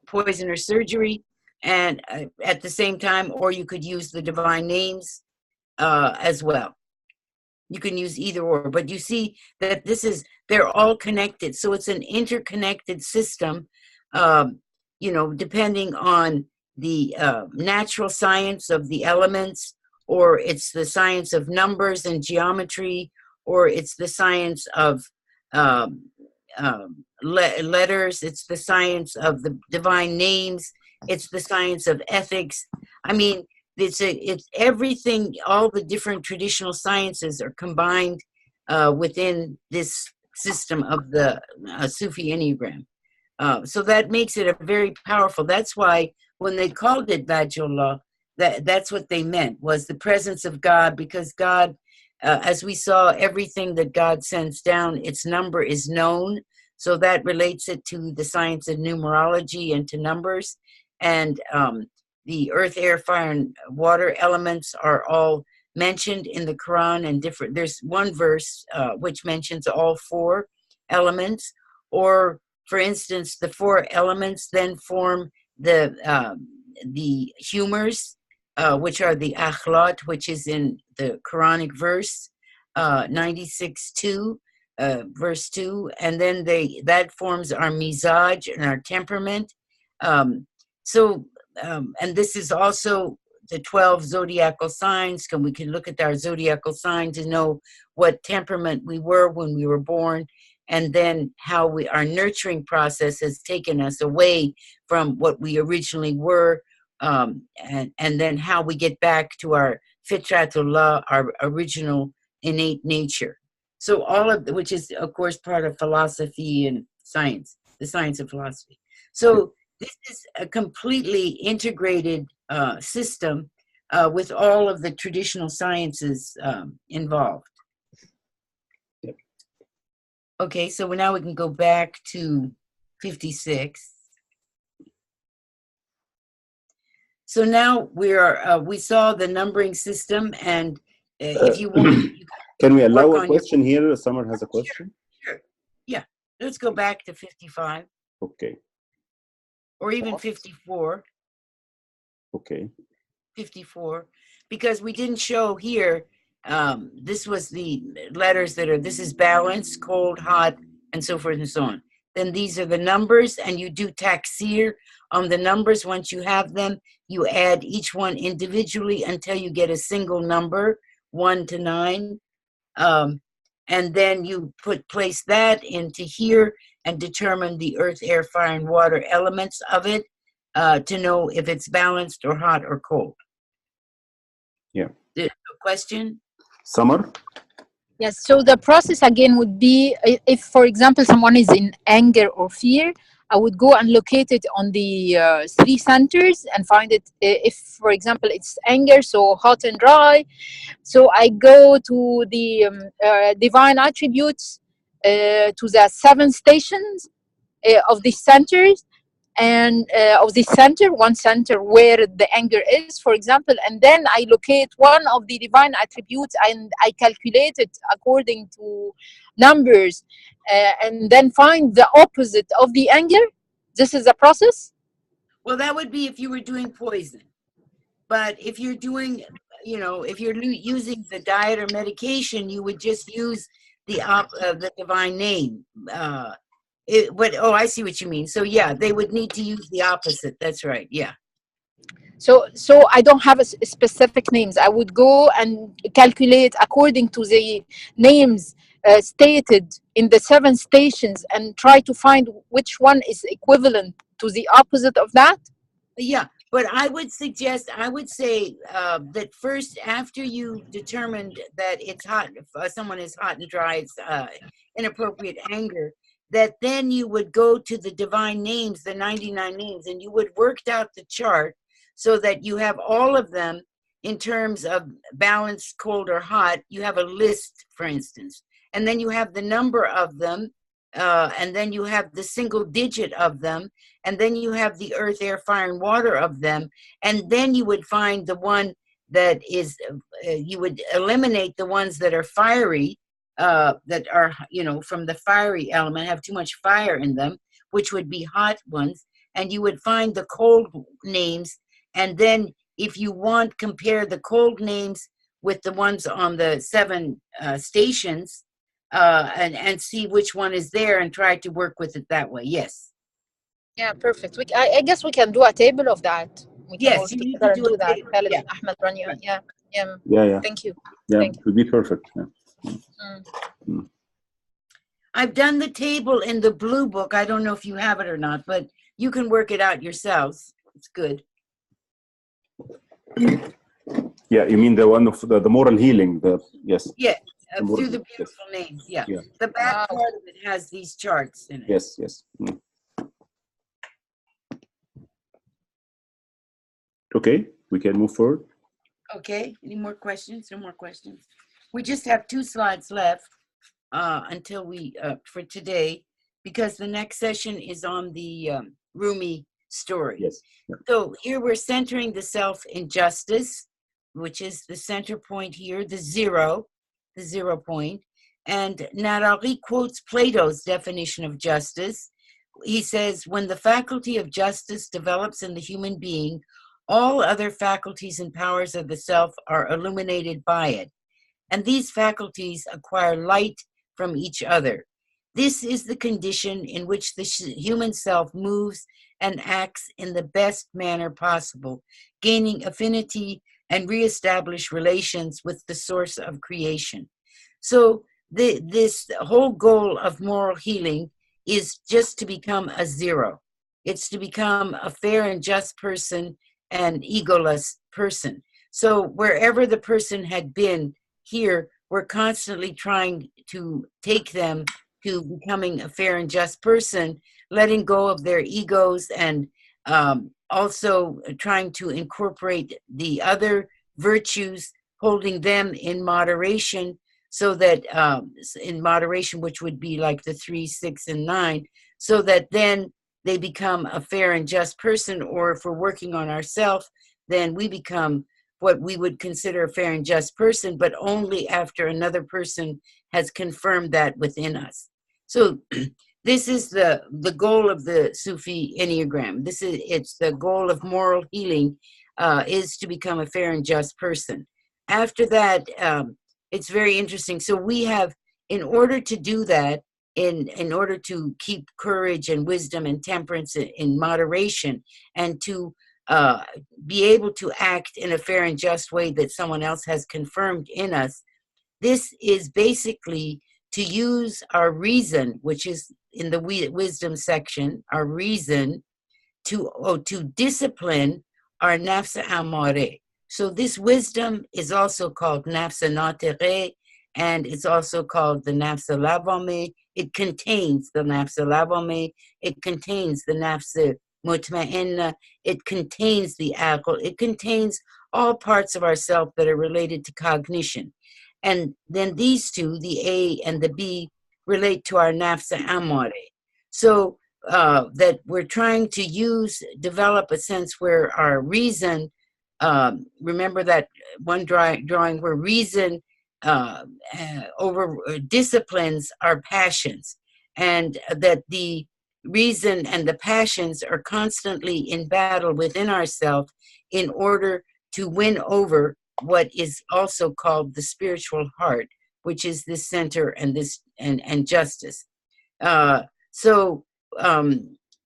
poison, or surgery, and at the same time, or you could use the divine names as well. You can use either or, but you see that they're all connected. So it's an interconnected system, you know, depending on the natural science of the elements, or it's the science of numbers and geometry, or it's the science of letters, it's the science of the divine names, it's the science of ethics. I mean, it's everything, all the different traditional sciences are combined within this system of the Sufi Enneagram. So that makes it a very powerful, that's why when they called it Bajullah, that's what they meant, was the presence of God, because God, as we saw, everything that God sends down, its number is known. So that relates it to the science of numerology and to numbers. And the earth, air, fire, and water elements are all mentioned in the Quran, and different. There's one verse which mentions all 4 elements. Or, for instance, the 4 elements then form the humors, which are the akhlaq, which is in the Quranic verse 96:2, verse 2, and then that forms our mizaj and our temperament. And this is also the 12 zodiacal signs. We can look at our zodiacal sign to know what temperament we were when we were born, and then how our nurturing process has taken us away from what we originally were, and then how we get back to our fitratullah, our original innate nature. So all of which is, of course, part of philosophy and science, the science of philosophy. So this is a completely integrated system with all of the traditional sciences involved. Yep. Okay, so now we can go back to 56. So now we saw the numbering system, and if you want, you can we allow a question here? Summer has a question. Sure. Yeah. Let's go back to 55. Okay. Or even 54. Okay. 54, because we didn't show here. This was the letters that are. This is balance, cold, hot, and so forth and so on. then these are the numbers, and you do taksir on the numbers. Once you have them, you add each one individually until you get a single number, 1 to 9. And then you place that into here and determine the earth, air, fire, and water elements of it to know if it's balanced or hot or cold. Yeah. The question? Summer? Yes, so the process again would be if, for example, someone is in anger or fear, I would go and locate it on the 3 centers and find it. If, for example, it's anger, so hot and dry. So I go to the divine attributes, to the 7 stations of the centers, and of the center, one center where the anger is, for example, and then I locate one of the divine attributes and I calculate it according to numbers, and then find the opposite of the anger. This is a process. Well, that would be if you were doing poison. But if you're doing, if you're using the diet or medication, you would just use the divine name. I see what you mean. So yeah, they would need to use the opposite. That's right. Yeah. So I don't have a specific names. I would go and calculate according to the names stated in the 7 stations and try to find which one is equivalent to the opposite of that. Yeah, but I would say that first, after you determined that it's hot, if someone is hot and dry, it's inappropriate anger, that then you would go to the divine names, the 99 names, and you would work out the chart so that you have all of them in terms of balanced, cold or hot. You have a list, for instance, and then you have the number of them, and then you have the single digit of them, and then you have the earth, air, fire, and water of them, and then you would find the one that is, you would eliminate the ones that are fiery, that are, from the fiery element, have too much fire in them, which would be hot ones, and you would find the cold names, and then if you want, compare the cold names with the ones on the 7 stations, and see which one is there and try to work with it that way. Yes. Yeah, perfect. I guess we can do a table of that. We can Yes, all you need together to and do do a that. table. Khaled Yeah. and Ahmed, Rania. Right. Yeah. Thank you. Yeah, Thank you. it would be perfect. Yeah. I've done the table in the blue book. I don't know if you have it or not, but you can work it out yourselves. It's good. Yeah, you mean the one of the moral healing? Yes. Yeah, The through the moral, beautiful names. Yeah. Yeah. The back Wow. part of it has these charts in it. Yes. Okay, we can move forward. Okay, any more questions? No more questions. We just have 2 slides left until we, for today, because the next session is on the Rumi story. Yes. Yeah. So here we're centering the self in justice, which is the center point here, the 0 point. And Narari quotes Plato's definition of justice. He says, when the faculty of justice develops in the human being, all other faculties and powers of the self are illuminated by it, and these faculties acquire light from each other. This is the condition in which the human self moves and acts in the best manner possible, gaining affinity and reestablish relations with the source of creation. So this whole goal of moral healing is just to become a 0. It's to become a fair and just person and egoless person. So wherever the person had been here, we're constantly trying to take them to becoming a fair and just person, letting go of their egos, and also trying to incorporate the other virtues, holding them in moderation, so that in moderation, which would be like the 3, 6, and 9, so that then they become a fair and just person. Or if we're working on ourselves, then we become what we would consider a fair and just person, but only after another person has confirmed that within us. So this is the goal of the Sufi Enneagram. It's the goal of moral healing, is to become a fair and just person. After that, it's very interesting. So we have, in order to do that, in order to keep courage and wisdom and temperance in moderation, and to be able to act in a fair and just way that someone else has confirmed in us. This is basically to use our reason, which is in the wisdom section, our reason to discipline our nafs amare. So this wisdom is also called nafs natere, and it's also called the nafs lavame. It contains the nafs lavame. It contains the nafs mutma'inna. It contains the aql. It contains all parts of ourself that are related to cognition. And then these two, the A and the B, relate to our nafs amare. So that we're trying to develop a sense where our reason, remember that one drawing where reason disciplines our passions, and that the reason and the passions are constantly in battle within ourselves in order to win over what is also called the spiritual heart, which is this center and this and justice.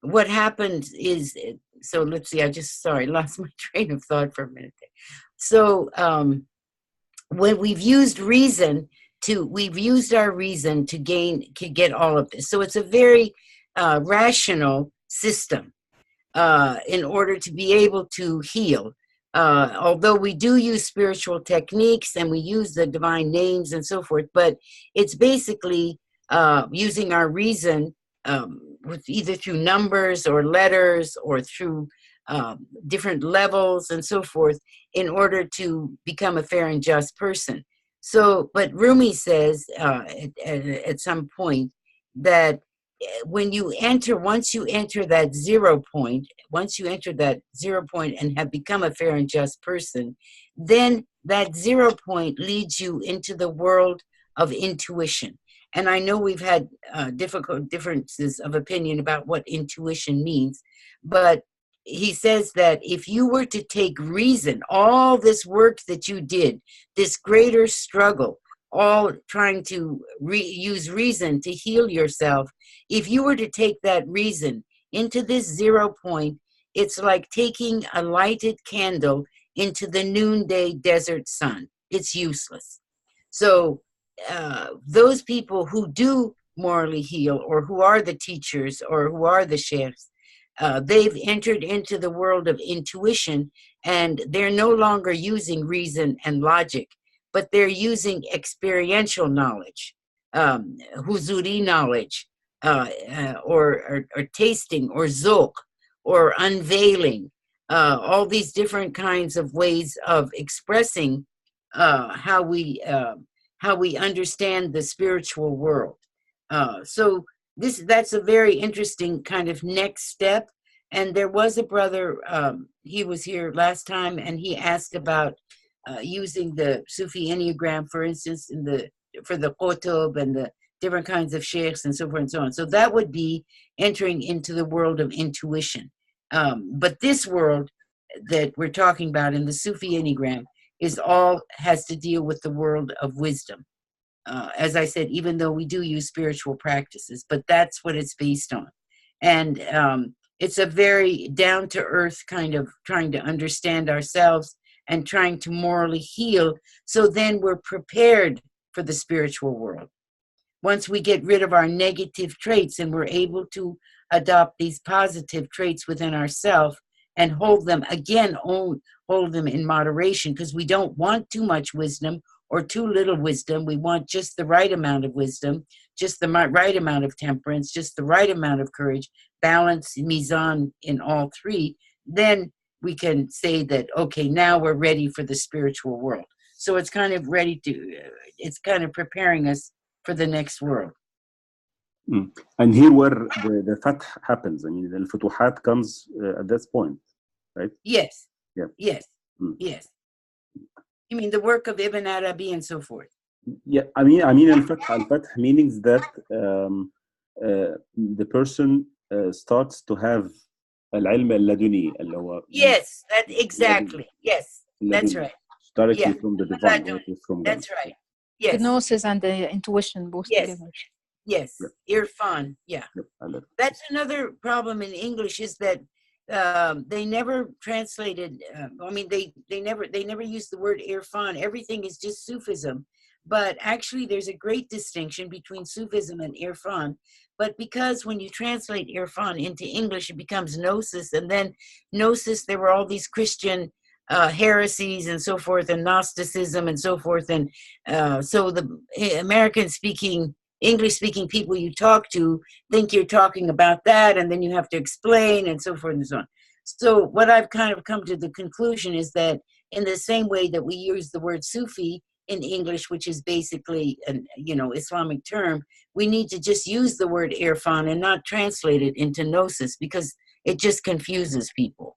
What happened is, so let's see, I just, sorry, lost my train of thought for a minute there. So when we've used our reason to get all of this. So it's a very rational system in order to be able to heal. Although we do use spiritual techniques and we use the divine names and so forth, but it's basically using our reason with either through numbers or letters or through different levels and so forth in order to become a fair and just person. So, but Rumi says at some point that once you enter that 0 point, and have become a fair and just person, then that 0 point leads you into the world of intuition. And I know we've had differences of opinion about what intuition means, but he says that if you were to take reason, all this work that you did, this greater struggle, all trying to use reason to heal yourself, if you were to take that reason into this 0 point, it's like taking a lighted candle into the noonday desert sun. It's useless. So those people who do morally heal, or who are the teachers, or who are the sheikhs, they've entered into the world of intuition, and they're no longer using reason and logic, but they're using experiential knowledge, huzuri knowledge, or tasting, or zok, or unveiling, all these different kinds of ways of expressing how we understand the spiritual world. So that's a very interesting kind of next step. And there was a brother, he was here last time, and he asked about using the Sufi Enneagram, for instance, for the qutub and the different kinds of sheikhs and so forth and so on. So that would be entering into the world of intuition. But this world that we're talking about in the Sufi Enneagram has to deal with the world of wisdom. As I said, even though we do use spiritual practices, but that's what it's based on. And it's a very down-to-earth kind of trying to understand ourselves and trying to morally heal, so then we're prepared for the spiritual world. Once we get rid of our negative traits and we're able to adopt these positive traits within ourselves and hold them in moderation, because we don't want too much wisdom or too little wisdom. We want just the right amount of wisdom, just the right amount of temperance, just the right amount of courage, balance, mizan in all three. Then we can say that, okay, now we're ready for the spiritual world. So it's kind of it's kind of preparing us for the next world. And here where the fath happens, I mean, the futuhat comes at this point, right? Yes. Yeah. Yes. Yes. You mean the work of Ibn Arabi and so forth? Yeah, I mean, al-fath means that the person starts to have al-ilm al-laduni. Yes, exactly. Yes, that's right. Directly from the divine. From that's right. Yes. Hypnosis and the intuition both together. Yes, Yep. Irfan. Yeah. Yep. That's another problem in English, is that they never translated. I mean, they never use the word Irfan. Everything is just Sufism, but actually, there's a great distinction between Sufism and Irfan. But because when you translate Irfan into English, it becomes Gnosis, and then Gnosis, there were all these Christian heresies and so forth, and Gnosticism and so forth, and so the American-speaking, English-speaking people you talk to think you're talking about that, and then you have to explain and so forth and so on. So what I've kind of come to the conclusion is that in the same way that we use the word Sufi in English, which is basically an Islamic term, we need to just use the word Irfan and not translate it into Gnosis, because it just confuses people.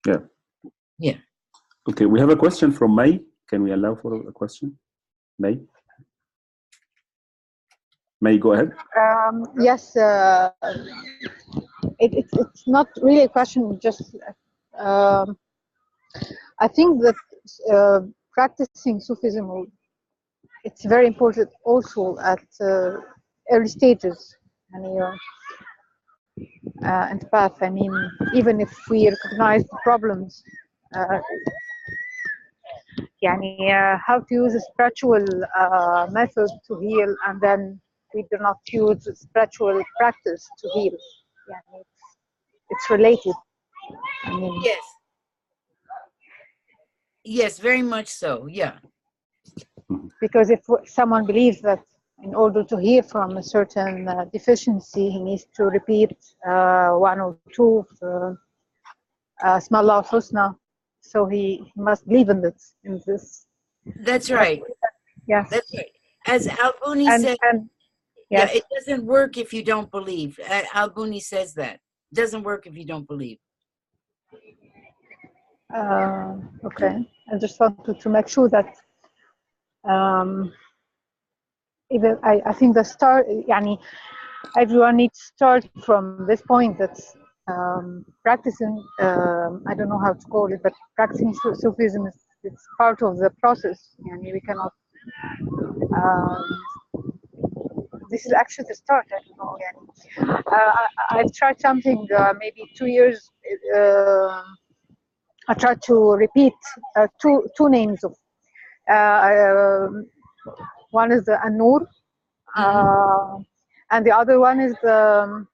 Yeah. Yeah. Okay, we have a question from May. Can we allow for a question? May? May, go ahead. Yes, it's not really a question, just I think that practicing Sufism, it's very important also at early stages and the path. I mean, even if we recognize the problems, how to use a spiritual method to heal, and then we do not use spiritual practice to heal. It's related. I mean, Yes. Yes, very much so. Yeah. Because if someone believes that in order to heal from a certain deficiency, he needs to repeat one or two Asma Allah al-Husna, so he must believe in this. That's right. Yes. That's right. As Al-Buni said, yes. it doesn't work if you don't believe. Al-Buni says that. It doesn't work if you don't believe. Okay. I just wanted to make sure that even I think the start, everyone needs to start from this point, that's practicing, I don't know how to call it, but practicing Sufism is part of the process. We cannot, this is actually the start, I don't know. I've tried something maybe 2 years, I tried to repeat two names of, one is the An-Nur, and the other one is the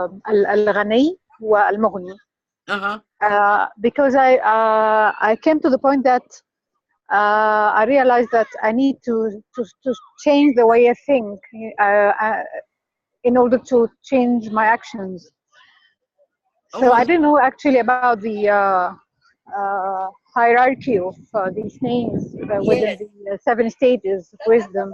Al-Ghani wa Al-Mughni. Because I came to the point that I realized that I need to change the way I think in order to change my actions. So I didn't know actually about the hierarchy of these names within the 7 stages of wisdom,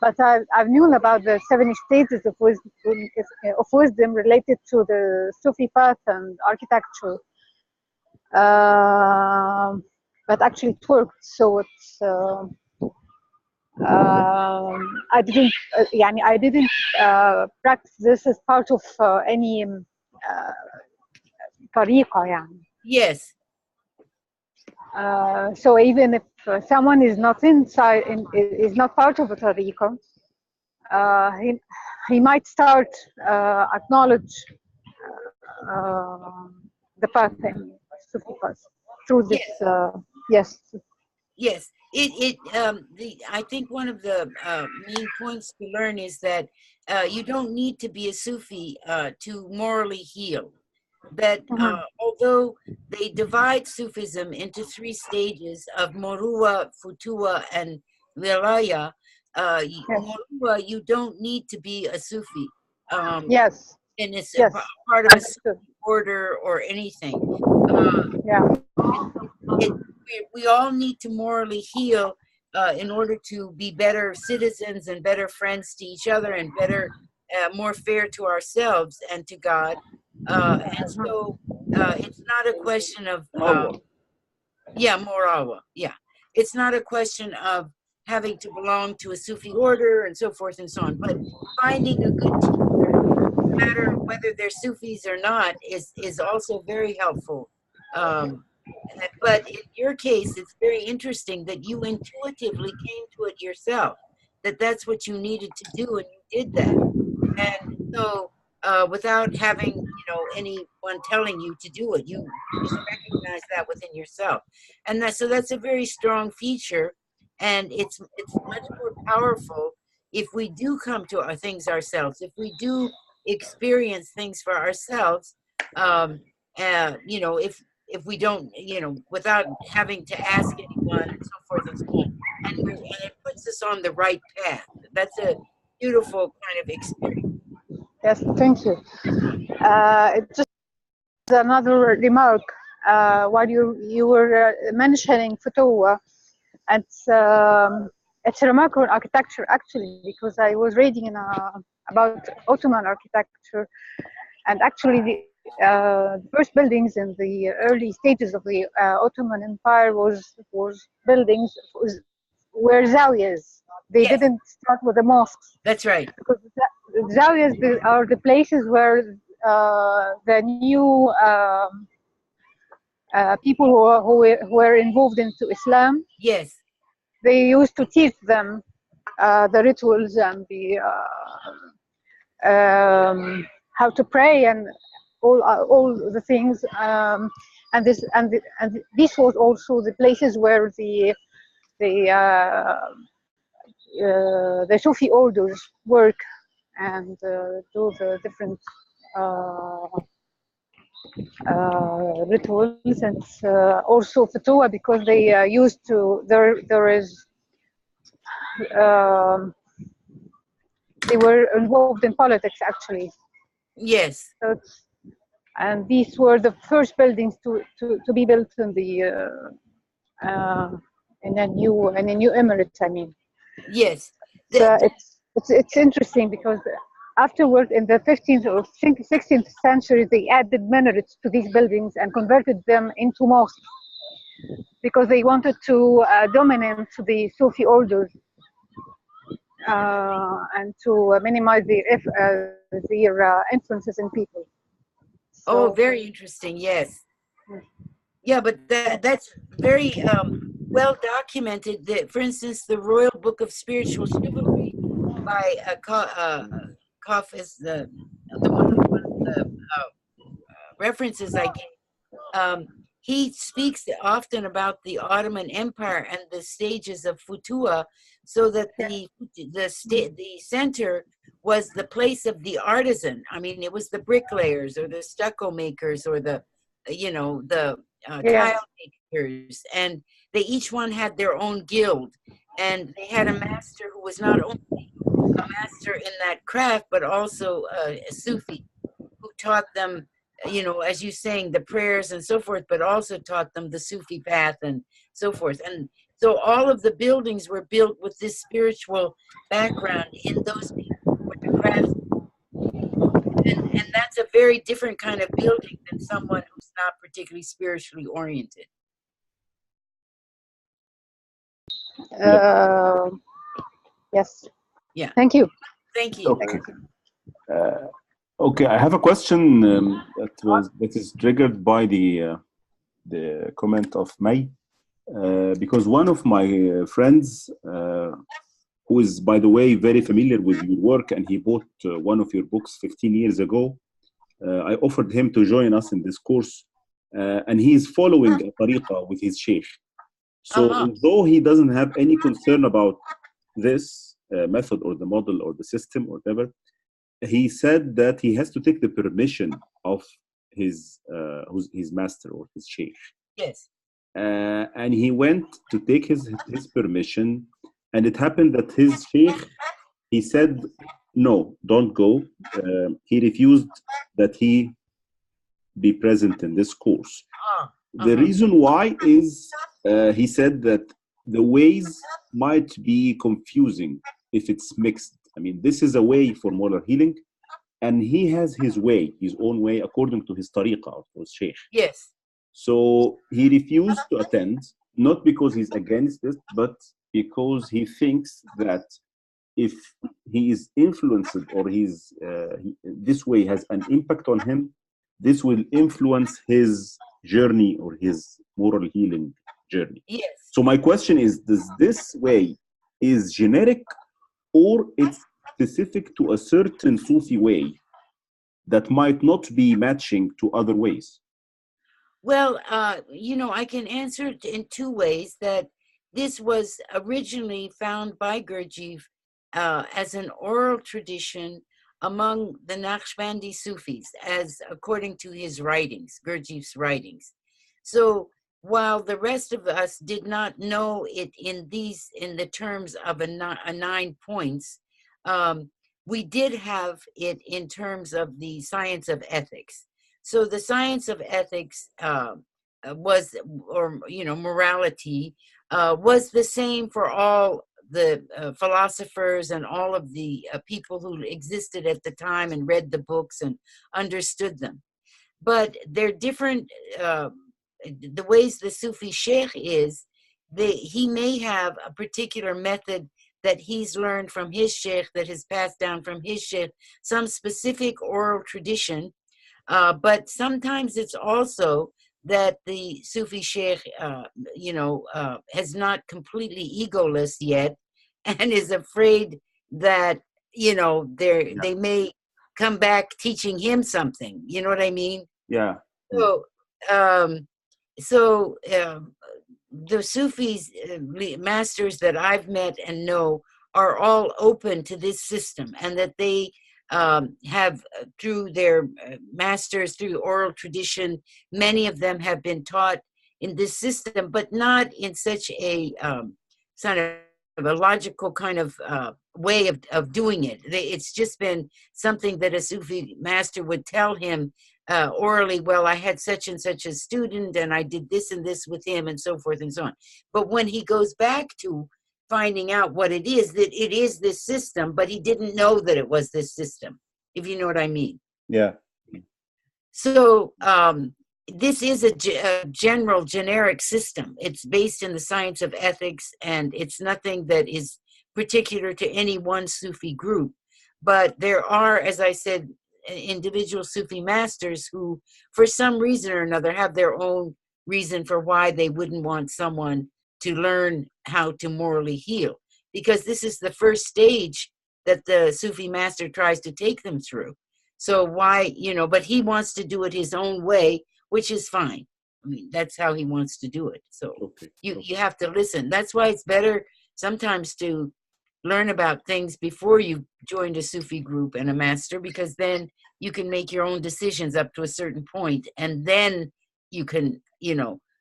but I've known about the 7 stages of wisdom related to the Sufi path and architecture. But actually it worked, so it's I didn't practice this as part of any tariqa. Yes. So even if someone is not inside, is not part of a tariqa, he might start acknowledge the path and Sufi path through this. Yes. Yes. I think one of the main points to learn is that you don't need to be a Sufi to morally heal. That although they divide Sufism into 3 stages of Murua, Futua, and Wilaya, Murua, you don't need to be a Sufi. Yes. And it's part of a Sufi order or anything. We all need to morally heal in order to be better citizens and better friends to each other and better, more fair to ourselves and to God. And so it's not a question of, Morawa. Yeah. It's not a question of having to belong to a Sufi order and so forth and so on, but finding a good teacher, no matter whether they're Sufis or not, is also very helpful. But in your case, it's very interesting that you intuitively came to it yourself. that that's what you needed to do, and you did that. And so, without having, anyone telling you to do it, you just recognize that within yourself. And so that's a very strong feature, and it's much more powerful if we do come to our things ourselves, if we do experience things for ourselves, if we don't, without having to ask anyone and so forth and so on. And it puts us on the right path. That's a beautiful kind of experience. Yes, thank you. It's just another remark. While you were mentioning Futuwa, it's a remarkable architecture actually, because I was reading about Ottoman architecture, and actually the first buildings in the early stages of the Ottoman Empire were zawiyas. They Yes. didn't start with the mosques. That's right. Because the zawiyas are the places where the new people who were involved into Islam, yes, they used to teach them the rituals and the how to pray and all the things, and this was also the places where the Sufi orders work and do the different rituals. And also Fatuwa, because they used to, there is they were involved in politics actually. Yes. So and these were the first buildings to be built in the in a new emirate. I mean, yes. So it's interesting because afterward, in the 15th or 16th century, they added minarets to these buildings and converted them into mosques because they wanted to dominate the Sufi orders and to minimize their influences in people. So, very interesting. Yes. Yeah, but that's very well documented. That, for instance, the Royal Book of Spiritual Chivalry by Koff is the one of the references I gave. He speaks often about the Ottoman Empire and the stages of Futuwa, so that the center was the place of the artisan. I mean, it was the bricklayers or the stucco makers or the tile makers, and they each one had their own guild, and they had a master who was not only a master in that craft but also a Sufi who taught them, as you saying, the prayers and so forth, but also taught them the Sufi path and so forth. And so all of the buildings were built with this spiritual background in those people who were the craftsmen. And that's a very different kind of building than someone who's not particularly spiritually oriented. Yes. Yeah. Thank you. Thank you. Okay. Okay, I have a question that is triggered by the comment of May, because one of my friends, who is, by the way, very familiar with your work, and he bought one of your books 15 years ago, I offered him to join us in this course, and he is following a tariqa with his sheikh. So although he doesn't have any concern about this method or the model or the system or whatever, he said that he has to take the permission of his master or his sheikh. Yes. And he went to take his permission, and it happened that his sheikh, he said, no, don't go. He refused that he be present in this course. The reason why is he said that the ways might be confusing if it's mixed. I mean, this is a way for molar healing, and he has his way, his own way, according to his tariqa of his sheikh. Yes. So he refused to attend, not because he's against it, but because he thinks that if he is influenced or this way has an impact on him, this will influence his journey or his moral healing journey. Yes. So my question is, does this way is generic, or it's specific to a certain Sufi way that might not be matching to other ways? Well, I can answer it in two ways. That this was originally found by Gurdjieff as an oral tradition among the Naqshbandi Sufis, as according to his writings, Gurdjieff's writings. So while the rest of us did not know it in the terms of a 9 points, we did have it in terms of the science of ethics. So the science of ethics was, or morality, was the same for all the philosophers and all of the people who existed at the time and read the books and understood them. But they're different. The ways the Sufi Sheikh is, he may have a particular method that he's learned from his Sheikh, that has passed down from his Sheikh, some specific oral tradition. But sometimes it's also that the Sufi Sheikh, has not completely egoless yet, and is afraid that they may come back teaching him something. You know what I mean? Yeah. So, the Sufis, masters that I've met and know, are all open to this system, and that they have, through their masters, through oral tradition, many of them have been taught in this system, but not in such a kind of a logical kind of way of doing it. It's just been something that a Sufi master would tell him orally. Well, I had such and such a student, and I did this and this with him, and so forth and so on. But when he goes back to finding out what it is, that it is this system, but he didn't know that it was this system, if you know what I mean. Yeah. So this is a general, generic system. It's based in the science of ethics, and it's nothing that is particular to any one Sufi group. But there are, as I said, individual Sufi masters who, for some reason or another, have their own reason for why they wouldn't want someone to learn how to morally heal, because this is the first stage that the Sufi master tries to take them through. So why, but he wants to do it his own way, which is fine. I mean, that's how he wants to do it. So you have to listen. That's why it's better sometimes to learn about things before you join a Sufi group and a master, because then you can make your own decisions up to a certain point, and then you can,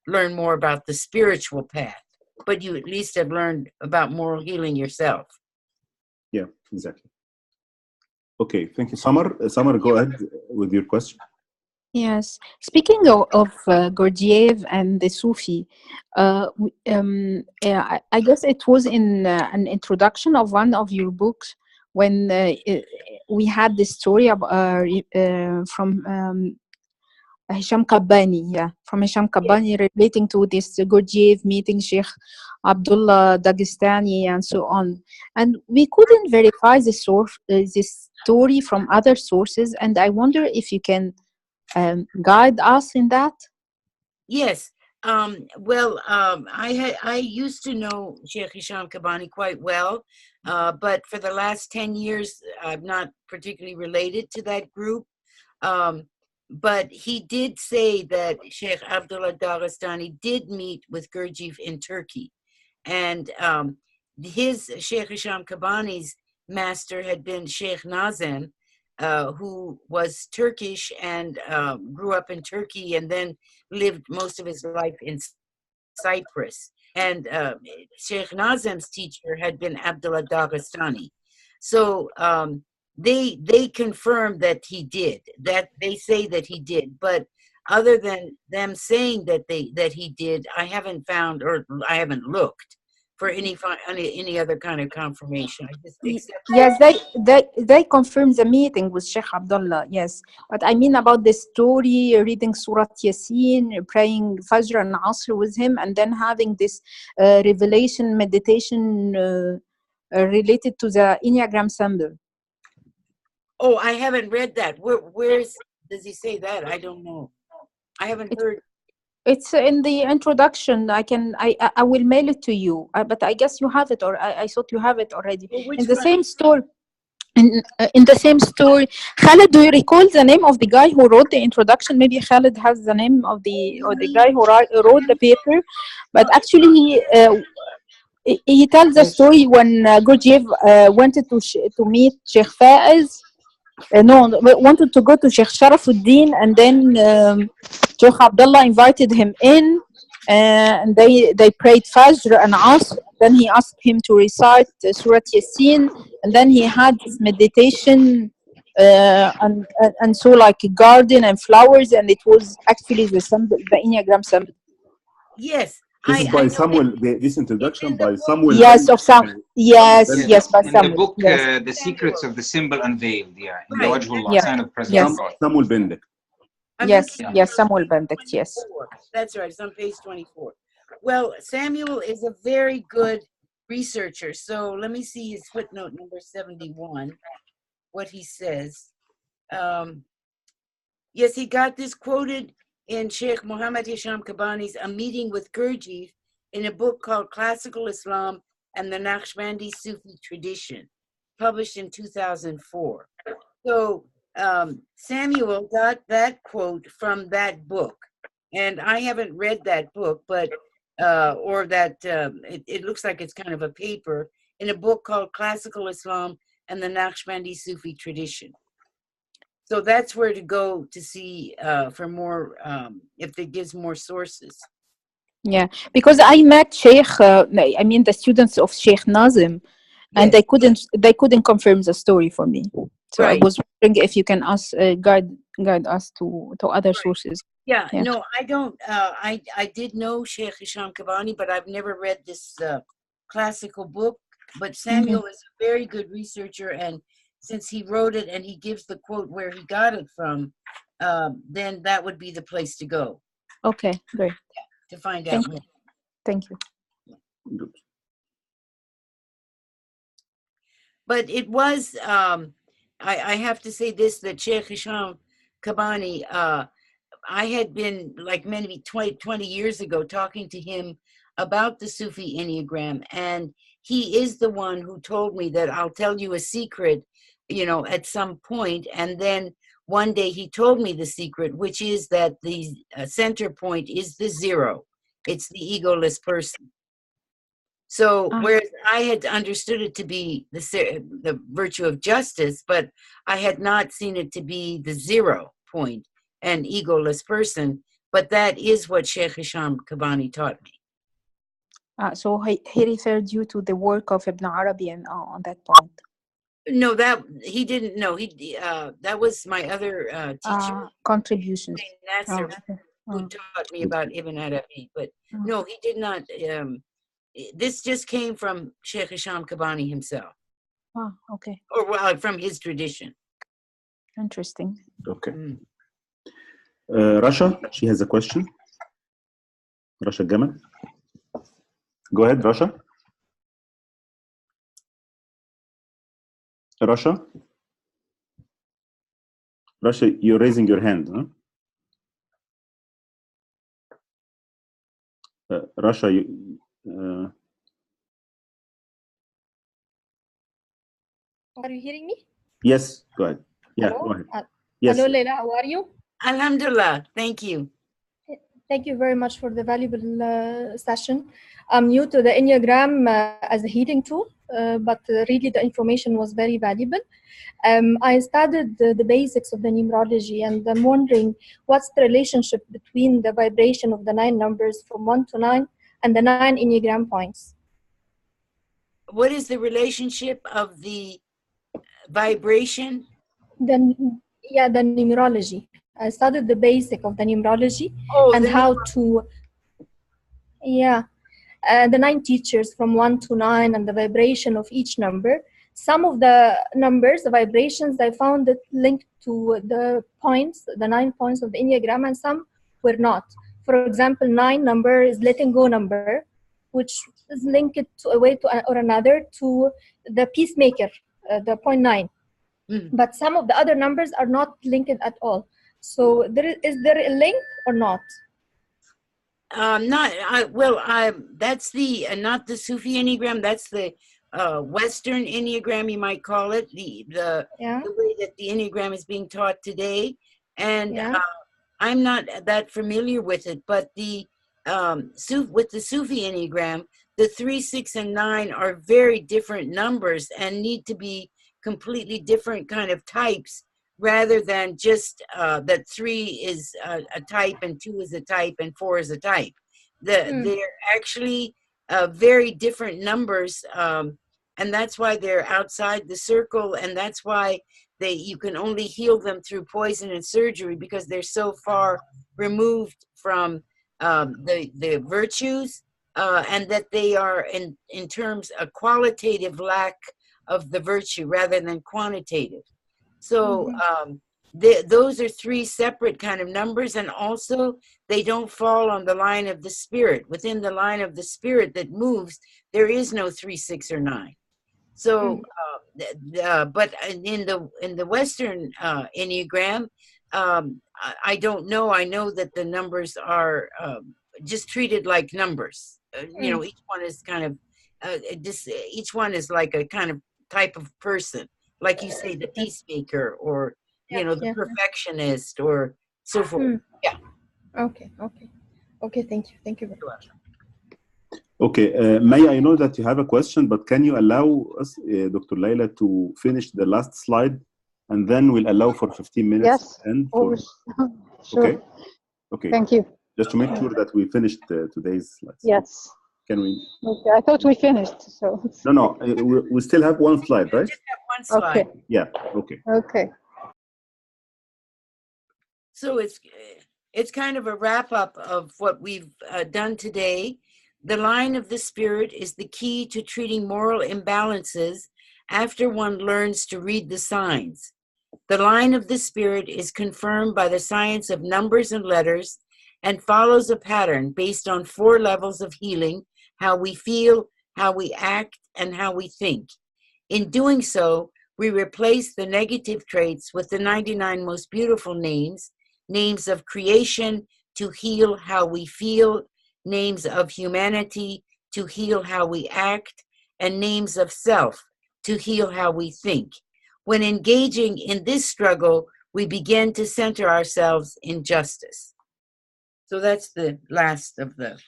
learn more about the spiritual path. But you at least have learned about moral healing yourself. Yeah, exactly. Okay, thank you. Samar, go ahead with your question. Yes. Speaking of Gurdjieff and the Sufi, I guess it was in an introduction of one of your books when we had this story of, from Hisham Kabbani, from Hisham Kabbani, relating to this Gurdjieff meeting Sheikh Abdullah Dagestani and so on. And we couldn't verify this story from other sources, and I wonder if you can guide us in that. Yes. I used to know Sheikh Hisham Kabbani quite well, but for the last 10 years, I'm not particularly related to that group. But he did say that Sheikh Abdullah Dagestani did meet with Gurdjieff in Turkey. And his Sheikh Hisham Kabbani's master had been Sheikh Nazem, who was Turkish and grew up in Turkey and then lived most of his life in Cyprus. And Sheikh Nazem's teacher had been Abdullah Dagestani. So they confirmed that he did, that they say that he did. But other than them saying that he did, I haven't found, or I haven't looked for any other kind of confirmation. I just accept. Yes, they confirmed the meeting with Sheikh Abdullah. Yes, but I mean about the story, reading Surah Yasin, praying Fajr and Asr with him, and then having this revelation meditation related to the Enneagram symbol. Oh, I haven't read that. Where does he say that? I don't know. I haven't heard. It's in the introduction. I will mail it to you, but I guess you have it, or I thought you have it already. Well, which In the one? same story. In the same story, Khaled, do you recall the name of the guy who wrote the introduction? Maybe Khaled has the name of the guy who wrote the paper, but actually he tells the story when Gurdjieff wanted to meet Sheikh Faiz. Wanted to go to Sheikh Sharafuddin, and then Sheikh Abdullah invited him in, and they prayed Fajr and Asr. Then he asked him to recite Surah Yasin, and then he had this meditation, and so like a garden and flowers, and it was actually the Enneagram symbol. Yes. This is by Samuel. This introduction by Samuel. Yes, of Samuel. Yes, by in Samuel. the book, Yes. The Secrets of the Symbol Unveiled. Yeah, in Right. the Wajhullah, Yeah. sign of President Yes. God. Samuel Benedict. Yes, Samuel Benedict. Yes. That's right. It's on page 24. Well, Samuel is a very good researcher. So let me see his footnote number 71, what he says. Yes, he got this quoted in Sheikh Muhammad Hisham Kabani's A Meeting with Gurdjieff in a book called Classical Islam and the Naqshbandi Sufi Tradition, published in 2004. So Samuel got that quote from that book. And I haven't read that book, but it looks like it's kind of a paper in a book called Classical Islam and the Naqshbandi Sufi Tradition. So that's where to go to see for more, if it gives more sources. Yeah, because I met the students of Sheikh Nazim, and Yes. they couldn't confirm the story for me. So Right. I was wondering if you can guide us to other sources. Yeah, no, I don't. I did know Sheikh Hisham Kabani, but I've never read this classical book. But Samuel is a very good researcher, and since he wrote it and he gives the quote where he got it from, then that would be the place to go. Okay, great. To find out more. Thank you. But it was, I have to say this, that Sheikh Hisham Kabani, I had been like maybe 20 years ago talking to him about the Sufi Enneagram, and he is the one who told me that I'll tell you a secret, at some point. And then one day he told me the secret, which is that the center point is the zero. It's the egoless person. So whereas I had understood it to be the virtue of justice, but I had not seen it to be the 0 point, an egoless person. But that is what Sheikh Hisham Kabani taught me. So he referred you to the work of Ibn Arabi and on that point. No, that he didn't know. That was my other teacher, contributions. Nasser, who taught me about Ibn Arabi. But no, he did not. This just came from Sheikh Hisham Kabani himself. Oh, okay. Or from his tradition. Interesting. Okay. Rasha, she has a question. Rasha Gamal. Go ahead, Rasha. Rasha? Rasha, you're raising your hand, huh? Rasha, Are you hearing me? Yes, go ahead. Yeah, Hello? go ahead. Yes. Hello, Leila, how are you? Alhamdulillah, thank you. Thank you very much for the valuable session. I'm new to the Enneagram as a healing tool, but really the information was very valuable. I studied the basics of the numerology, and I'm wondering what's the relationship between the vibration of the 9 numbers from 1 to 9 and the 9 Enneagram points. What is the relationship of the vibration? The numerology. I studied the basic of the numerology and how to, the 9 teachers from 1 to 9 and the vibration of each number. Some of the numbers, the vibrations, I found it linked to the points, the 9 points of the Enneagram, and some were not. For example, 9 number is letting go number, which is linked to a way to, or another to the peacemaker, the point 9. But some of the other numbers are not linked at all. So is there a link or not? Not that's the not the Sufi Enneagram. That's the Western Enneagram, you might call it, Yeah. the way that the Enneagram is being taught today. And Yeah. I'm not that familiar with it, but with the Sufi Enneagram, the 3, 6, and 9 are very different numbers and need to be completely different kind of types, rather than just that 3 is a type and 2 is a type and 4 is a type. They're actually very different numbers, and that's why they're outside the circle, and that's why you can only heal them through poison and surgery, because they're so far removed from the virtues, and that they are in terms a qualitative lack of the virtue rather than quantitative. So those are 3 separate kind of numbers, and also they don't fall on the line of the spirit. Within the line of the spirit that moves, there is no 3, 6, or 9. So, but in the Western Enneagram, I don't know. I know that the numbers are just treated like numbers. You know, each one is kind of each one is like a kind of type of person, like you say, the peacemaker, or you know, the perfectionist, or so forth. Yeah. Okay. Thank you very much. Okay, May, I know that you have a question, but can you allow us, Dr. Laleh, to finish the last slide, and then we'll allow for 15 minutes? Yes, And sure. Okay. Okay. Thank you. Just to make sure that we finished today's slides. Yes. Can we? Okay, I thought we finished. So. No, we still have one slide, right? Just have one slide. Okay. Yeah. Okay. Okay. So it's kind of a wrap up of what we've done today. The line of the spirit is the key to treating moral imbalances after one learns to read the signs. The line of the spirit is confirmed by the science of numbers and letters, and follows a pattern based on 4 levels of healing: how we feel, how we act, and how we think. In doing so, we replace the negative traits with the 99 most beautiful names of creation to heal how we feel, names of humanity to heal how we act, and names of self to heal how we think. When engaging in this struggle, we begin to center ourselves in justice. So that's the last of the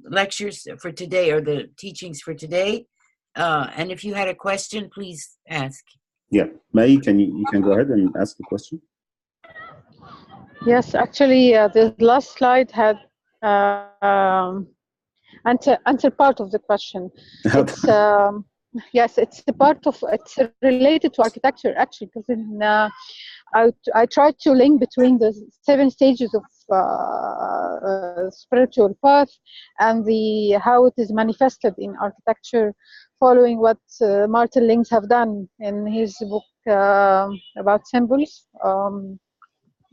lectures for today, or the teachings for today. And if you had a question, please ask. Yeah, May, you can go ahead and ask the question. Yes, actually, the last slide had answer part of the question. It's yes, it's it's related to architecture, actually, because I tried to link between the 7 stages of spiritual path and how it is manifested in architecture, following what Martin Lings have done in his book about symbols.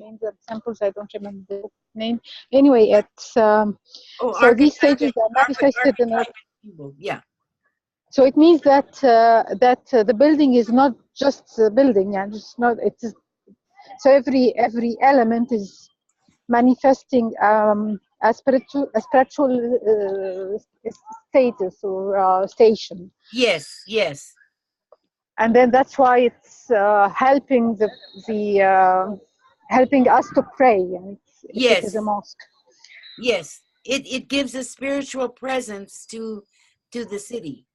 Names of samples, I don't remember the book name. Anyway, it's so these stages are manifested in yeah. So it means that the building is not just a building, and it's not. It's so every element is manifesting a spiritual status or station. Yes. Yes. And then that's why it's helping helping us to pray, and yes, it is a mosque. Yes, it gives a spiritual presence to the city.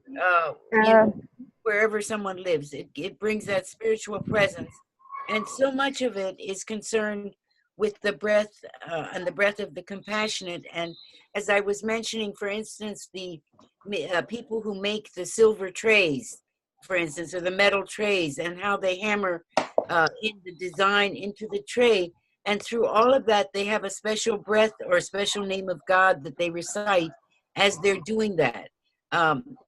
You know, wherever someone lives, it brings that spiritual presence, and so much of it is concerned with the breath and the breath of the compassionate. And as I was mentioning, for instance, the people who make the silver trays, for instance, or the metal trays, and how they hammer in the design into the tray. And through all of that, they have a special breath or a special name of God that they recite as they're doing that.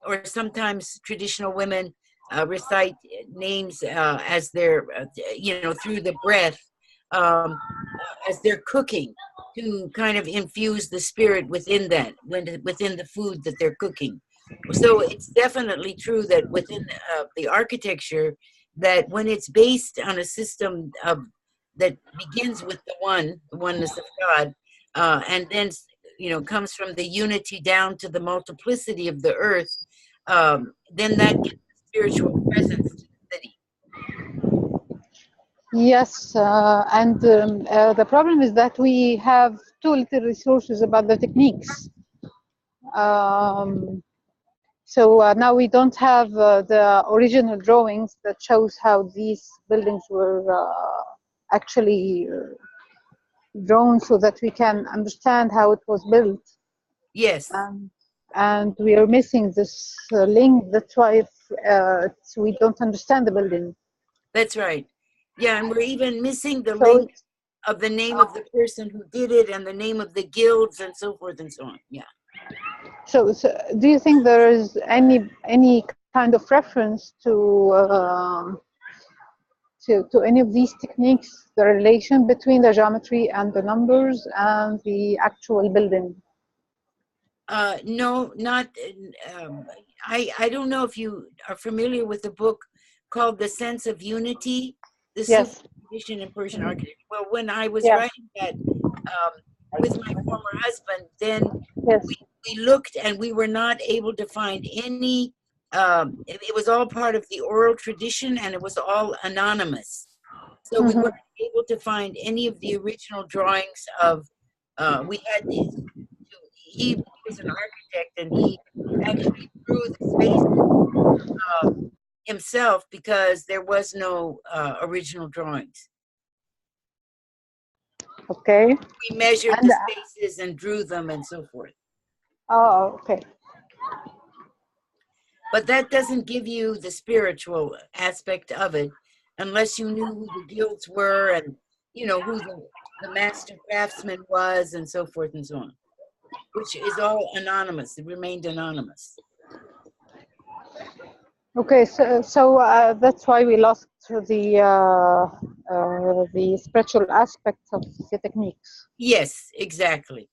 Or sometimes traditional women recite names as they're, through the breath, as they're cooking, to kind of infuse the spirit within that, within the food that they're cooking. So it's definitely true that within the architecture, that when it's based on a system that begins with the oneness of God, and then, comes from the unity down to the multiplicity of the earth, then that gives spiritual presence to the city. Yes, and the problem is that we have too little resources about the techniques. So now we don't have the original drawings that shows how these buildings were actually drawn, so that we can understand how it was built. Yes. And we are missing this link. That's why we don't understand the building. That's right. Yeah, and we're even missing the link of the name of the person who did it and the name of the guilds and so forth and so on. Yeah. So do you think there is any kind of reference to any of these techniques, the relation between the geometry and the numbers and the actual building? No, not. I don't know if you are familiar with the book called The Sense of Unity, the Yes. Sufi tradition in Persian architecture. Well, when I was Yeah. writing that with my former husband, then Yes. we looked and we were not able to find any. It was all part of the oral tradition and it was all anonymous. So we weren't able to find any of the original drawings of. We had these. He was an architect and he actually drew the space himself because there was no original drawings. Okay. We measured the spaces and drew them and so forth. Oh, okay. But that doesn't give you the spiritual aspect of it unless you knew who the guilds were and, who the master craftsman was and so forth and so on, which is all anonymous. It remained anonymous. Okay, so that's why we lost the spiritual aspects of the techniques. Yes, exactly.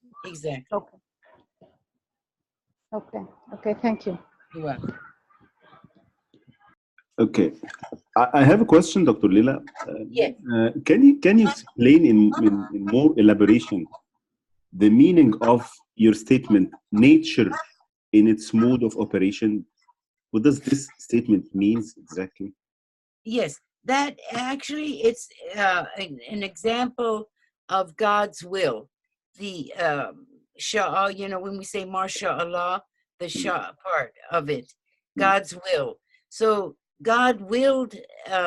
Okay. Okay, thank you. You're welcome. Okay, I have a question, Dr. Lila. Yes. Can you explain in more elaboration the meaning of your statement, nature in its mode of operation? What does this statement means exactly? Yes, that actually it's an example of God's will. The Shah, when we say Mashallah, the Shah part of it, God's will. So God willed,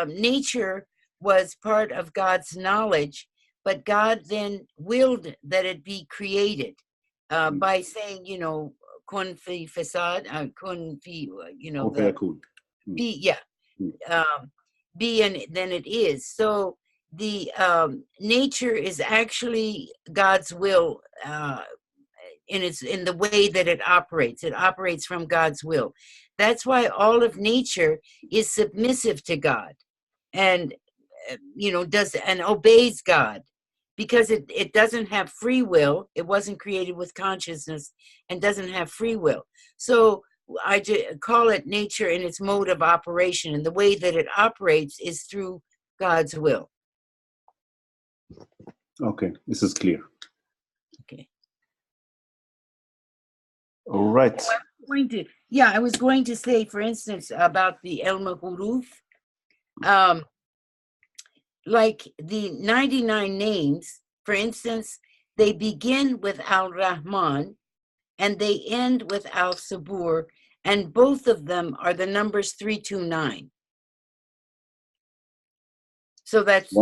nature was part of God's knowledge, but God then willed that it be created by saying, kun fi fasad, kun fi, be, yeah, be and then it is. So the nature is actually God's will in the way that it operates. It operates from God's will. That's why all of nature is submissive to God and does and obeys God, because it doesn't have free will. It wasn't created with consciousness and doesn't have free will. So I call it nature in its mode of operation, and the way that it operates is through God's will. Okay, this is clear. Okay. All right. So I was going to say, for instance, about the El Huruf, like the 99 names, for instance, they begin with Al-Rahman and they end with Al-Sabur, and both of them are the numbers 329. So that's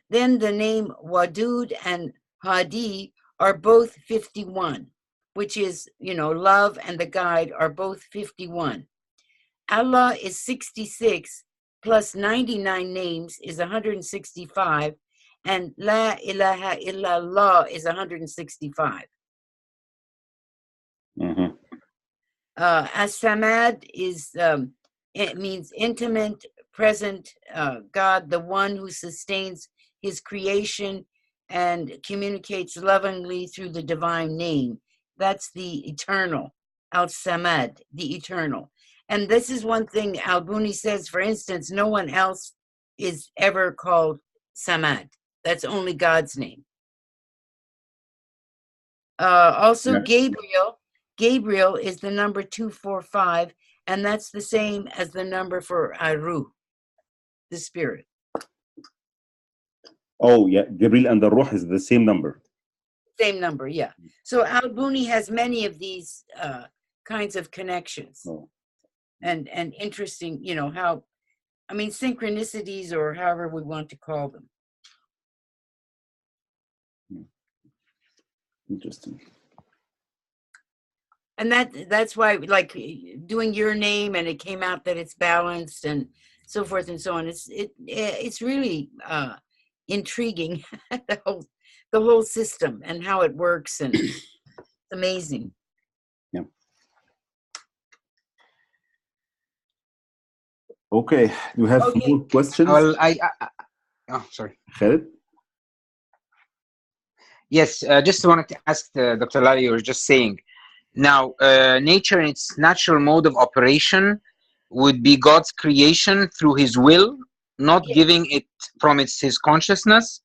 then the name Wadud and Hadi are both 51, which is, love and the guide are both 51. Allah is 66 plus 99 names is 165, and La ilaha illallah is 165. As-Samad is, it means intimate, present God, the one who sustains his creation and communicates lovingly through the divine name. That's the eternal, Al-Samad, the eternal. And this is one thing Al-Buni says, for instance, no one else is ever called Samad. That's only God's name. Also, Yeah. Gabriel is the number 245, and that's the same as the number for Aru, the spirit. Oh, yeah. Gabriel and the Ruh is the same number. Same number, yeah. So Al-Buni has many of these kinds of connections. Oh. And interesting, you know, how, I mean, synchronicities, or however we want to call them. Interesting. And that's why, like, doing your name, and it came out that it's balanced and so forth and so on. It's really intriguing, the whole system and how it works, and it's amazing. Yeah. Okay. Do you have more questions? Well, oh, sorry. Khaled? Yes, just wanted to ask Dr. Laleh, you were just saying, now, nature in its natural mode of operation would be God's creation through his will, not giving it from his consciousness,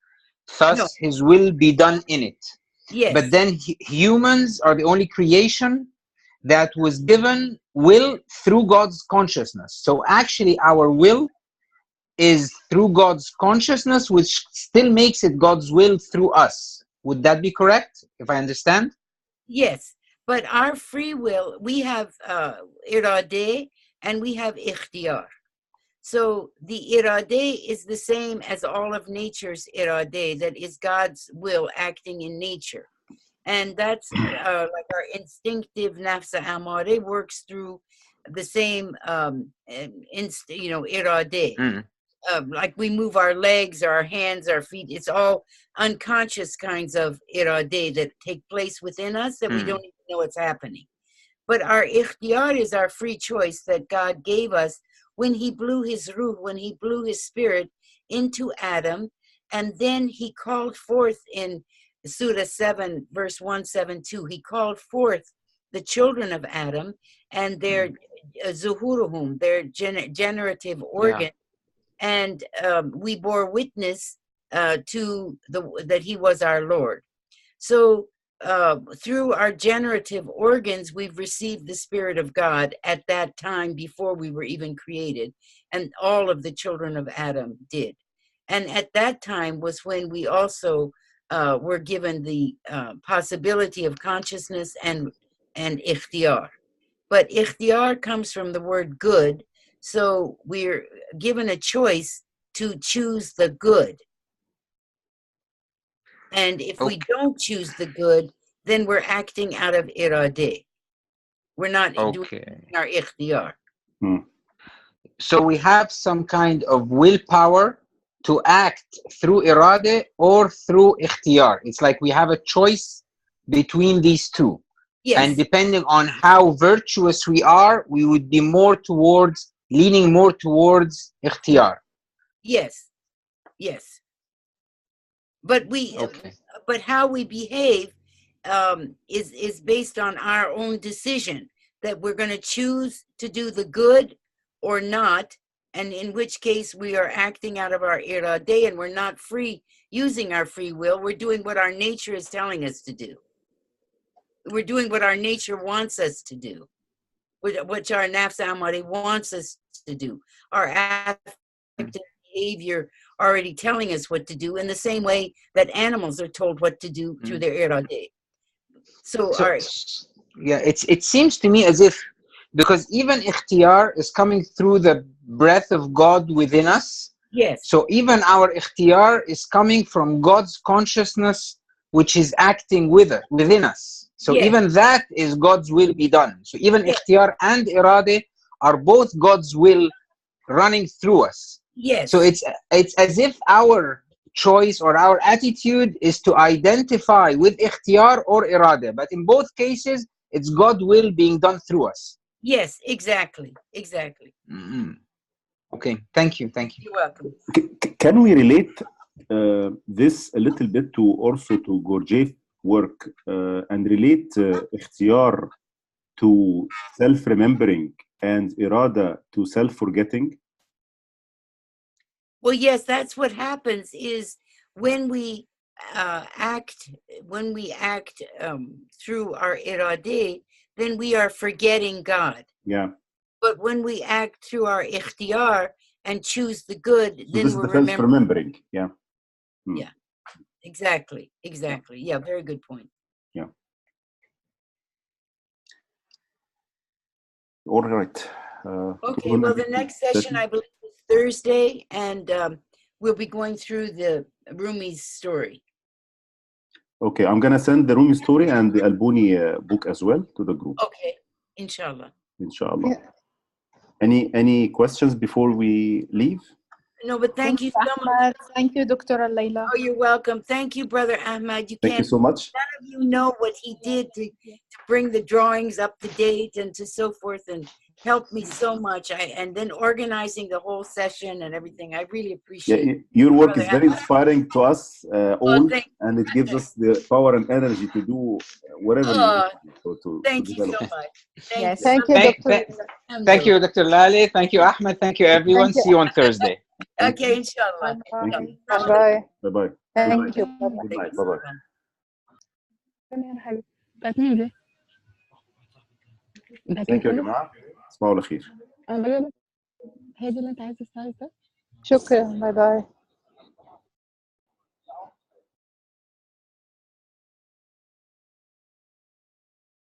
thus his will be done in it. Yes. But then humans are the only creation that was given will through God's consciousness. So actually our will is through God's consciousness, which still makes it God's will through us. Would that be correct, if I understand? Yes, but our free will, we have iradeh and we have ikhtiyar. So the iradeh is the same as all of nature's iradeh, that is God's will acting in nature. And that's like our instinctive nafsa amare works through the same, iradeh. Like we move our legs, our hands, our feet. It's all unconscious kinds of iradeh that take place within us that we don't even know what's happening. But our ikhtiyar is our free choice that God gave us when he blew his ruh, when he blew his spirit into Adam. And then he called forth in Surah 7, verse 172, he called forth the children of Adam and their zuhuruhum, their generative organ. And we bore witness to that he was our Lord. So through our generative organs, we've received the Spirit of God at that time before we were even created. And all of the children of Adam did. And at that time was when we also were given the possibility of consciousness and ikhtiyar. But ikhtiyar comes from the word good. So we're given a choice to choose the good. And if we don't choose the good, then we're acting out of iradeh. We're not doing our ikhtiyar. So we have some kind of willpower to act through iradeh or through ikhtiyar. It's like we have a choice between these two. Yes. And depending on how virtuous we are, we would be leaning more towards ikhtiyar. Yes. Yes. But but how we behave is based on our own decision, that we're going to choose to do the good or not, and in which case we are acting out of our iradeh and we're not free using our free will. We're doing what our nature is telling us to do. We're doing what our nature wants us to do, which our nafs amari wants us to do. Our affective behavior already telling us what to do, in the same way that animals are told what to do through their iradeh. It seems to me as if, because even ikhtiyar is coming through the breath of God within us. Yes. So even our ikhtiyar is coming from God's consciousness, which is acting within us. So even that is God's will be done. So even ikhtiyar and iradeh are both God's will running through us. Yes. So it's as if our choice or our attitude is to identify with ikhtiyar or iradeh. But in both cases, it's God's will being done through us. Yes, exactly. Exactly. Okay, thank you. You're welcome. Can we relate this a little bit also to Gurdjieff's work and relate ikhtiyar to self-remembering and irada to self-forgetting? Well, yes, that's what happens is when we act through our iradeh, then we are forgetting God. Yeah. But when we act through our ikhtiyar and choose the good, So then this is we're the self-remembering. Yeah. Yeah. Exactly. Yeah, very good point. Yeah. All right. Okay, well, the next session, I believe, is Thursday, and we'll be going through the Rumi's story. Okay, I'm gonna send the Rumi story and the Albuni book as well to the group. Okay, inshallah. Inshallah. Yeah. Any questions before we leave? No, but thank you so much. Thank you, Dr. Layla. Oh, you're welcome. Thank you, Brother Ahmad. Thank you so much. None of you know what he did to bring the drawings up to date and to so forth, and helped me so much. And then organizing the whole session and everything. I really appreciate it. Your work Brother is very Ahmad. inspiring to us all, thank and it gives us the power and energy to do whatever you want to Thank you so develop. much. Yes, you. thank you, Dr. Thank you, Dr. Laleh. Thank you, Ahmed. Thank you, everyone. Thank you. See you on Thursday. Okay, inshallah. Thank you. Bye-bye. Bye-bye. Thank you. Good night. Bye-bye. Thank you يا جماعة. تصبحوا على خير. هي دي اللي انت عايز تسألها؟ شكرا. باي باي.